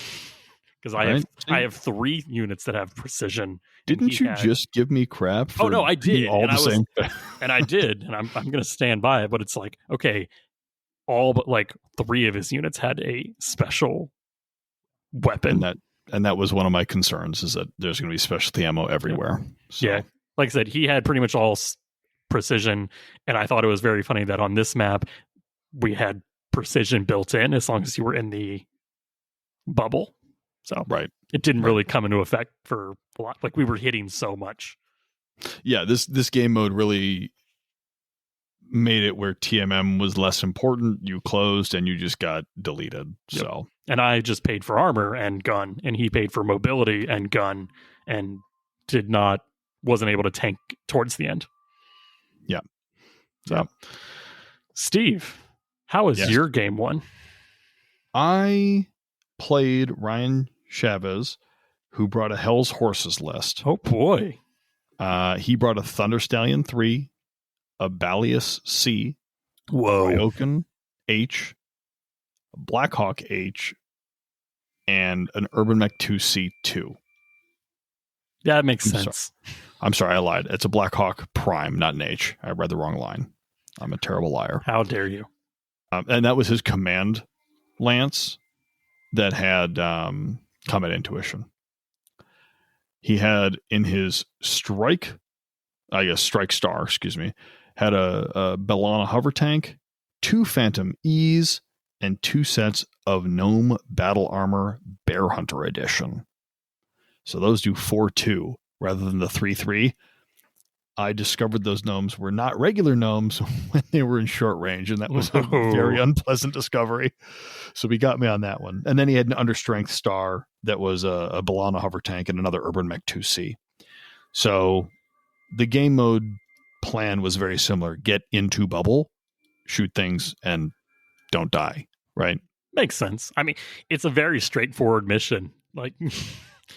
because I have 3 units that have precision. Didn't you just give me crap? For no, I did. All the same. And I did, and I'm going to stand by it. But it's like, okay, all but like 3 of his units had a special weapon. And that was one of my concerns, is that there's going to be specialty ammo everywhere. So. Yeah, like I said, he had pretty much all precision, and I thought it was very funny that on this map we had precision built in as long as you were in the bubble. So it didn't really come into effect for a lot. Like we were hitting so much. Yeah, this game mode really made it where TMM was less important. You closed and you just got deleted. Yep. So, and I just paid for armor and gun, and he paid for mobility and gun, and wasn't able to tank towards the end. Yeah. So, Steve, how was your game one? I played Ryan Chavez, who brought a Hell's Horses list. Oh boy. He brought a Thunder Stallion 3, a Balius C, Ryokan H, a Blackhawk H, and an Urban Mech 2C2. Yeah, that makes sense. I'm sorry, I lied. It's a Blackhawk Prime, not an H. I read the wrong line. I'm a terrible liar. How dare you? And that was his command lance that had combat intuition. He had in his strike star, had a Bellana hover tank, 2 Phantom E's, and 2 sets of Gnome Battle Armor Bear Hunter Edition. So those do 4-2 rather than the 3-3. I discovered those gnomes were not regular gnomes when they were in short range, and that was a very unpleasant discovery. So he got me on that one. And then he had an Understrength star that was a Bellana hover tank and another Urban Mech 2C. So the game mode plan was very similar. Get into bubble, shoot things, and don't die, right? Makes sense. I mean, it's a very straightforward mission. Like,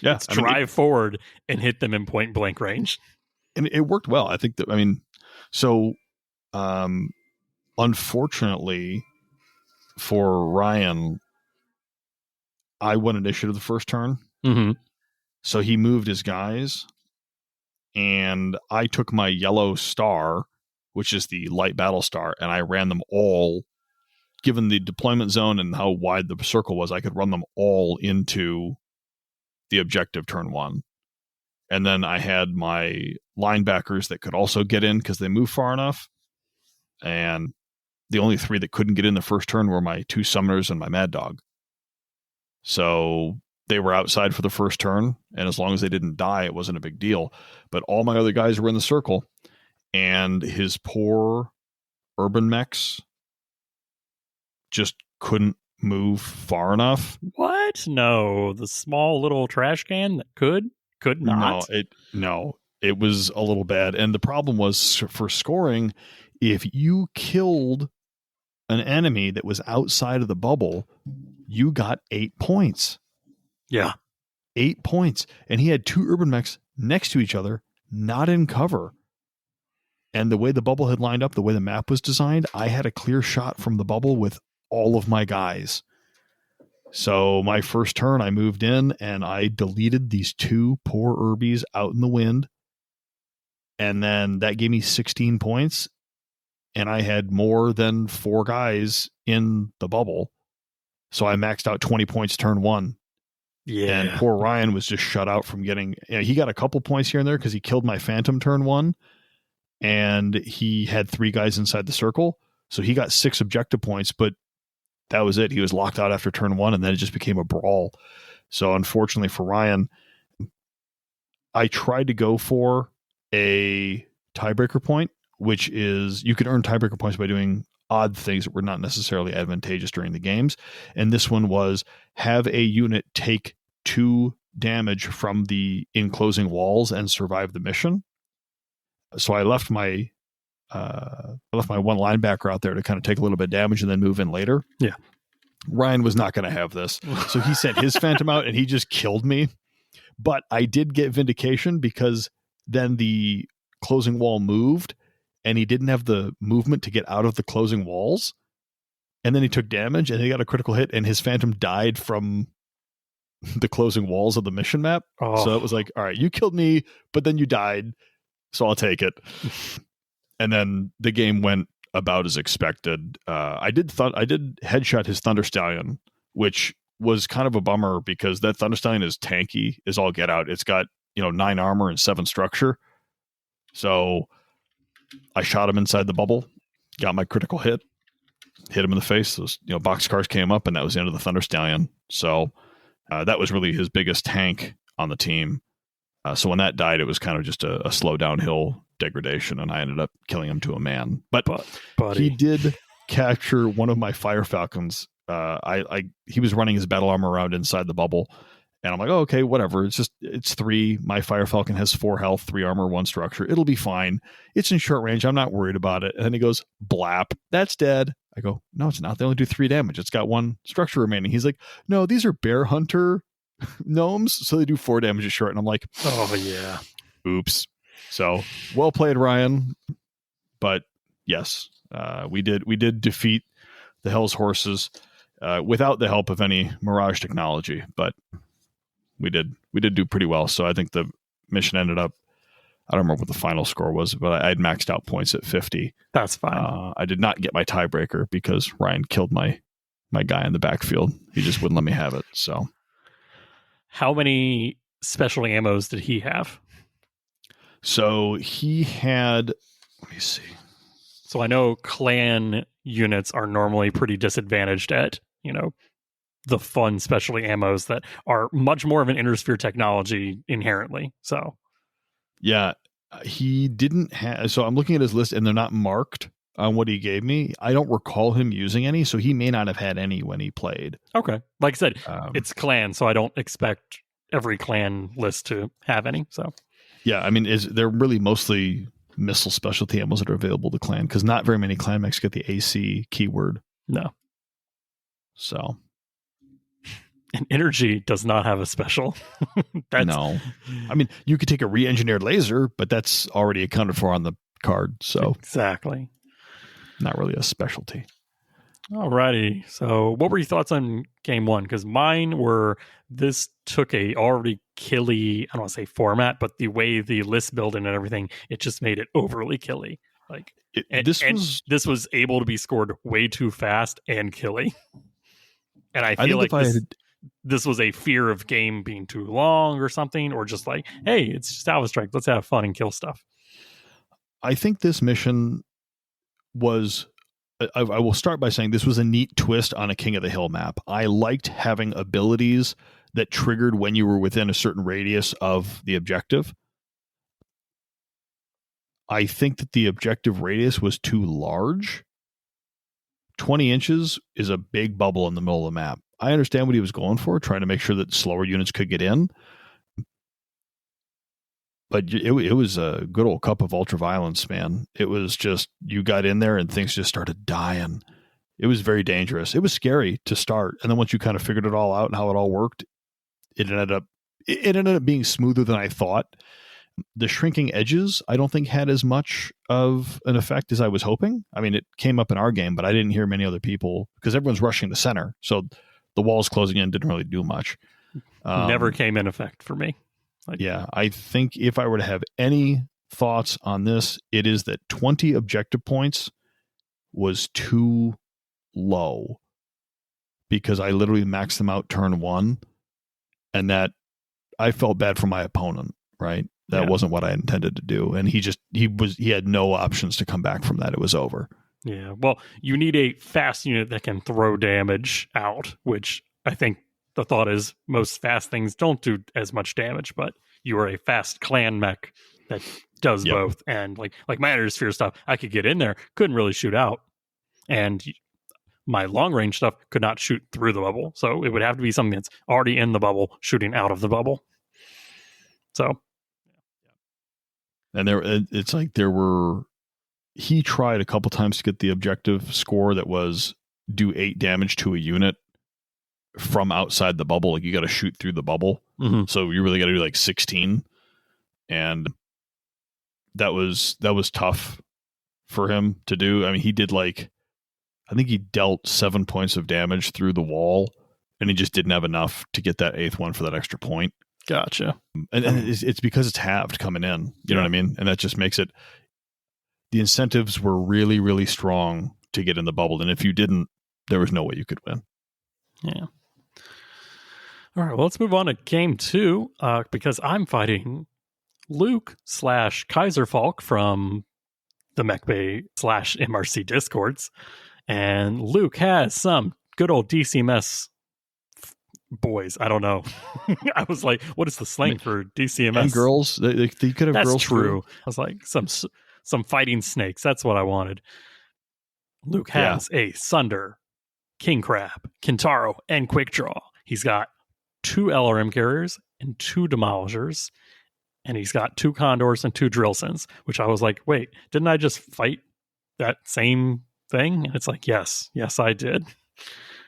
let's drive forward and hit them in point blank range. And it worked well. I think that, unfortunately for Ryan, I won initiative the first turn. Mm-hmm. So he moved his guys, and I took my yellow star, which is the light battle star, and I ran them all. Given the deployment zone and how wide the circle was, I could run them all into the objective turn 1. And then I had my linebackers that could also get in because they move far enough. And the only 3 that couldn't get in the first turn were my 2 summoners and my mad dog. So they were outside for the first turn, and as long as they didn't die, it wasn't a big deal. But all my other guys were in the circle, and his poor urban mechs just couldn't move far enough. What? No, the small little trash can that could not. No, it was a little bad. And the problem was for scoring, if you killed an enemy that was outside of the bubble, you got 8 points. Yeah. 8 points. And he had 2 urban mechs next to each other, not in cover. And the way the bubble had lined up, the way the map was designed, I had a clear shot from the bubble with all of my guys. So my first turn, I moved in and I deleted these 2 poor Urbies out in the wind. And then that gave me 16 points. And I had more than 4 guys in the bubble. So I maxed out 20 points turn 1. Yeah. And poor Ryan was just shut out from getting, he got a couple points here and there because he killed my Phantom turn 1. And he had 3 guys inside the circle. So he got 6 objective points, but that was it. He was locked out after turn 1, and then it just became a brawl. So unfortunately for Ryan, I tried to go for a tiebreaker point, which is you can earn tiebreaker points by doing odd things that were not necessarily advantageous during the games. And this one was have a unit take 2 damage from the enclosing walls and survive the mission. So I left my one linebacker out there to kind of take a little bit of damage and then move in later. Yeah. Ryan was not going to have this. So he sent his Phantom out and he just killed me. But I did get vindication because then the closing wall moved and he didn't have the movement to get out of the closing walls. And then he took damage and he got a critical hit and his Phantom died from the closing walls of the mission map. Oh. So it was like, all right, you killed me, but then you died. So I'll take it. And then the game went about as expected. I did headshot his Thunder Stallion, which was kind of a bummer because that Thunder Stallion is tanky as all get out. It's got 9 armor and 7 structure. So I shot him inside the bubble, got my critical hit him in the face. Those boxcars came up, and that was the end of the Thunder Stallion. So that was really his biggest tank on the team. So when that died, it was kind of just a slow downhill degradation, and I ended up killing him to a man. But he did capture one of my Fire Falcons. He was running his battle armor around inside the bubble, and I'm like, oh, okay, whatever. It's 3. My Fire Falcon has 4 health, 3 armor, 1 structure. It'll be fine. It's in short range. I'm not worried about it. And then he goes, blap, that's dead. I go, no, it's not. They only do 3 damage. It's got 1 structure remaining. He's like, no, these are Bear Hunter gnomes, so they do 4 damage a short. And I'm like, oh yeah, oops. So well played, Ryan. But yes, we did defeat the Hell's Horses without the help of any Mirage technology, but we did do pretty well. So I think the mission ended up, I don't remember what the final score was, but I had maxed out points at 50. That's fine. I did not get my tiebreaker because Ryan killed my guy in the backfield. He just wouldn't let me have it. So how many special ammos did he have? So he had, let me see. So I know clan units are normally pretty disadvantaged at, the fun specialty ammos that are much more of an intersphere technology inherently. So yeah, he didn't have, so I'm looking at his list and they're not marked on what he gave me. I don't recall him using any, so he may not have had any when he played. Okay. Like I said, it's clan, so I don't expect every clan list to have any. So yeah, I mean, they're really mostly missile specialty ammos that are available to clan because not very many clan mechs get the AC keyword. No. So. And energy does not have a special. No. I mean, you could take a re-engineered laser, but that's already accounted for on the card. So exactly. Not really a specialty. Alrighty. So what were your thoughts on game one? Because mine were, this took a already killy, I don't want to say format, but the way the list building and everything, it just made it overly killy. Like this was able to be scored way too fast and killy. And I feel like this was a fear of game being too long or something, or just like, hey, it's just Alpha Strike. Let's have fun and kill stuff. I think this mission was, I will start by saying this was a neat twist on a King of the Hill map. I liked having abilities that triggered when you were within a certain radius of the objective. I think that the objective radius was too large. 20 inches is a big bubble in the middle of the map. I understand what he was going for, trying to make sure that slower units could get in. But it was a good old cup of ultraviolence, man. It was just, you got in there and things just started dying. It was very dangerous. It was scary to start. And then once you kind of figured it all out and how it all worked, it ended up being smoother than I thought. The shrinking edges, I don't think had as much of an effect as I was hoping. I mean, it came up in our game, but I didn't hear many other people because everyone's rushing the center. So the walls closing in didn't really do much. Never came in effect for me. Yeah, I think if I were to have any thoughts on this, it is that 20 objective points was too low because I literally maxed them out turn one, and that I felt bad for my opponent, right? That wasn't what I intended to do. And he had no options to come back from that. It was over. Yeah. Well, you need a fast unit that can throw damage out, which I think the thought is most fast things don't do as much damage, but you are a fast clan mech that does both. And like my Sphere stuff, I could get in there, couldn't really shoot out. And my long range stuff could not shoot through the bubble. So it would have to be something that's already in the bubble, shooting out of the bubble. So. And he tried a couple times to get the objective score that was do 8 damage to a unit from outside the bubble. Like you got to shoot through the bubble. Mm-hmm. So you really got to do like 16. And that was tough for him to do. I mean, he did I think he dealt 7 points of damage through the wall, and he just didn't have enough to get that 8th one for that extra point. Gotcha. And it's because it's halved coming in. You know what I mean? And that just makes it, the incentives were really, really strong to get in the bubble. And if you didn't, there was no way you could win. Yeah. All right. Well, let's move on to game 2 because I'm fighting Luke / Kaiser Falk from the Mechbay / MRC Discords. And Luke has some good old DCMS boys. I don't know. I was like, what is the slang for DCMS? And girls. They could have That's girls. True. I was like, some fighting snakes. That's what I wanted. Luke has a Sunder, King Crab, Kintaro, and Quick Draw. He's got 2 LRM carriers and 2 Demolishers. And he's got 2 Condors and 2 Drillsons, which I was like, wait, didn't I just fight that same thing? And it's like, yes, I did.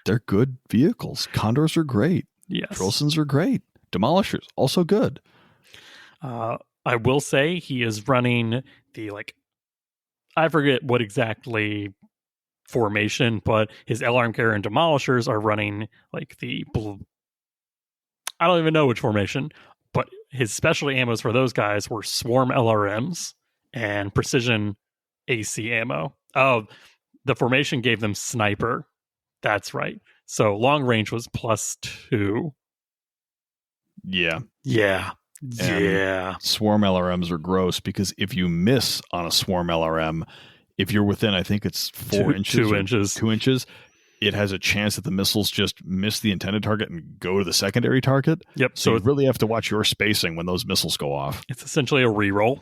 They're good vehicles. Condors are great. Yes. Drillsons are great. Demolishers, also good. I will say he is running the, I forget what exactly formation, but his LRM carrier and Demolishers are running I don't even know which formation, but his specialty ammos for those guys were Swarm LRMs and Precision AC ammo. Oh, the formation gave them Sniper. That's right. So long range was +2. Yeah. Yeah. Swarm LRMs are gross because if you miss on a Swarm LRM, if you're within, I think it's 4 inches. 2 inches, it has a chance that the missiles just miss the intended target and go to the secondary target. Yep. So you really have to watch your spacing when those missiles go off. It's essentially a reroll.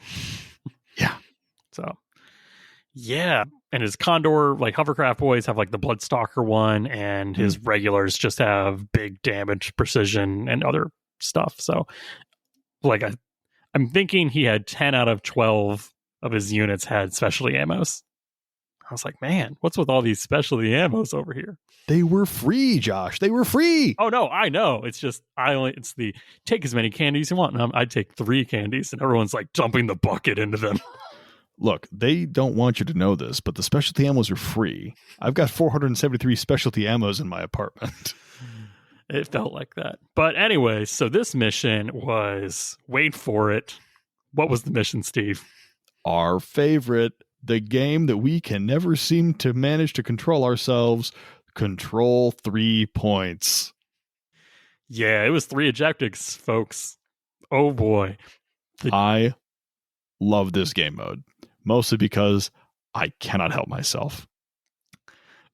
Yeah. So, yeah. And his Condor, hovercraft boys have the Bloodstalker one, and his regulars just have big damage, precision, and other stuff. So, I'm thinking he had 10 out of 12 of his units had specialty ammos. I was like, man, what's with all these specialty ammos over here? They were free, Josh. They were free. Oh, no, I know. It's just, it's the take as many candies you want. And I'd take 3 candies, and everyone's dumping the bucket into them. look, they don't want you to know this, but the specialty ammos are free. I've got 473 specialty ammos in my apartment. It felt like that. But anyway, so this mission was, wait for it. What was the mission, Steve? Our favorite, the game that we can never seem to manage to control ourselves, control 3 points. Yeah, it was 3 objectives, folks. Oh boy. I love this game mode, mostly because I cannot help myself.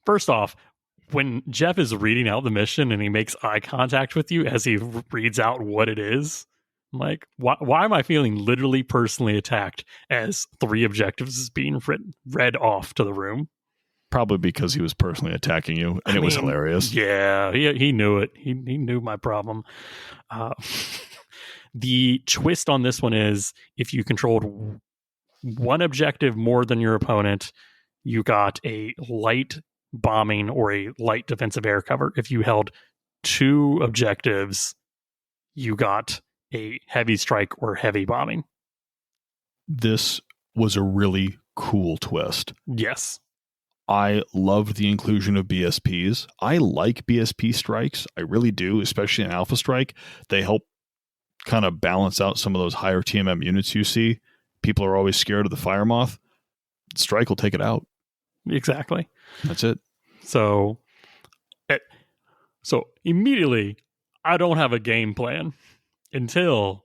First off, when Jeff is reading out the mission and he makes eye contact with you as he reads out what it is, I'm like, why am I feeling literally personally attacked as 3 objectives is being read off to the room? Probably because he was personally attacking you, and it was hilarious. Yeah, he knew it. He knew my problem. The twist on this one is if you controlled one objective more than your opponent, you got a light bombing or a light defensive air cover. If you held 2 objectives, you got a heavy strike or heavy bombing. This was a really cool twist. Yes. I loved the inclusion of BSPs. I like BSP strikes. I really do, especially in Alpha Strike. They help kind of balance out some of those higher TMM units you see. People are always scared of the Fire Moth. Strike will take it out. Exactly. That's it. So immediately, I don't have a game plan until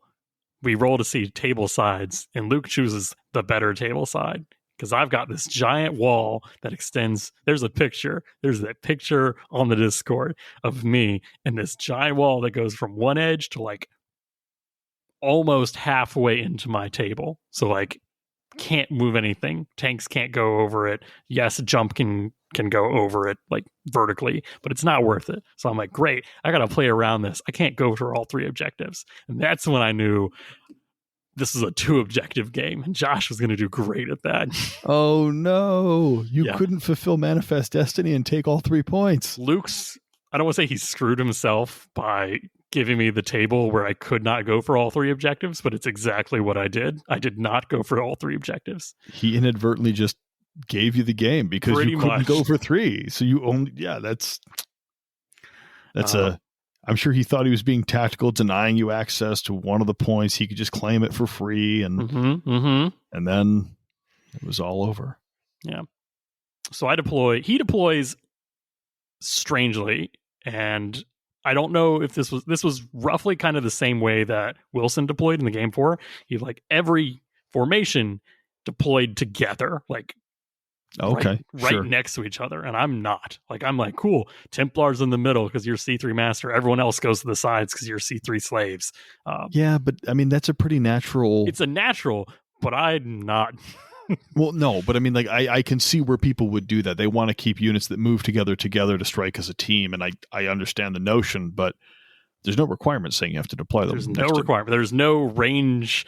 we roll to see table sides, and Luke chooses the better table side. Because I've got this giant wall that extends. There's that picture on the Discord of me and this giant wall that goes from one edge to like almost halfway into my table. So like can't move anything. Tanks can't go over it. Yes, jump can go over it like vertically, but it's not worth it. So I'm like, great, I got to play around this. I can't go for all 3 objectives. And that's when I knew this is a 2 objective game, and Josh was going to do great at that. Oh no, you couldn't fulfill Manifest Destiny and take all 3 points. Luke's, I don't want to say he screwed himself by giving me the table where I could not go for all 3 objectives, but it's exactly what I did. I did not go for all 3 objectives. He inadvertently just gave you the game because Pretty you couldn't much go for 3. So you only, I'm sure he thought he was being tactical, denying you access to one of the points. He could just claim it for free, and and then it was all over. Yeah. So I deploy. He deploys strangely, and I don't know if this was roughly kind of the same way that Wilson deployed in the game 4. He like every formation deployed together, like. Okay, right next to each other, and I'm not. Like, I'm like, cool, Templars in the middle because you're C3 Master. Everyone else goes to the sides because you're C3 Slaves. Yeah, but I mean, that's a pretty natural... It's a natural, but I'm not... Well, no, but I mean, like, I can see where people would do that. They want to keep units that move together to strike as a team, and I understand the notion, but there's no requirement saying you have to deploy them. There's no requirement. There's no range...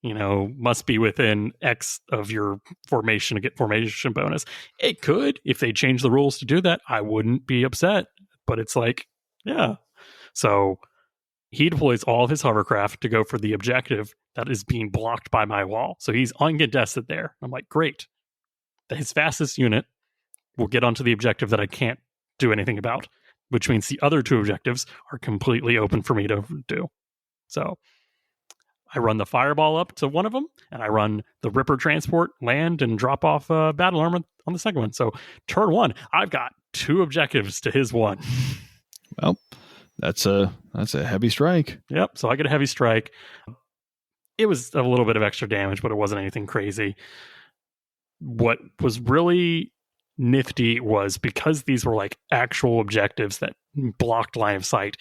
must be within X of your formation to get formation bonus. It could, if they change the rules to do that, I wouldn't be upset. But it's like, yeah. So he deploys all of his hovercraft to go for the objective that is being blocked by my wall. So he's uncontested there. I'm like, great. His fastest unit will get onto the objective that I can't do anything about, which means the other 2 objectives are completely open for me to do. So I run the fireball up to one of them, and I run the Ripper transport, land, and drop off battle armor on the second one. So turn 1, I've got 2 objectives to his 1. Well, that's a heavy strike. Yep. So I get a heavy strike. It was a little bit of extra damage, but it wasn't anything crazy. What was really nifty was because these were like actual objectives that blocked line of sight.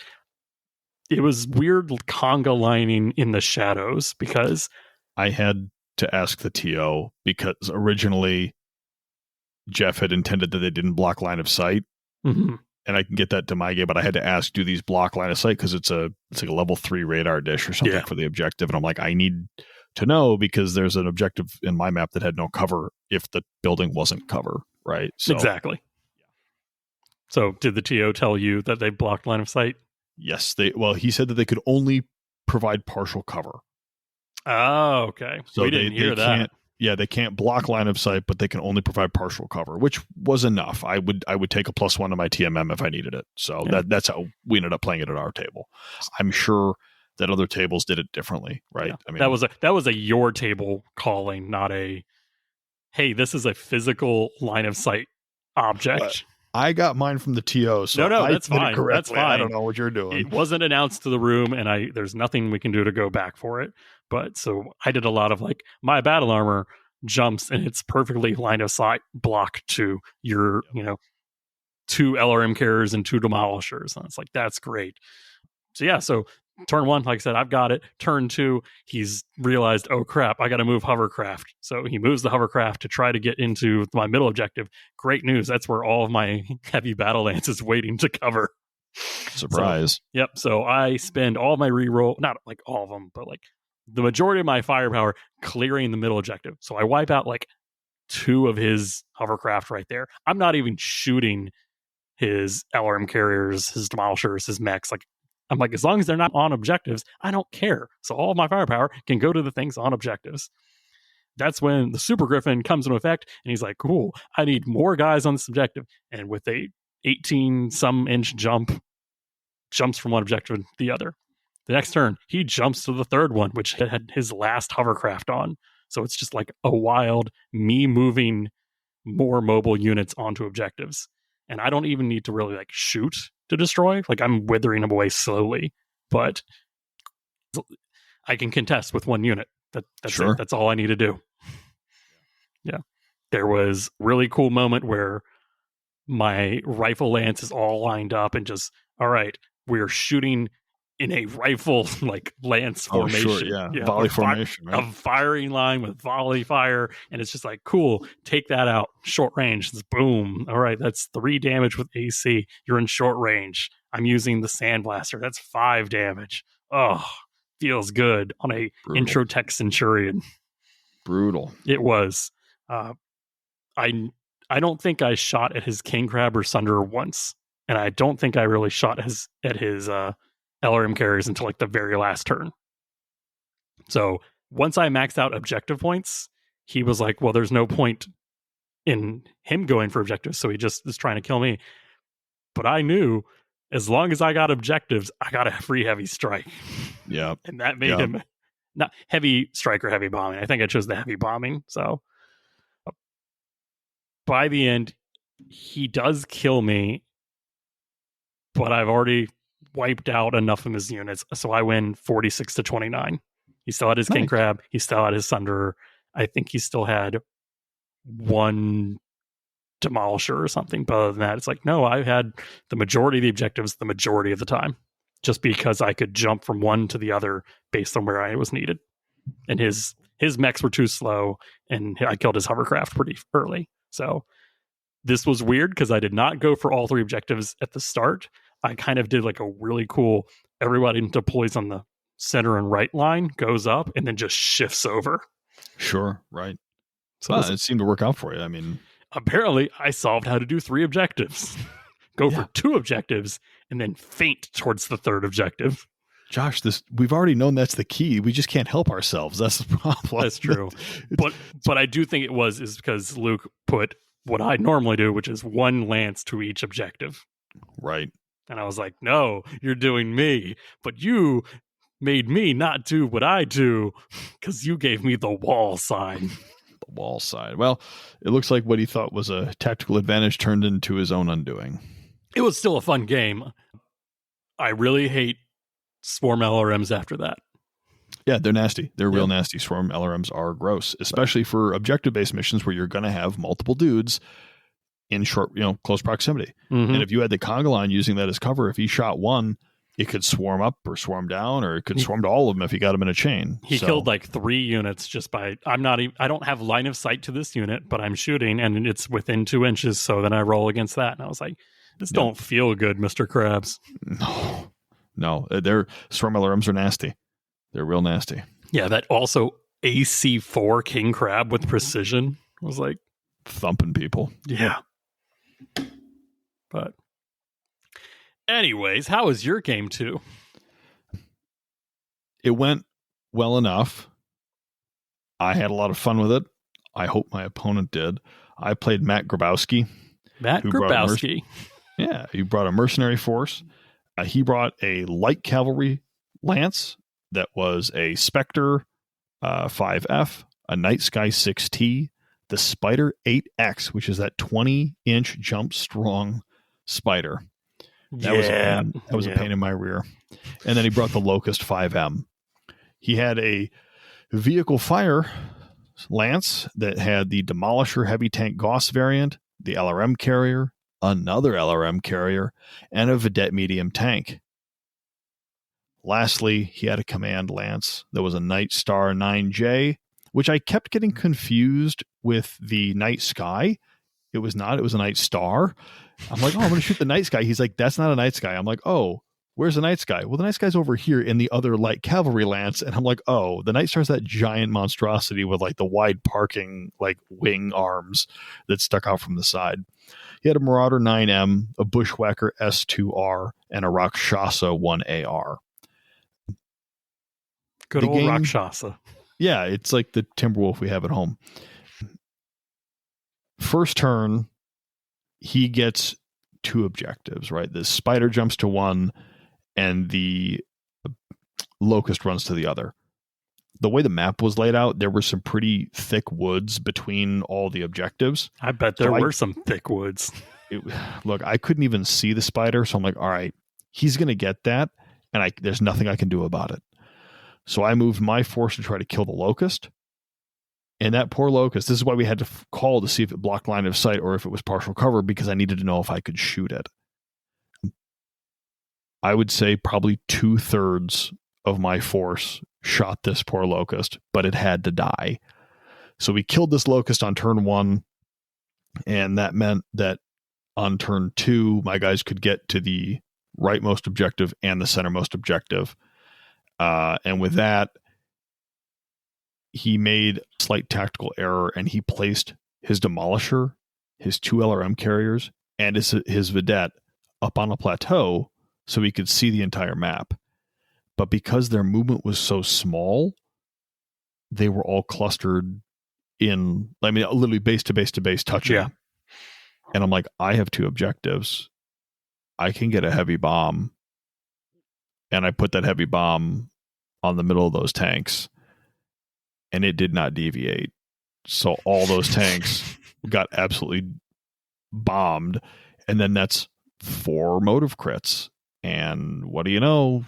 It was weird conga lining in the shadows because I had to ask the TO because originally Jeff had intended that they didn't block line of sight. Mm-hmm. And I can get that to my game, but I had to ask, do these block line of sight? Because it's like a level 3 radar dish or something for the objective. And I'm like, I need to know because there's an objective in my map that had no cover if the building wasn't cover, right? So, exactly. So did the TO tell you that they blocked line of sight? Yes, he said that they could only provide partial cover. Oh, okay. So we didn't hear that. they can't block line of sight, but they can only provide partial cover, which was enough. I would take a +1 to my TMM if I needed it. So that's how we ended up playing it at our table. I'm sure that other tables did it differently, right? Yeah. I mean, that was a your table calling, not a, hey, this is a physical line of sight object. I got mine from the TO, so no, I that's did it fine. correctly. That's fine. I don't know what you're doing. It wasn't announced to the room, and there's nothing we can do to go back for it. But so I did a lot of like, my battle armor jumps and it's perfectly line of sight blocked to your, 2 LRM carriers and 2 demolishers. And it's like, that's great. So yeah, so turn 1, like I said, I've got it. Turn 2, he's realized, oh crap, I got to move hovercraft. So he moves the hovercraft to try to get into my middle objective. Great news. That's where all of my heavy battle lance is waiting to cover. Surprise. So I spend all my reroll, not like all of them, but like the majority of my firepower clearing the middle objective. So I wipe out like 2 of his hovercraft right there. I'm not even shooting his LRM carriers, his demolishers, his mechs. Like, I'm like, as long as they're not on objectives, I don't care. So all of my firepower can go to the things on objectives. That's when the Super Griffin comes into effect, and he's like, cool, I need more guys on this objective. And with a 18-some-inch jumps from one objective to the other. The next turn, he jumps to the third one, which had his last hovercraft on. So it's just like a wild me moving more mobile units onto objectives. And I don't even need to really like shoot to destroy. Like, I'm withering them away slowly, but I can contest with 1 unit. That's sure. it. That's all I need to do. Yeah. There was a really cool moment where my rifle lance is all lined up and just, all right, we're shooting in a rifle like lance formation. Sure, yeah. Volley formation, right? A firing line with volley fire, and it's just like, cool, take that out. Short range. It's boom. All right, that's 3 damage with AC. You're in short range. I'm using the Sandblaster. That's 5 damage. Oh, feels good on a Brutal. intro tech Centurion. Brutal. It was. I don't think I shot at his King Crab or Sunder once, and I don't think I really shot at his LRM carriers until like the very last turn. So once I maxed out objective points, he was like, well, there's no point in him going for objectives, so he just is trying to kill me. But I knew as long as I got objectives, I got a free heavy strike. Yeah. And that made him not heavy strike or heavy bombing. I think I chose the heavy bombing. So by the end, he does kill me, but I've already wiped out enough of his units, so I win 46-29. He still had his King Crab. He still had his Sunder. I think he still had 1 Demolisher or something. But other than that, it's like, no, I had the majority of the objectives the majority of the time, just because I could jump from one to the other based on where I was needed. And his mechs were too slow, and I killed his hovercraft pretty early. So this was weird because I did not go for all 3 objectives at the start. I kind of did like a really cool, everybody deploys on the center and right line, goes up, and then just shifts over. Sure, right. So it seemed to work out for you. I mean, apparently I solved how to do 3 objectives. Go for 2 objectives, and then feint towards the 3rd objective. Josh, we've already known that's the key. We just can't help ourselves. That's the problem. That's true. But I do think is because Luke put what I normally do, which is 1 lance to each objective. Right. And I was like, no, you're doing me. But you made me not do what I do because you gave me the wall sign. The wall side. Well, it looks like what he thought was a tactical advantage turned into his own undoing. It was still a fun game. I really hate Swarm LRMs after that. Yeah, they're nasty. They're real nasty. Swarm LRMs are gross, especially for objective-based missions where you're going to have multiple dudes in short, close proximity. Mm-hmm. And if you had the conga line using that as cover, if he shot 1, it could swarm up or swarm down, or it could swarm to all of them if he got them in a chain. He killed like 3 units just by, I don't have line of sight to this unit, but I'm shooting and it's within 2 inches. So then I roll against that. And I was like, this don't feel good, Mr. Krabs. No, their Swarm LRMs are nasty. They're real nasty. Yeah, that also AC4 King Crab with precision was like thumping people. Yeah. But anyways, how was your game 2? It went well enough. I had a lot of fun with it. I hope my opponent did. I played Matt Grabowski. Matt Grabowski. He brought a mercenary force. He brought a light cavalry lance that was a Spectre 5F, a Night Sky 6T, the Spider 8X, which is that 20-inch jump strong spider. That was a pain in my rear. And then he brought the Locust 5M. He had a vehicle fire lance that had the Demolisher heavy tank Gauss variant, the LRM carrier, another LRM carrier, and a Vedette medium tank. Lastly, he had a command lance that was a Nightstar 9J, which I kept getting confused with the Night Sky. It was not. It was a Night Star. I'm like, oh, I'm going to shoot the Night Sky. He's like, that's not a Night Sky. I'm like, oh, where's the Night Sky? Well, the Night Sky's over here in the other light cavalry lance. And I'm like, oh, the Night Star's that giant monstrosity with like the wide parking, like wing arms that stuck out from the side. He had a Marauder 9M, a Bushwhacker S2R, and a Rakshasa 1AR. Good old Rakshasa. Yeah, it's like the Timberwolf we have at home. First turn, he gets 2 objectives, right? The Spider jumps to 1, and the Locust runs to the other. The way the map was laid out, there were some pretty thick woods between all the objectives. I bet there were some thick woods. Look, I couldn't even see the Spider, so I'm like, all right, he's going to get that, and there's nothing I can do about it. So I moved my force to try to kill the Locust. And that poor Locust, this is why we had to call to see if it blocked line of sight or if it was partial cover, because I needed to know if I could shoot it. I would say probably 2/3 of my force shot this poor Locust, but it had to die. So we killed this Locust on turn 1, and that meant that on turn 2, my guys could get to the rightmost objective and the centermost objective. And with that, he made a slight tactical error, and he placed his Demolisher, his 2 LRM carriers, and his Vedette up on a plateau so he could see the entire map. But because their movement was so small, they were all clustered in, I mean, literally base to base to base touching. Yeah. And I'm like, I have 2 objectives. I can get a heavy bomb. And I put that heavy bomb on the middle of those tanks, and it did not deviate. So all those tanks got absolutely bombed. And then that's 4 motive crits. And what do you know?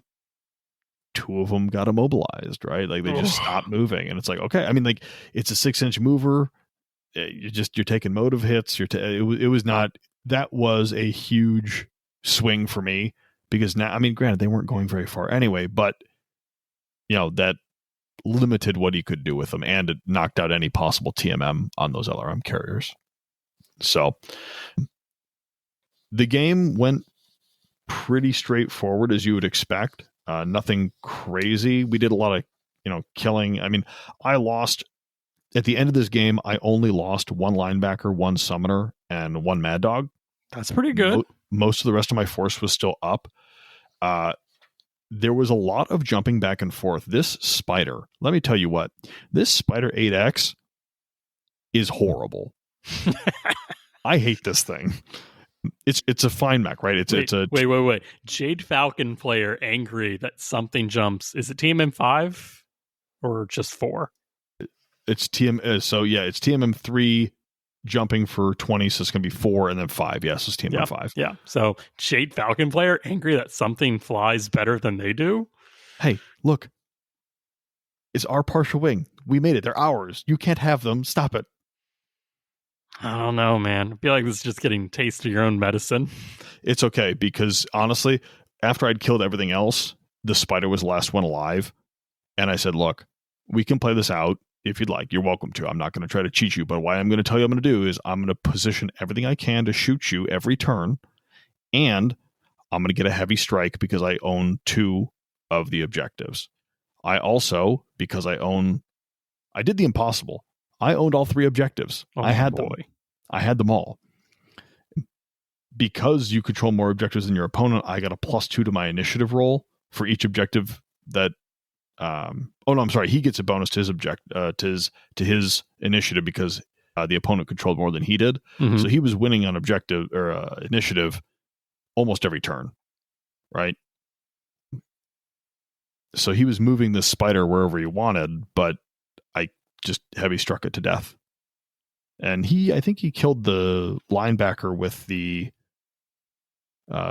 2 of them got immobilized, right? Like they just stopped moving. And it's like, okay, I mean, like it's a 6-inch mover. You're taking motive hits. It was not, that was a huge swing for me, because now, I mean, granted, they weren't going very far anyway, but you know, that limited what he could do with them, and it knocked out any possible TMM on those LRM carriers. So the game went pretty straightforward, as you would expect. Nothing crazy. We did a lot of, killing. I mean, I lost at the end of this game. I only lost 1 linebacker, 1 summoner, and 1 mad dog. That's pretty good. Most of the rest of my force was still up. There was a lot of jumping back and forth. This Spider, let me tell you what, this Spider 8X is horrible. I hate this thing. It's a fine mech, right? Wait. Jade Falcon player angry that something jumps. Is it TMM 5 or just 4? It's it's TMM 3 jumping for 20, so it's going to be 4 and then 5. Yes, it's TMM 5. Yeah. So Jade Falcon player angry that something flies better than they do. Hey, look. It's our partial wing. We made it. They're ours. You can't have them. Stop it. I don't know, man. I feel like this is just getting taste of your own medicine. It's okay, because honestly, after I'd killed everything else, the Spider was the last one alive. And I said, look, we can play this out if you'd like. You're welcome to. I'm not going to try to cheat you, but what I'm going to tell you I'm going to do is I'm going to position everything I can to shoot you every turn. And I'm going to get a heavy strike because I own 2 of the objectives. I also, because I did the impossible. I owned all 3 objectives. I had them. I had them all. Because you control more objectives than your opponent, I got a +2 to my initiative roll for each objective that I'm sorry. He gets a bonus to his to his initiative because the opponent controlled more than he did. Mhm. So he was winning on objective or initiative almost every turn, right? So he was moving this spider wherever he wanted, but I just heavy struck it to death. And I think he killed the linebacker with the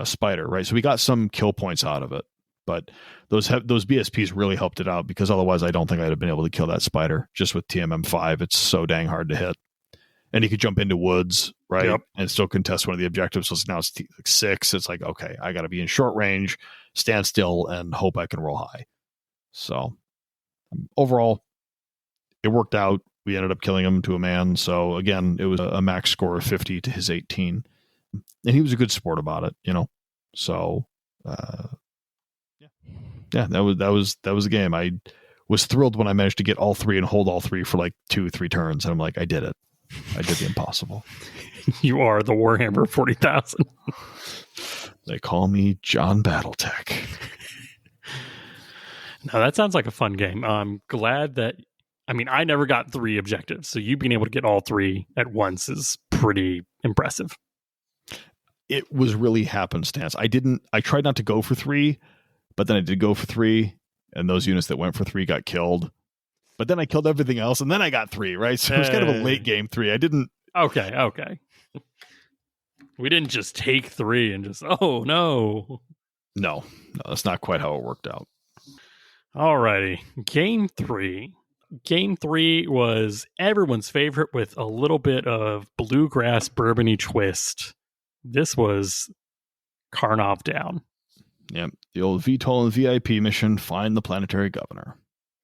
spider, right? So we got some kill points out of it, but those BSPs really helped it out because otherwise I don't think I'd have been able to kill that spider just with TMM5. It's so dang hard to hit. And he could jump into woods, right? Yep. And still contest one of the objectives. So now it's like 6. It's like, okay, I got to be in short range, stand still, and hope I can roll high. So overall, it worked out. We ended up killing him to a man. So again, it was a max score of 50 to his 18. And he was a good sport about it, So yeah, that was a game. I was thrilled when I managed to get all 3 and hold all 3 for like 2-3 turns. And I'm like, I did it. I did the impossible. You are the Warhammer 40,000. They call me John Battletech. Now that sounds like a fun game. I'm glad that, I never got 3 objectives. So you being able to get all 3 at once is pretty impressive. It was really happenstance. I tried not to go for 3, but then I did go for 3, and those units that went for 3 got killed. But then I killed everything else, and then I got 3, right? So it was kind of a late game 3. I didn't... Okay. We didn't just take 3 and just, oh, no. No, that's not quite how it worked out. Alrighty. Game 3. Game 3 was everyone's favorite with a little bit of bluegrass bourbon-y twist. This was Karnov down. Yep, the old VTOL and VIP mission, find the planetary governor.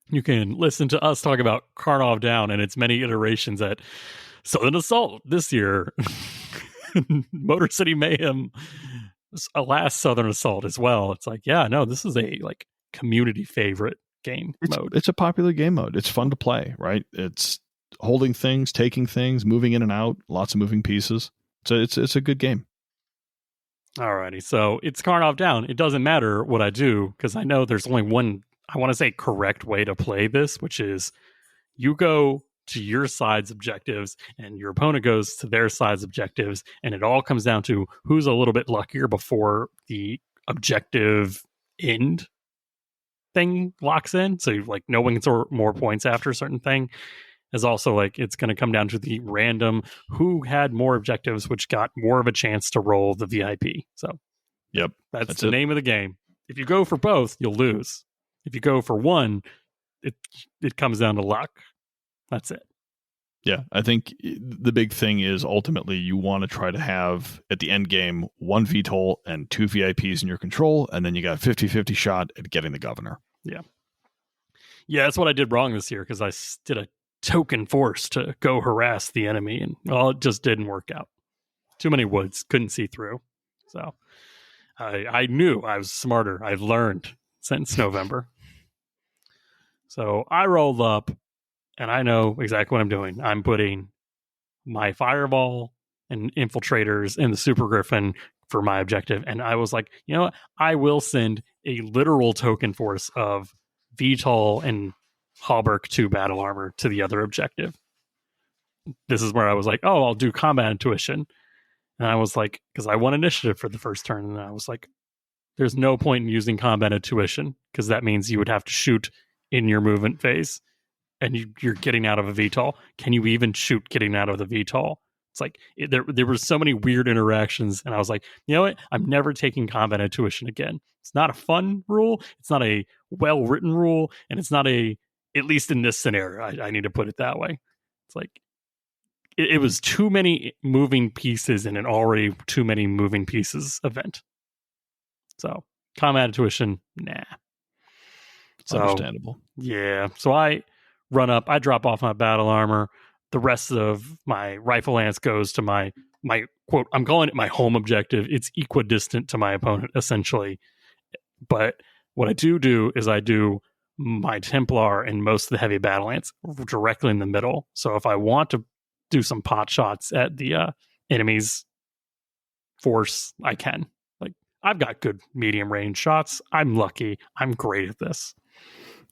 You can listen to us talk about Karnov down and its many iterations at Southern Assault this year. Motor City Mayhem, last Southern Assault as well. It's like, yeah, no, this is a community favorite game mode. It's a popular game mode. It's fun to play, right? It's holding things, taking things, moving in and out, lots of moving pieces. So it's a good game. Alrighty, so it's Karnov down. It doesn't matter what I do because I know there's only one, I want to say, correct way to play this, which is you go to your side's objectives and your opponent goes to their side's objectives, and it all comes down to who's a little bit luckier before the objective end thing locks in. So no one gets more points after a certain thing. Is also it's going to come down to the random who had more objectives, which got more of a chance to roll the VIP. So, yep, that's the name of the game. If you go for both, you'll lose. If you go for one, it comes down to luck. That's it. Yeah, I think the big thing is ultimately you want to try to have at the end game 1 VTOL and 2 VIPs in your control, and then you got a 50-50 shot at getting the governor. Yeah, that's what I did wrong this year because I did a token force to go harass the enemy, and it just didn't work out. Too many woods, couldn't see through. So I knew I was smarter. I've learned since November. So I rolled up and I know exactly what I'm doing. I'm putting my fireball and infiltrators in the Super Griffin for my objective, and I was like, you know what, I will send a literal token force of VTOL and Hallberg 2 battle armor to the other objective. This is where I was like, oh, I'll do combat intuition. And I was like, because I won initiative for the first turn, and I was like, there's no point in using combat intuition, because that means you would have to shoot in your movement phase, and you're getting out of a VTOL. Can you even shoot getting out of the VTOL? It's like, there were so many weird interactions, and I was like, you know what? I'm never taking combat intuition again. It's not a fun rule. It's not a well-written rule, and it's not at least in this scenario, I need to put it that way. It's like, it was too many moving pieces in an already too many moving pieces event. So, combat intuition, nah. So, understandable. Yeah. So I run up, I drop off my battle armor. The rest of my rifle lance goes to my quote, I'm calling it my home objective. It's equidistant to my opponent, essentially. But what I do is I do my Templar and most of the heavy battle lance directly in the middle. So if I want to do some pot shots at the enemy's force, I can. I've got good medium range shots. I'm lucky. I'm great at this.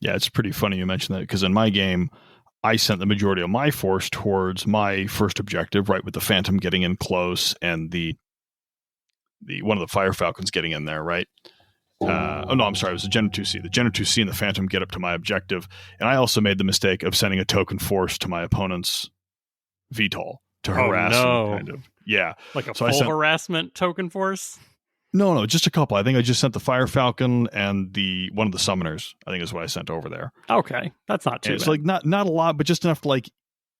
Yeah, it's pretty funny you mentioned that, because in my game, I sent the majority of my force towards my first objective, right, with the Phantom getting in close and the one of the Fire Falcons getting in there, right? Oh no, I'm sorry, it was the General 2C. The General 2C and the Phantom get up to my objective, and I also made the mistake of sending a token force to my opponent's VTOL to harass him, kind of. Yeah. Like a full harassment token force? No, just a couple. I think I just sent the Fire Falcon and one of the Summoners, I think is what I sent over there. Okay, that's not too bad. It's like not a lot, but just enough to, like,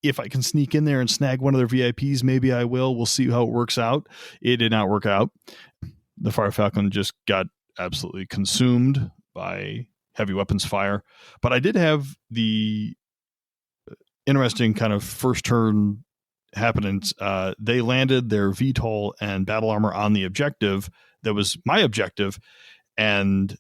if I can sneak in there and snag one of their VIPs, maybe I will. We'll see how it works out. It did not work out. The Fire Falcon just got absolutely consumed by heavy weapons fire. But I did have the interesting kind of first turn happenings. They landed their VTOL and battle armor on the objective that was my objective, and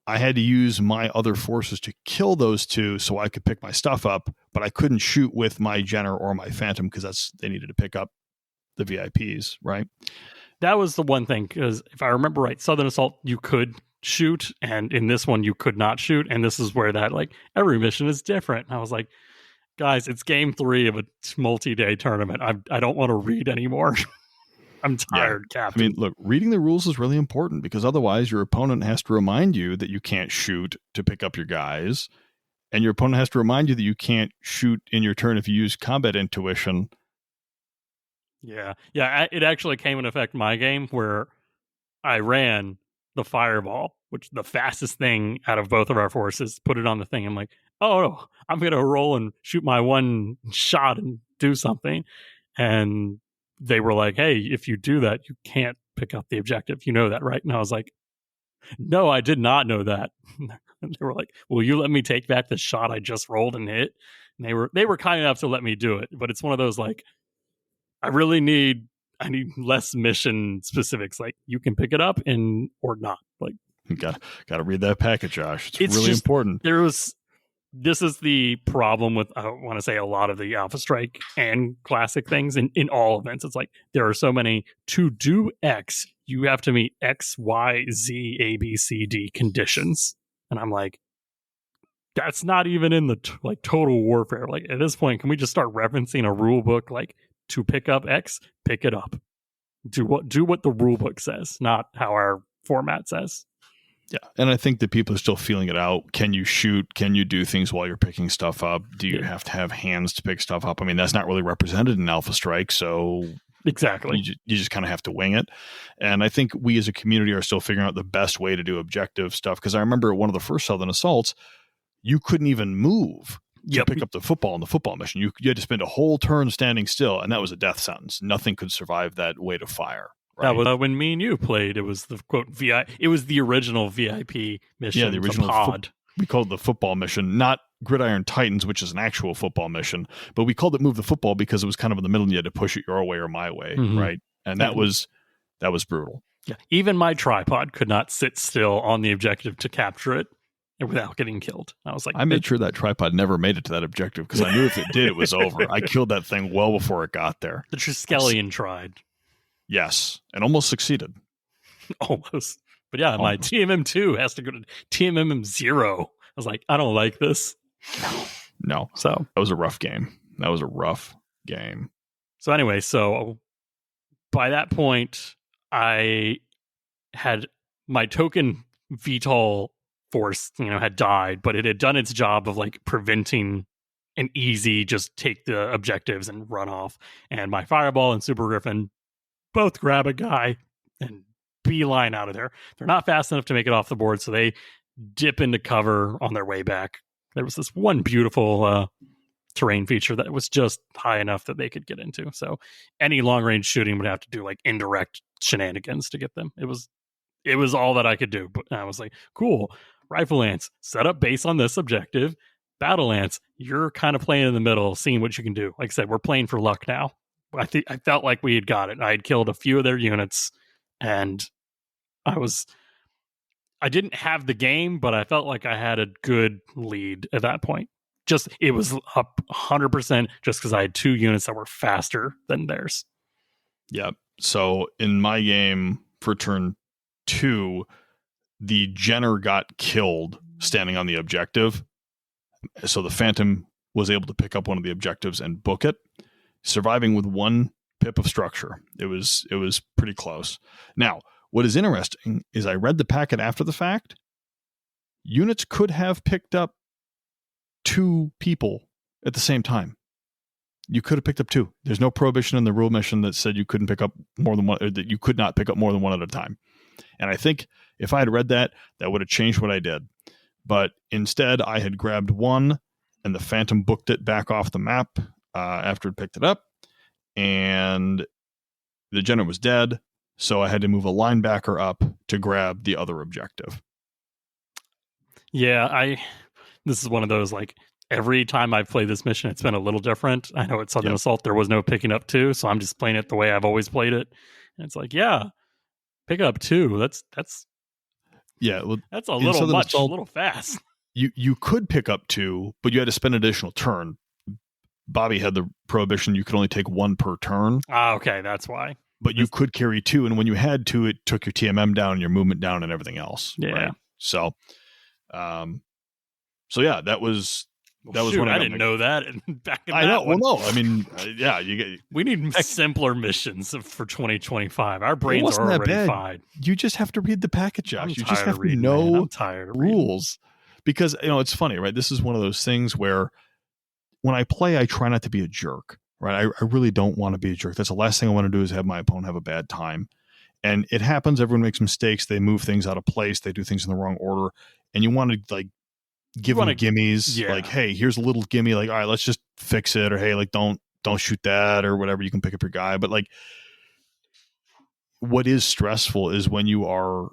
I had to use my other forces to kill those two so I could pick my stuff up, but I couldn't shoot with my Jenner or my Phantom because they needed to pick up the VIPs, right? That was the one thing, because if I remember right, Southern Assault, you could shoot, and in this one, you could not shoot, and this is where that, like, every mission is different. And I was like, guys, it's game 3 of a multi-day tournament. I don't want to read anymore. I'm tired, Captain. I mean, look, reading the rules is really important, because otherwise your opponent has to remind you that you can't shoot to pick up your guys, and your opponent has to remind you that you can't shoot in your turn if you use combat intuition. Yeah, it actually came in effect my game, where I ran the fireball, which the fastest thing out of both of our forces, put it on the thing. I'm like, oh, I'm going to roll and shoot my one shot and do something. And they were like, hey, if you do that, you can't pick up the objective. You know that, right? And I was like, no, I did not know that. And they were like, will you let me take back the shot I just rolled and hit? And they were kind enough to let me do it. But it's one of those, like, I need less mission specifics. Like, you can pick it up or not. Like, you got to read that packet, Josh. It's really important. This is the problem with, I want to say, a lot of the Alpha Strike and Classic things in all events. It's like, there are so many. To do X, you have to meet X, Y, Z, A, B, C, D conditions. And I'm like, that's not even in the Total Warfare. Like, at this point, can we just start referencing a rule book? Like, to pick up X, pick it up. Do what the rule book says, not how our format says. Yeah, and I think that people are still feeling it out. Can you shoot? Can you do things while you're picking stuff up? Do you have to have hands to pick stuff up? I mean, that's not really represented in Alpha Strike, so exactly, you just kind of have to wing it. And I think we as a community are still figuring out the best way to do objective stuff, because I remember one of the first Southern Assaults, you couldn't even move to pick up the football in the football mission. You had to spend a whole turn standing still, and that was a death sentence. Nothing could survive that weight of fire. Right? That was when me and you played. It was the quote it was the original VIP mission. Yeah, the original pod. We called it the football mission, not Gridiron Titans, which is an actual football mission, but we called it Move the Football because it was kind of in the middle, and you had to push it your way or my way, right? And that was brutal. Yeah, even my tripod could not sit still on the objective to capture it without getting killed. I was like, I made sure that tripod never made it to that objective, because I knew if it did, it was over. I killed that thing well before it got there. The Triskelion tried. Yes, and almost succeeded. Almost. But yeah, my TMM2 has to go to TMM 0. I was like, I don't like this. No. So that was a rough game. So anyway, by that point, I had my token VTOL force, had died, but it had done its job of like preventing an easy just take the objectives and run off. And my Fireball and Super Griffin both grab a guy and beeline out of there. They're not fast enough to make it off the board, so they dip into cover on their way back. There was this one beautiful terrain feature that was just high enough that they could get into. So any long range shooting would have to do like indirect shenanigans to get them. It was all that I could do. But I was like, cool. Rifle Lance, set up base on this objective. Battle Lance, you're kind of playing in the middle, seeing what you can do. Like I said, we're playing for luck now. I felt like we had got it. I had killed a few of their units, and I didn't have the game, but I felt like I had a good lead at that point. It was up 100% just because I had 2 units that were faster than theirs. Yeah. So in my game for turn 2, the Jenner got killed standing on the objective. So the Phantom was able to pick up one of the objectives and book it, surviving with 1 pip of structure. It was pretty close. Now, what is interesting is I read the packet after the fact. Units could have picked up 2 people at the same time. You could have picked up 2. There's no prohibition in the rule mission that said you couldn't pick up more than one, or that you could not pick up more than one at a time. And I think if I had read that, that would have changed what I did. But instead, I had grabbed 1, and the Phantom booked it back off the map after it picked it up. And the Jenner was dead, so I had to move a linebacker up to grab the other objective. Yeah, this is one of those, like, every time I've played this mission, it's been a little different. I know at Southern Assault, there was no picking up 2, so I'm just playing it the way I've always played it. And it's like, yeah, pick up 2. That's yeah, well, that's a little much, Assault, a little fast. You could pick up 2, but you had to spend an additional turn. Bobby had the prohibition you could only take 1 per turn. Ah, okay, that's why. But you could carry 2, and when you had 2, it took your TMM down, your movement down, and everything else. Yeah. Right? So yeah, that was Shoot, when I didn't know that. Back in I know. one. Well, no, I mean, yeah, we need simpler missions for 2025. Our brains are wasn't already that bad. fried. You just have to read the packet, Josh. You just have to reading, know I'm tired of reading. rules. Because, it's funny, right? This is one of those things where when I play, I try not to be a jerk, right? I really don't want to be a jerk. That's the last thing I want to do is have my opponent have a bad time. And it happens. Everyone makes mistakes. They move things out of place. They do things in the wrong order. And you want to, like, give them gimmies. Yeah. Like, hey, here's a little gimme. Like, all right, let's just fix it. Or, hey, like, don't shoot that or whatever. You can pick up your guy. But, like, what is stressful is when you are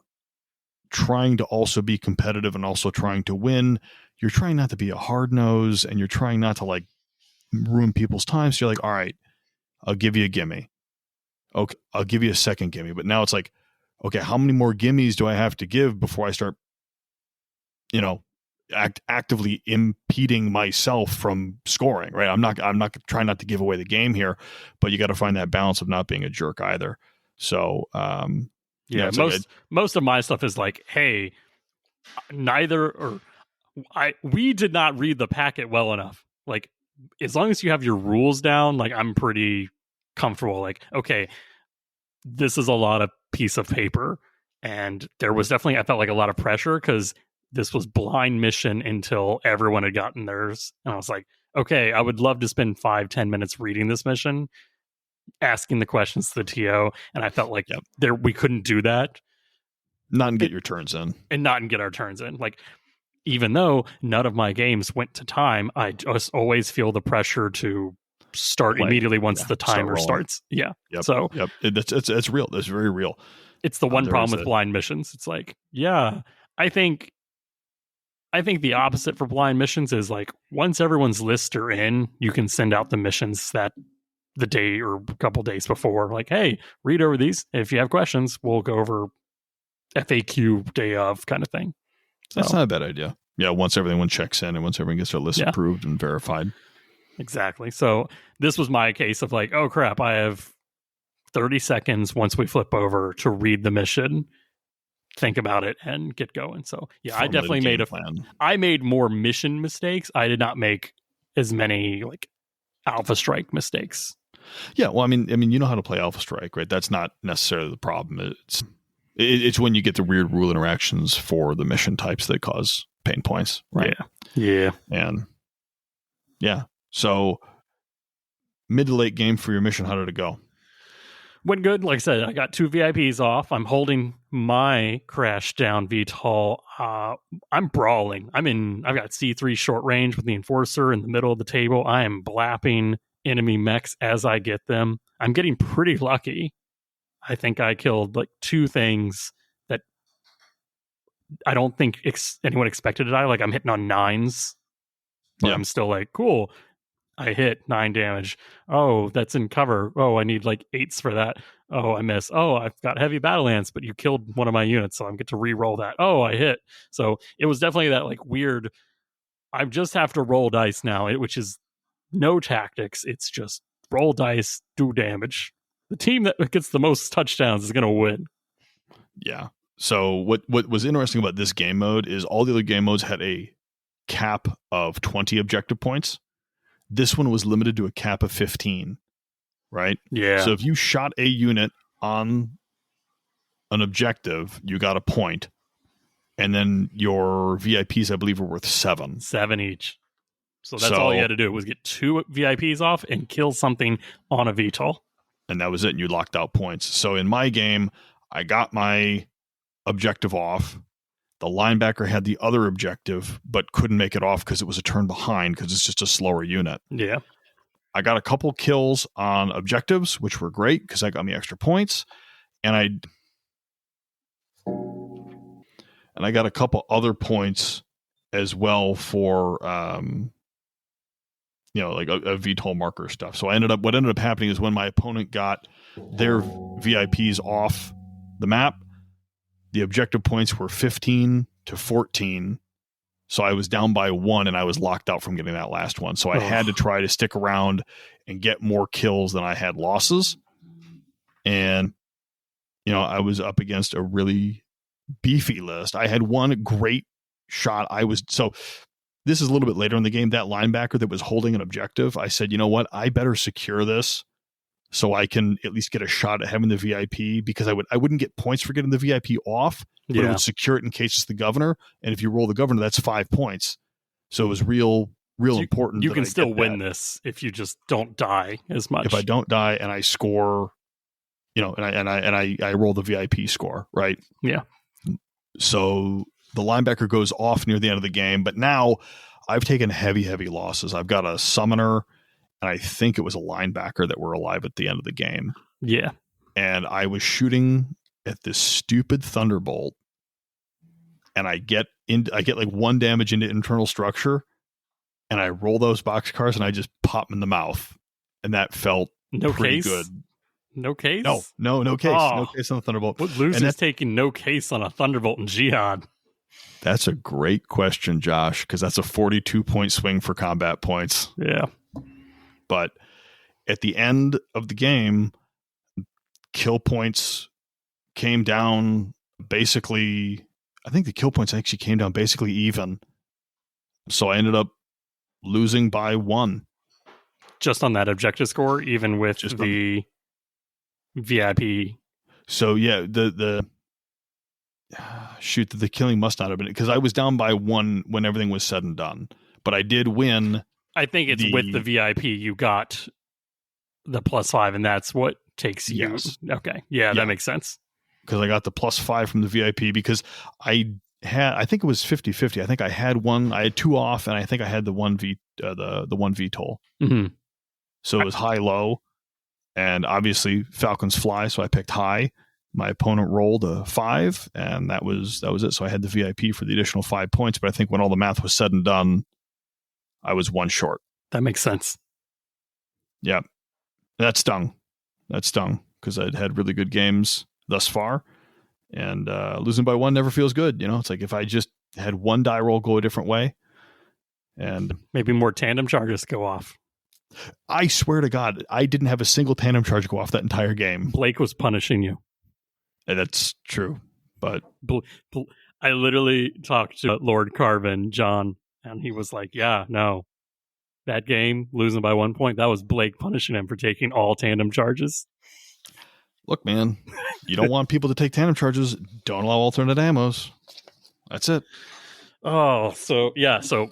trying to also be competitive and also trying to win. You're trying not to be a hard nose, and you're trying not to, like, ruin people's time. So you're like, all right, I'll give you a gimme. Okay, I'll give you a second gimme. But now it's like, okay, how many more gimmies do I have to give before I start, actively impeding myself from scoring, right? I'm not trying not to give away the game here, but you got to find that balance of not being a jerk either. So, most of my stuff is like, hey, we did not read the packet well enough. Like, as long as you have your rules down, like, I'm pretty comfortable. Like, okay, this is a lot of piece of paper, and there was definitely, I felt like, a lot of pressure because this was blind mission until everyone had gotten theirs, and I was like, okay, I would love to spend 5-10 minutes reading this mission, asking the questions to the TO, and I felt like we couldn't do that. Not and get your turns in. And not and get our turns in. Like, even though none of my games went to time, I just always feel the pressure to start immediately once the timer starts. Yeah. Yep. So it's real. That's very real. It's the one problem with blind missions. It's like, yeah, I think the opposite for blind missions is, like, once everyone's lists are in, you can send out the missions that the day or a couple days before, like, hey, read over these. If you have questions, we'll go over FAQ day of kind of thing. So, that's not a bad idea. Yeah, once everyone checks in and once everyone gets their list approved and verified. Exactly. So this was my case of, like, oh crap, I have 30 seconds once we flip over to read the mission, think about it, and get going. So yeah, I definitely made I made more mission mistakes. I did not make as many, like, Alpha Strike mistakes. Yeah, well, I mean, you know how to play Alpha Strike, right? That's not necessarily the problem. It's when you get the weird rule interactions for the mission types that cause pain points, right? Yeah. And yeah, so mid to late game for your mission, how did it go? Went good. Like I said, I got 2 VIPs off. I'm holding my crash down VTOL. I'm brawling. I've got C3 short range with the Enforcer in the middle of the table. I am blapping enemy mechs as I get them. I'm getting pretty lucky. I think I killed, like, 2 things that I don't think anyone expected to die. Like, I'm hitting on 9s, but I'm still like, cool. I hit 9 damage. Oh, that's in cover. Oh, I need, like, 8s for that. Oh, I miss. Oh, I've got heavy battle lance, but you killed one of my units, so I get to re-roll that. Oh, I hit. So it was definitely that, like, weird, I just have to roll dice now, which is no tactics. It's just roll dice, do damage. The team that gets the most touchdowns is going to win. Yeah. So what was interesting about this game mode is all the other game modes had a cap of 20 objective points. This one was limited to a cap of 15, right? Yeah. So if you shot a unit on an objective, you got a point. And then your VIPs, I believe, were worth 7. 7 each. So that's all you had to do was get 2 VIPs off and kill something on a VTOL. And that was it. And you locked out points. So in my game, I got my objective off. The linebacker had the other objective, but couldn't make it off because it was a turn behind because it's just a slower unit. Yeah. I got a couple kills on objectives, which were great because that got me extra points. And I got a couple other points as well for, like a VTOL marker stuff. So what ended up happening is when my opponent got their VIPs off the map, the objective points were 15 to 14. So I was down by 1 and I was locked out from getting that last one. So I had to try to stick around and get more kills than I had losses. And, I was up against a really beefy list. I had one great shot. So this is a little bit later in the game. That linebacker that was holding an objective, I said, you know what? I better secure this so I can at least get a shot at having the VIP, because I wouldn't get points for getting the VIP off, but it would secure it in case it's the governor. And if you roll the governor, that's 5 points. So it was real important. You can still win this if you just don't die as much. If I don't die and I score, and I roll the VIP score, right? Yeah. So the linebacker goes off near the end of the game, but now I've taken heavy losses. I've got a summoner, and I think it was a linebacker that were alive at the end of the game. Yeah. And I was shooting at this stupid Thunderbolt, and I get like 1 damage into internal structure, and I roll those boxcars and I just pop them in the mouth. And that felt pretty good. No case? No case. No case on the Thunderbolt. What loser's taking no case on a Thunderbolt and Jihad? That's a great question, Josh, because that's a 42-point swing for combat points. Yeah. But at the end of the game, kill points came down basically, I think the kill points actually came down basically even. So I ended up losing by 1. Just on that objective score, even with the VIP. So yeah, the killing must not have been, because I was down by 1 when everything was said and done. But I did win. I think it's with the VIP you got the +5, and that's what takes you. Yes. Okay. Yeah, that makes sense. Because I got the +5 from the VIP, because I think it was 50-50. I think I had 2 off, and I think I had the one VTOL. Mm-hmm. So it was high-low, and obviously Falcons fly, so I picked high. My opponent rolled a 5, and that was it. So I had the VIP for the additional 5 points, but I think when all the math was said and done, I was 1 short. That makes sense. Yeah. That stung, because I'd had really good games thus far, and losing by 1 never feels good. It's like if I just had 1 die roll go a different way, and maybe more tandem charges go off. I swear to God, I didn't have a single tandem charge go off that entire game. Blake was punishing you. And that's true, but I literally talked to Lord Carvin, John, and he was like, yeah, no, that game, losing by 1 point, that was Blake punishing him for taking all tandem charges. Look, man, you don't want people to take tandem charges. Don't allow alternate ammos. That's it. Oh, so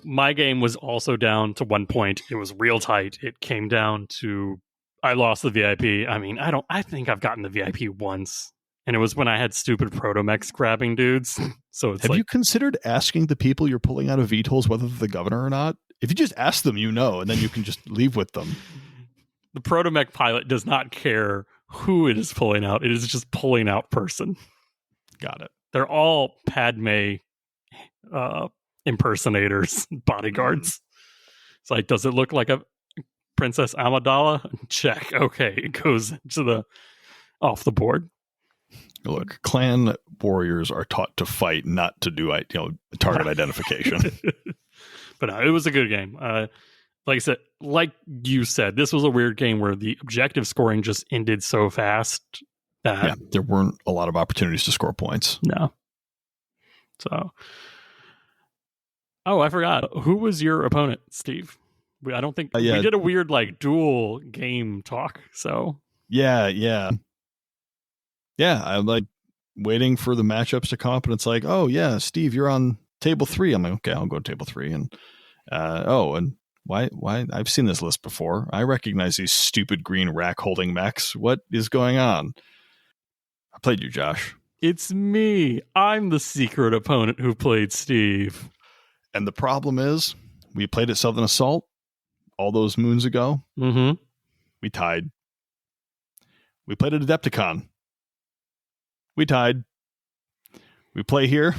my game was also down to 1 point. It was real tight. It came down to, I lost the VIP. I mean, I think I've gotten the VIP once, and it was when I had stupid proto-mechs grabbing dudes. So it's Have you considered asking the people you're pulling out of VTOLs whether they're the governor or not? If you just ask them, and then you can just leave with them. The proto-mech pilot does not care who it is pulling out. It is just pulling out person. Got it. They're all Padme impersonators, bodyguards. It's like, does it look like a Princess Amidala? Check. Okay, it goes to off the board. Look, clan warriors are taught to fight, not to do target identification. But no, it was a good game. Like you said, this was a weird game where the objective scoring just ended so fast there weren't a lot of opportunities to score points. No. So, I forgot. Who was your opponent, Steve? I don't think we did a weird like dual game talk. So yeah. I'm like waiting for the matchups to come up, and it's like, oh yeah, Steve, you're on table 3. I'm like, okay, I'll go to table 3, and and why? I've seen this list before. I recognize these stupid green rack holding mechs. What is going on? I played you, Josh. It's me. I'm the secret opponent who played Steve. And the problem is, we played at Southern Assault all those moons ago. Mm-hmm. We tied. We played at Adepticon. We tied. We play here.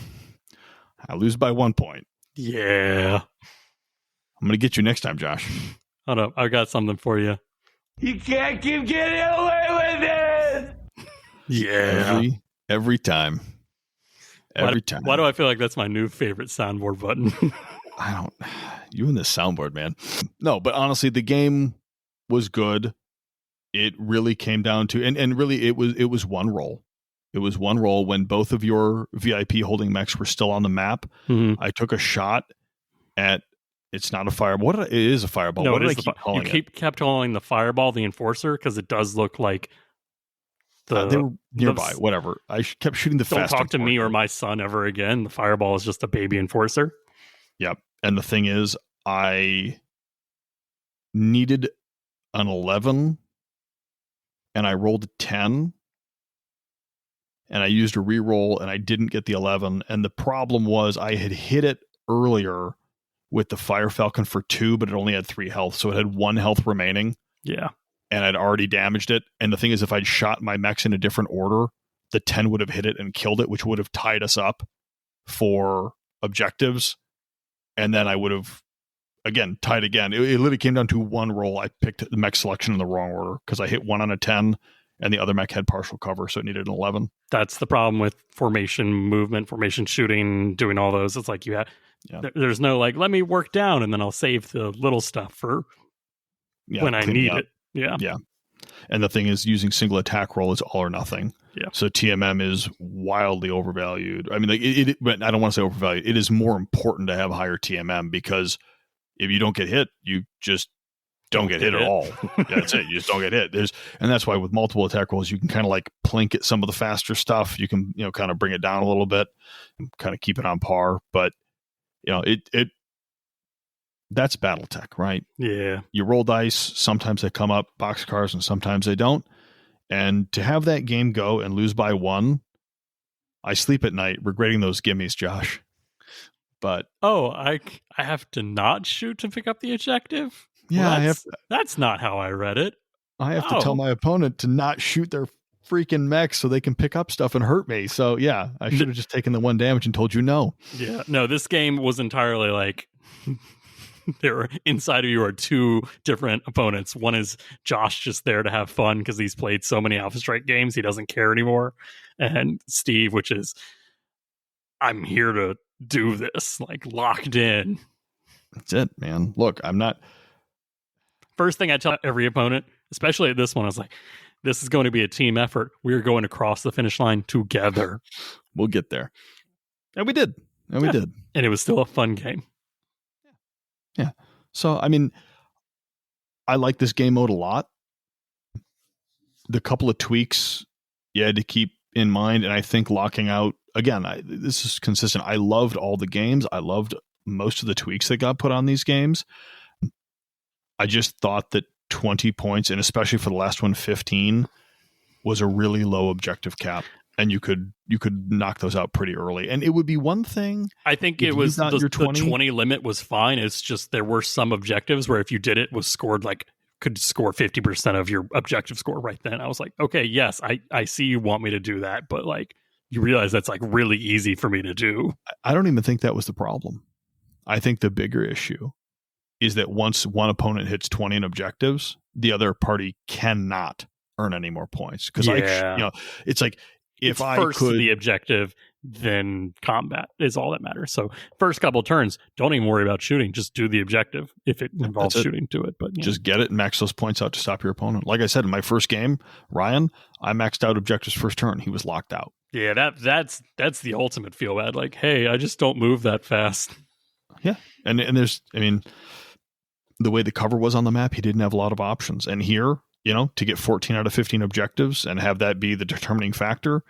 I lose by 1 point. Yeah. I'm going to get you next time, Josh. Hold up. I got something for you. You can't keep getting away with it. Yeah. Every time. Every time. Why do I feel like that's my new favorite soundboard button? You and this soundboard, man. No, but honestly, the game was good. It really came down to, and really it was one roll. It was one roll when both of your VIP holding mechs were still on the map. Mm-hmm. I took a shot at, it's not a fireball. It is a fireball. No, what did I keep calling it? You kept calling the fireball the enforcer because it does look like they were nearby. Whatever. I kept shooting the fast. Don't talk to me or my son ever again. The fireball is just a baby enforcer. Yep. And the thing is, I needed an 11 and I rolled a 10 and I used a reroll and I didn't get the 11. And the problem was I had hit it earlier with the Fire Falcon for 2, but it only had 3 health. So it had 1 health remaining. Yeah. And I'd already damaged it. And the thing is, if I'd shot my mechs in a different order, the 10 would have hit it and killed it, which would have tied us up for objectives. And then I would have, again, tied again. It literally came down to one roll. I picked the mech selection in the wrong order because I hit 1 on a 10 and the other mech had partial cover, so it needed an 11. That's the problem with formation movement, formation shooting, doing all those. It's like there's no like, let me work down and then I'll save the little stuff for when I need it. Yeah. Yeah. And the thing is, using single attack roll is all or nothing. Yeah. So TMM is wildly overvalued. I mean, like but I don't want to say overvalued. It is more important to have higher TMM because if you don't get hit, you just don't get hit at all. That's it. You just don't get hit. And that's why with multiple attack rolls, you can kind of like plink at some of the faster stuff. You can, kind of bring it down a little bit and kind of keep it on par. But, that's Battletech, right? Yeah. You roll dice. Sometimes they come up boxcars and sometimes they don't. And to have that game go and lose by 1, I sleep at night regretting those gimmies, Josh. But I have to not shoot to pick up the objective? Yeah, well, that's not how I read it. I have to tell my opponent to not shoot their freaking mechs so they can pick up stuff and hurt me. So yeah, I should have just taken the 1 damage and told you no. Yeah, no, this game was entirely like there were inside of you are 2 different opponents. One is Josh just there to have fun because he's played so many Alpha Strike games he doesn't care anymore, and Steve, which is I'm here to do this, like locked in. That's it, man. Look, I'm not. First thing I tell every opponent, especially at this one, I was like, this is going to be a team effort. We're going to cross the finish line together. We'll get there. And we did. We did. And it was still a fun game. Yeah. So, I mean, I like this game mode a lot. The couple of tweaks you had to keep in mind, and I think locking out, again, this is consistent. I loved all the games. I loved most of the tweaks that got put on these games. I just thought that 20 points, and especially for the last one, 15, was a really low objective cap. And you could knock those out pretty early. And it would be one thing. I think it was the 20 limit was fine. It's just there were some objectives where if you did it was scored could score 50% of your objective score right then. I was like, okay, yes, I see you want me to do that, but like you realize that's like really easy for me to do. I don't even think that was the problem. I think the bigger issue is that once one opponent hits 20 in objectives, the other party cannot earn any more points. Because it's like if I first could the objective, then combat is all that matters. So first couple turns, don't even worry about shooting. Just do the objective if it involves shooting to it. But just get it and max those points out to stop your opponent. Like I said, in my first game, Ryan, I maxed out objectives first turn. He was locked out. Yeah, that's the ultimate feel bad. Like, hey, I just don't move that fast. Yeah. And there's, I mean, the way the cover was on the map, he didn't have a lot of options. And here, you know, to get 14 out of 15 objectives and have that be the determining factor,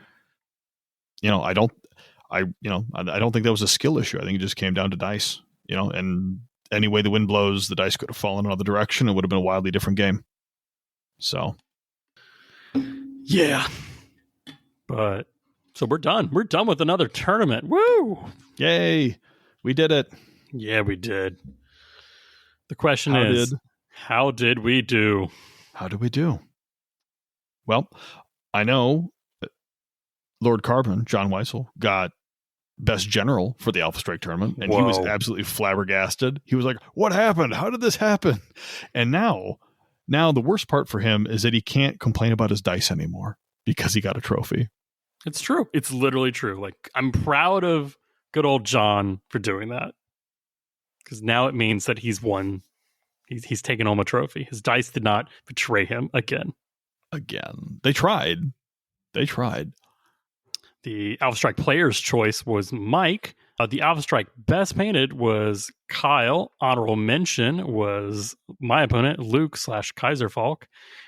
you know, I don't think that was a skill issue. I think it just came down to dice, you know, and any way the wind blows, the dice could have fallen another direction. It would have been a wildly different game. So, yeah. But so we're done. We're done with another tournament. Woo! Yay. We did it. Yeah, we did. The question is, how did we do? How did we do? Well, I know Lord Carbon, John Weitzel, got best general for the Alpha Strike tournament, and he was absolutely flabbergasted. He was like, what happened? How did this happen? And now the worst part for him is that he can't complain about his dice anymore because he got a trophy. It's true. It's literally true. Like, I'm proud of good old John for doing that, because now it means that he's won. He's taken home a trophy. His dice did not betray him again. They tried. The Alpha Strike player's choice was Mike. The Alpha Strike best painted was Kyle. Honorable mention was my opponent, Luke/Kaiserfalk.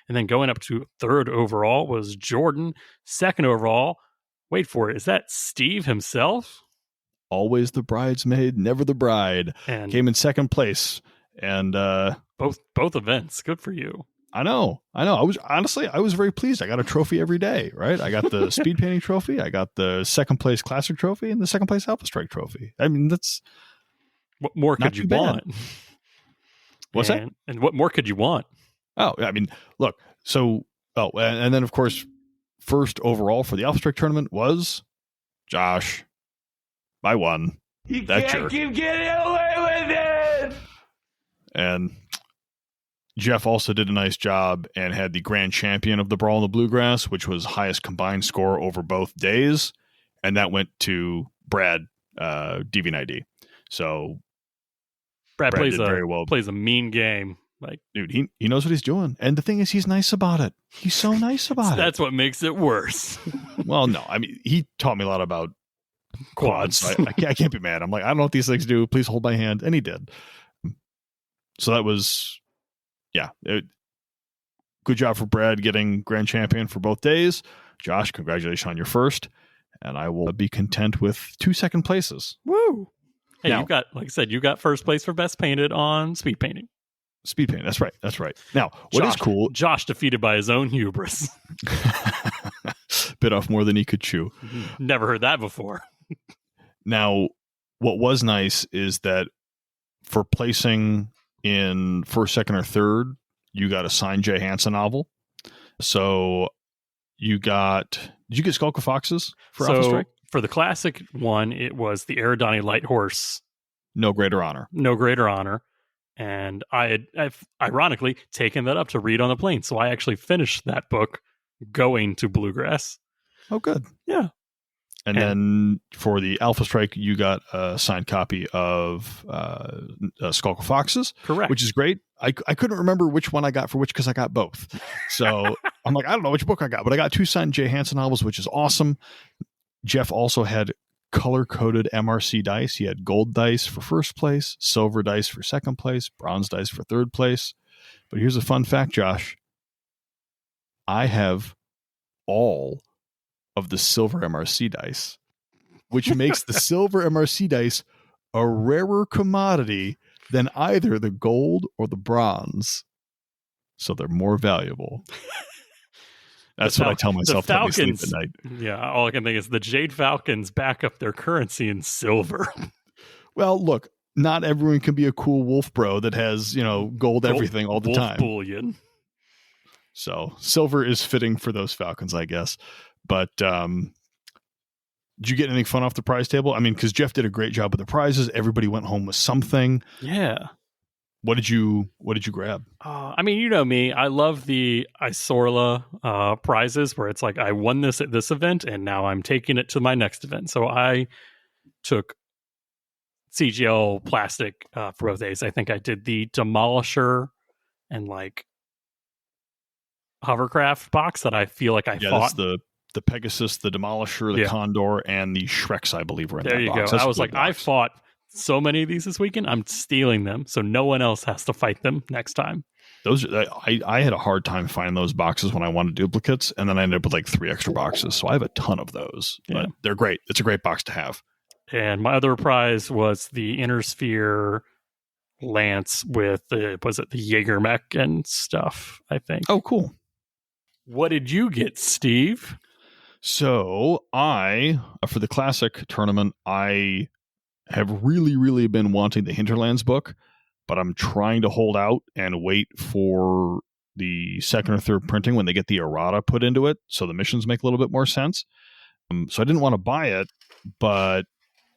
And then going up to third overall was Jordan. Second overall, wait for it, is that Steve himself? Always the bridesmaid, never the bride. And came in second place. And both events. Good for you. I know. I was very pleased. I got a trophy every day, right? I got the speed painting trophy. I got the second place classic trophy and the second place Alpha Strike trophy. I mean, that's what more could you want? What's that? And what more could you want? Oh, I mean, look. So, and then of course, first overall for the Alpha Strike tournament was Josh. I won. You can't keep getting away with it. And Jeff also did a nice job and had the grand champion of the Brawl in the Bluegrass, which was highest combined score over both days. And that went to Brad, DV9D. So Brad plays a mean game. Like, dude, he knows what he's doing. And the thing is, he's nice about it. He's so nice about it. That's what makes it worse. Well, no, I mean, he taught me a lot about quads. So I can't be mad. I'm like, I don't know what these things do. Please hold my hand. And he did. So that was, good job for Brad getting grand champion for both days. Josh, congratulations on your first. And I will be content with 2 second places. Woo! Hey, now, you got, like I said, you got first place for best painted on speed painting. Speed painting, that's right. Now, what is cool? Josh defeated by his own hubris. Bit off more than he could chew. Never heard that before. Now, what was nice is that for placing in first, second, or third, you got a signed Jay Hansen novel. So you got, did you get Skull Foxes for Alpha Strike? For the classic one, it was the Aerodani Light Horse. No Greater Honor. And I've ironically taken that up to read on the plane. So I actually finished that book going to Bluegrass. Oh, good. Yeah. And then for the Alpha Strike, you got a signed copy of Skull Foxes. Correct. Which is great. I couldn't remember which one I got for which because I got both. So I'm like, I don't know which book I got, but I got 2 signed Jay Hansen novels, which is awesome. Jeff also had color-coded MRC dice. He had gold dice for first place, silver dice for second place, bronze dice for third place. But here's a fun fact, Josh. I have all of the silver MRC dice, which makes the silver MRC dice a rarer commodity than either the gold or the bronze. So they're more valuable. That's what I tell myself to let me sleep at night. Yeah, all I can think is the Jade Falcons back up their currency in silver. Well, look, not everyone can be a cool wolf bro that has, gold everything all the time. Bullion. So silver is fitting for those Falcons, I guess. But did you get anything fun off the prize table? I mean, because Jeff did a great job with the prizes. Everybody went home with something. Yeah. What did you grab? I mean, you know me. I love the Isorla prizes where it's like I won this at this event and now I'm taking it to my next event. So I took CGL plastic for both days. I think I did the Demolisher and like hovercraft box that I feel like I fought. That's the Pegasus, the Demolisher, the Condor, and the Shreks, I believe, were in there that you box. go. That's I was like, I fought so many of these this weekend. I'm stealing them, so no one else has to fight them next time. Those I had a hard time finding those boxes when I wanted duplicates, and then I ended up with like 3 extra boxes. So I have a ton of those. Yeah. But they're great. It's a great box to have. And my other prize was the Inner Sphere Lance with the Jaeger mech and stuff, I think. Oh, cool. What did you get, Steve? So for the Classic tournament, I have really, really been wanting the Hinterlands book, but I'm trying to hold out and wait for the second or third printing when they get the errata put into it, so the missions make a little bit more sense. So I didn't want to buy it, but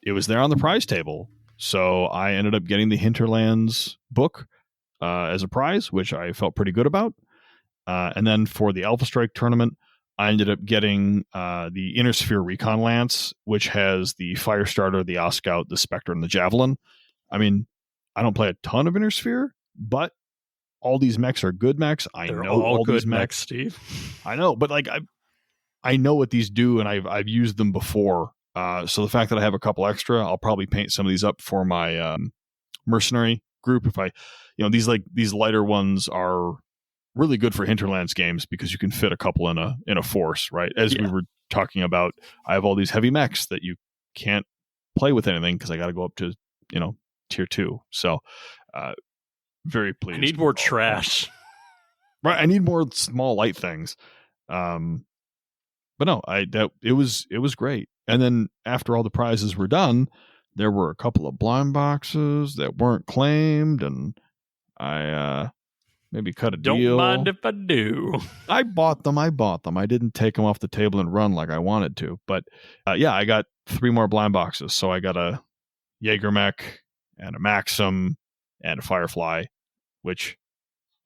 it was there on the prize table. So I ended up getting the Hinterlands book as a prize, which I felt pretty good about. And then for the Alpha Strike tournament, I ended up getting the Inner Sphere Recon Lance, which has the Firestarter, the Oscout, the Spectre, and the Javelin. I mean, I don't play a ton of Inner Sphere, but all these mechs are good mechs. They're know all good these mechs, Steve. I know, but like I know what these do, and I've used them before. So the fact that I have a couple extra, I'll probably paint some of these up for my mercenary group. If I, these lighter ones are really good for Hinterlands games because you can fit a couple in a force, right? As we were talking about, I have all these heavy mechs that you can't play with anything because I got to go up to tier 2. So very pleased. I need more trash. Right, I need more small light things. But no, it was great. And then after all the prizes were done, there were a couple of blind boxes that weren't claimed, and I maybe cut a deal. Don't mind if I do. I bought them. I didn't take them off the table and run like I wanted to. But I got 3 more blind boxes. So I got a Jaeger mech and a Maxim and a Firefly, which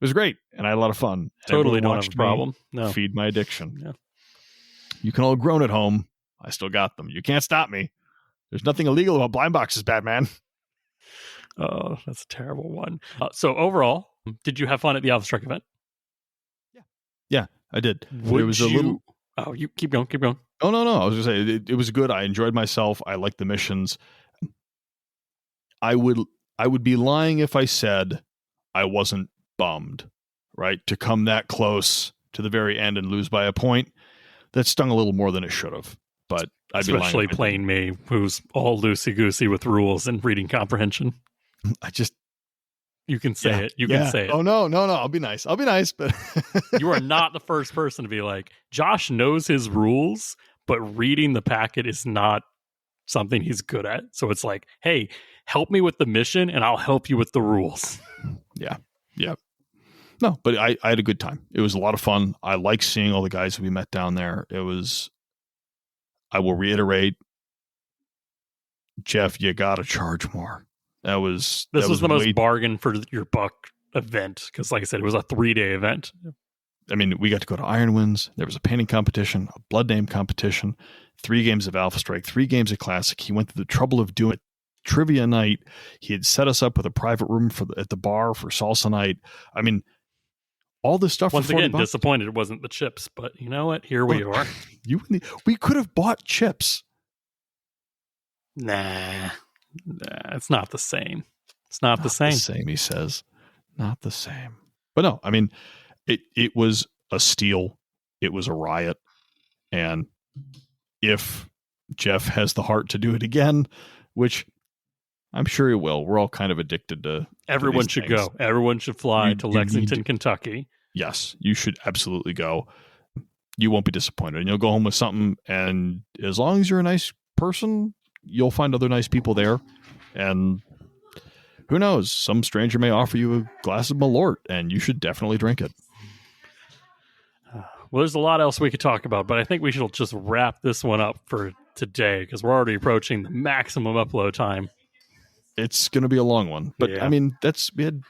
was great. And I had a lot of fun. Totally don't have a problem. No. Feed my addiction. Yeah. You can all groan at home. I still got them. You can't stop me. There's nothing illegal about blind boxes, Batman. Oh, that's a terrible one. So overall, did you have fun at the Alpha Strike event? Yeah, I did. It was a little. Oh, you keep going. Oh no! I was gonna say it was good. I enjoyed myself. I liked the missions. I would be lying if I said I wasn't bummed. Right, to come that close to the very end and lose by a point, that stung a little more than it should have. But I'd be lying. Especially playing me, who's all loosey goosey with rules and reading comprehension. You can say it. You can say it. Oh, no. I'll be nice. But you are not the first person to be like, Josh knows his rules, but reading the packet is not something he's good at. So it's like, hey, help me with the mission and I'll help you with the rules. Yeah. No, but I had a good time. It was a lot of fun. I like seeing all the guys that we met down there. I will reiterate, Jeff, you got to charge more. This was the most bargain for your buck event because, like I said, it was a 3-day event. I mean, we got to go to Iron Winds. There was a painting competition, a blood name competition, 3 games of Alpha Strike, 3 games of Classic. He went through the trouble of doing trivia night. He had set us up with a private room at the bar for salsa night. I mean, all this stuff. Once again, disappointed it wasn't the chips, but you know what? Here we are. We could have bought chips. Nah, it's not the same. It's not the same. The same, he says. Not the same. But no, I mean, it was a steal. It was a riot. And if Jeff has the heart to do it again, which I'm sure he will, we're all kind of addicted to. Everyone should go. Everyone should fly to Lexington, Kentucky. Yes, you should absolutely go. You won't be disappointed. And you'll go home with something. And as long as you're a nice person, you'll find other nice people there. And who knows? Some stranger may offer you a glass of Malort, and you should definitely drink it. Well, there's a lot else we could talk about, but I think we should just wrap this one up for today because we're already approaching the maximum upload time. It's going to be a long one. But, Yeah. I mean, we had,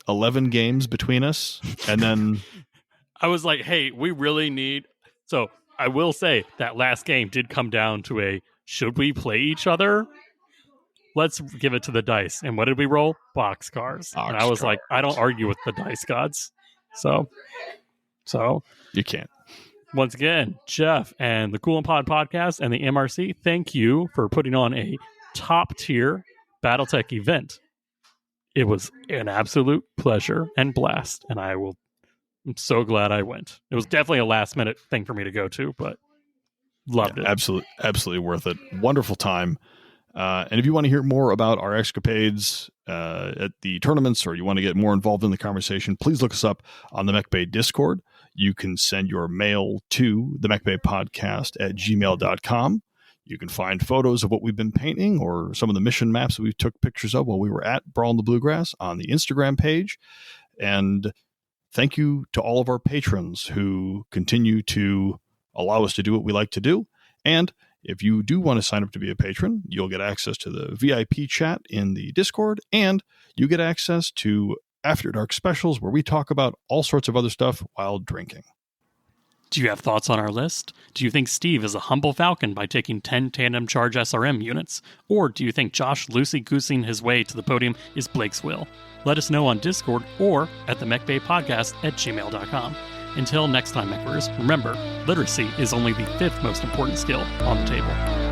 11 games between us? And then... I was like, hey, we really need... So, I will say that last game did come down to should we play each other? Let's give it to the dice. And what did we roll? Boxcars. And I was like, I don't argue with the dice gods. So you can't. Once again, Jeff and the Cool and Pod podcast and the MRC, thank you for putting on a top tier Battletech event. It was an absolute pleasure and blast, and I'm so glad I went. It was definitely a last minute thing for me to go to, but loved it. Absolutely worth it. Wonderful time. And if you want to hear more about our escapades at the tournaments, or you want to get more involved in the conversation, please look us up on the Mechbay Discord. You can send your mail to the Mechbay podcast at gmail.com. You can find photos of what we've been painting or some of the mission maps that we took pictures of while we were at Brawl in the Bluegrass on the Instagram page. And thank you to all of our patrons who continue to allow us to do what we like to do. And if you do want to sign up to be a patron, you'll get access to the VIP chat in the Discord, and you get access to After Dark specials where we talk about all sorts of other stuff while drinking. Do you have thoughts on our list? Do you think Steve is a humble falcon by taking 10 tandem charge SRM units? Or do you think Josh loosey-goosing his way to the podium is Blake's will? Let us know on Discord or at the Mechbay podcast at gmail.com. Until next time, Mechwarriors, remember, literacy is only the 5th most important skill on the table.